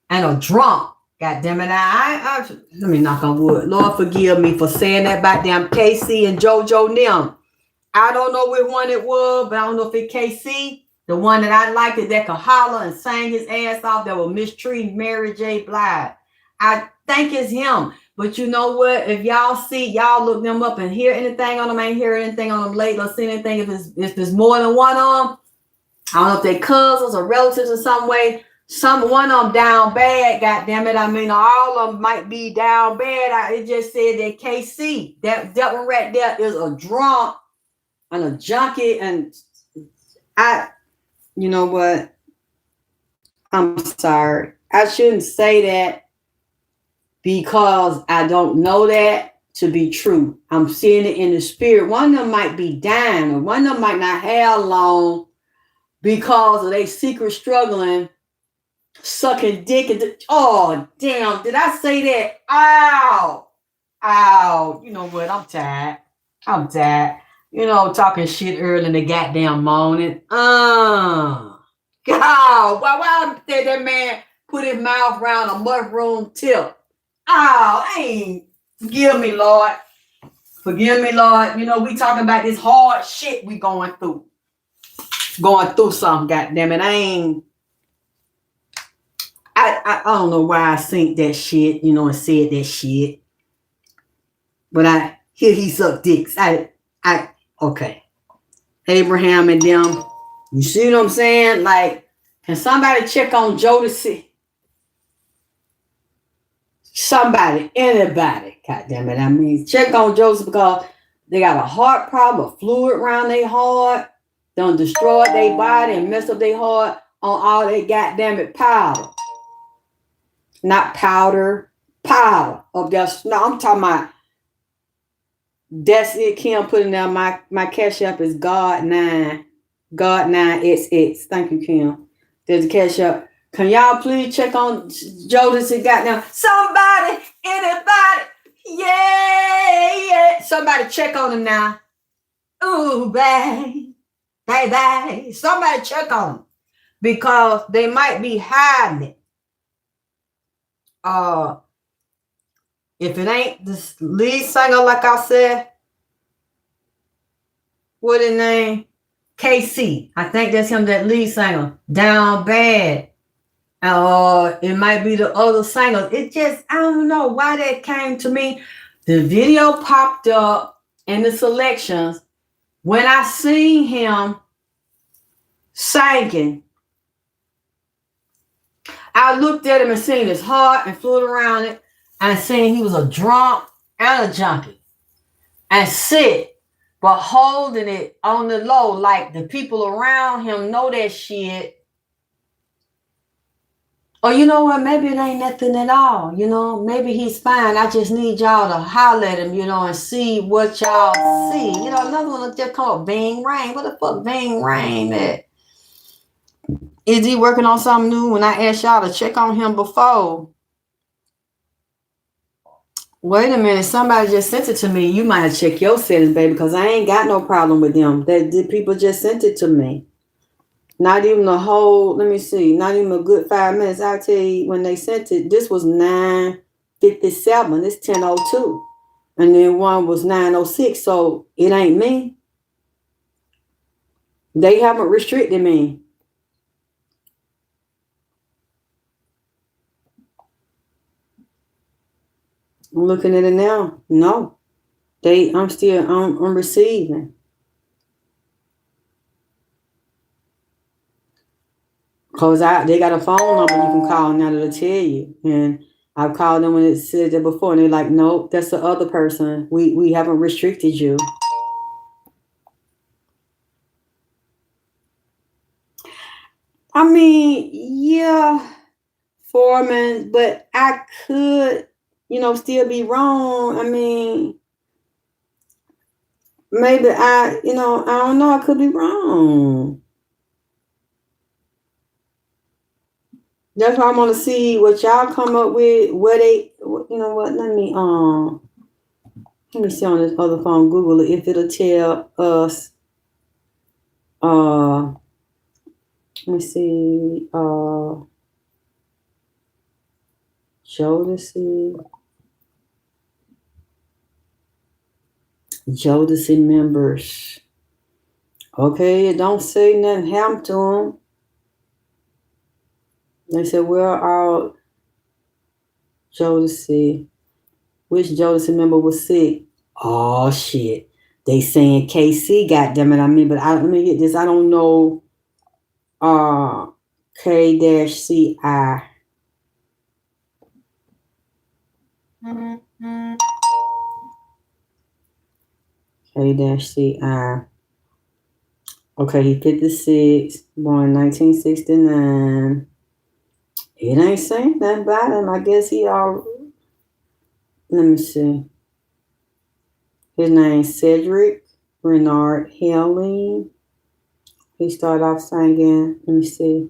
and a drunk. God damn it. Let me knock on wood. Lord, forgive me for saying that about them KC and JoJo them. I don't know which one it was, but I don't know if it's KC, the one that I liked that could holler and sang his ass off that was mistreating Mary J. Blige. I think it's him. But you know what? If y'all see, y'all look them up and hear anything on them. I ain't hear anything on them lately or see anything. If there's more than one of them, I don't know if they're cousins or relatives in some way. One of them down bad, goddamn it. I mean, all of them might be down bad. It just said that KC, that one right there is a drunk and a junkie. And you know what? I'm sorry. I shouldn't say that because I don't know that to be true. I'm seeing it in the spirit. One of them might be dying, or one of them might not have long because of their secret struggling. Sucking dick and oh damn, did I say that? Ow. You know what? I'm tired. You know, talking shit early in the goddamn morning. God, why did that man put his mouth around a mushroom tip? Forgive me, Lord. You know, we talking about this hard shit we going through. Going through something, goddamn it. I don't know why I think that shit, you know, and said that shit. But I hear he sucked dicks. Okay. Abraham and them. You see what I'm saying? Like, can somebody check on Jodeci? Somebody, anybody, God damn it. I mean, check on Joseph because they got a heart problem, a fluid around their heart, done destroyed their body and messed up their heart on all that goddamn it powder. Not powder, powder of just no, I'm talking about that's it. Kim putting down my cash app is God9 XX. Thank you, Kim. There's a cash app. Can y'all please check on Jodeci? Goddamn, somebody, anybody, yeah. Somebody check on him now. Ooh, baby. Somebody check on him because they might be hiding it. If it ain't the lead singer, like I said, what his name? KC. I think that's him, that lead singer. Down bad. It might be the other singers. It just, I don't know why that came to me. The video popped up in the selections when I seen him singing. I looked at him and seen his heart and flew around it and seen he was a drunk and a junkie and sick, but holding it on the low like the people around him know that shit. Or you know what, maybe it ain't nothing at all, maybe he's fine. I just need y'all to holler at him, and see what y'all see. Another one just called Bing Rain. What the fuck Bing Rain at? Is he working on something new? When I asked y'all to check on him before. Wait a minute, somebody just sent it to me. You might have checked your settings, baby, because I ain't got no problem with them. The people just sent it to me. Not even a whole, let me see, not even a good 5 minutes. I'll tell you when they sent it, this was 9:57. It's 10:02. And then one was 9:06. So it ain't me. They haven't restricted me. I'm looking at it now. No. I'm receiving. Because they got a phone number you can call now that'll tell you. And I've called them when it said that before. And they're like, nope, that's the other person. We haven't restricted you. I mean, yeah, Foreman, but I could, still be wrong. I mean, maybe I don't know. I could be wrong. That's why I want to see what y'all come up with. Where they, what? Let me see on this other phone. Google it if it'll tell us. Let me see. Jodeci members. Okay, it don't say nothing happened to them. They said, where are Jodeci? Which Jodeci member was sick? Oh, shit. They saying KC, goddammit. I mean, but let me get this. I don't know. K-CI. K-CI. Okay, he 56, born 1969. It ain't saying nothing about him. I guess he all. Let me see. His name's Cedric Renard Helling. He started off singing. Let me see.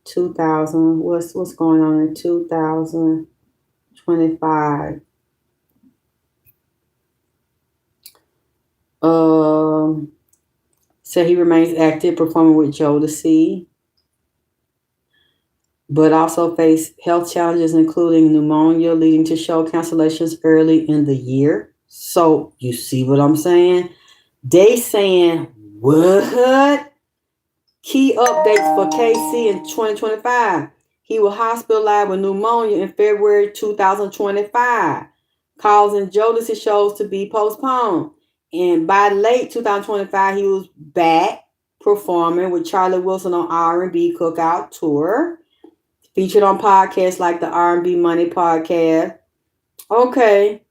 2000. What's going on in 2025? So he remains active, performing with Jodeci, but also faced health challenges, including pneumonia, leading to show cancellations early in the year. So you see what I'm saying? They saying what? Key updates for KC in 2025. He was hospitalized with pneumonia in February 2025, causing Jodeci shows to be postponed. And by late 2025, he was back performing with Charlie Wilson on R&B Cookout Tour. Featured on podcasts like the R&B Money Podcast. Okay.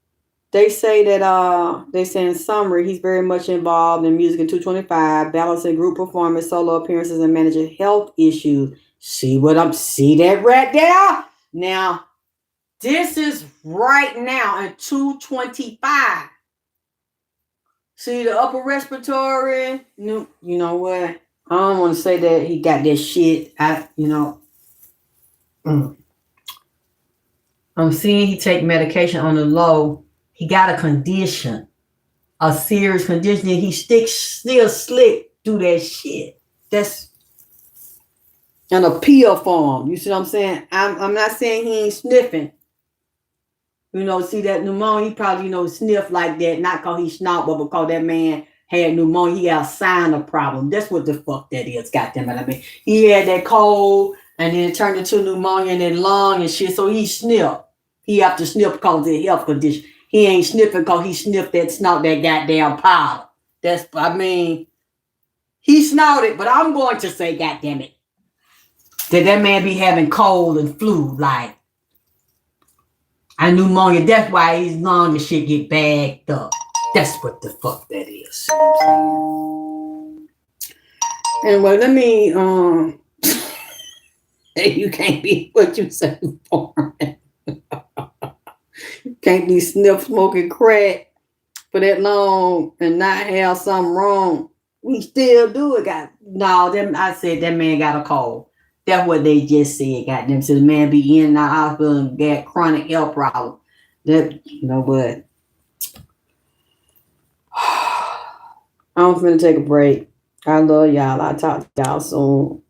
They say that they say in summary, he's very much involved in music in 225, balancing group performance, solo appearances, and managing health issues. See that right there? Now, this is right now in 225. See the upper respiratory? No, you know what? I don't want to say that he got that shit. I'm seeing he take medication on the low. He got a condition, a serious condition, and he still slick through that shit. That's an appeal form. You see what I'm saying? I'm not saying he ain't sniffing. See that pneumonia, he probably, sniff like that, not because he snort, but because that man had pneumonia, he got a sinus problem. That's what the fuck that is, goddammit. I mean, he had that cold, and then it turned into pneumonia in his lung and shit, so he sniffed. He have to sniff because of the health condition. He ain't sniffing because he sniffed that goddamn powder. He snorted, but I'm going to say, goddammit, that man be having cold and flu, like, and pneumonia. That's why his lung and shit get bagged up. That's what the fuck that is. Anyway, let me, you can't be what you say for. You can't be smoking crack for that long and not have something wrong. We still do it. I said that man got a cold. That's what they just said. Goddamn, so the man be in the hospital and got chronic health problem. That what? I'm finna take a break. I love y'all. I'll talk to y'all soon.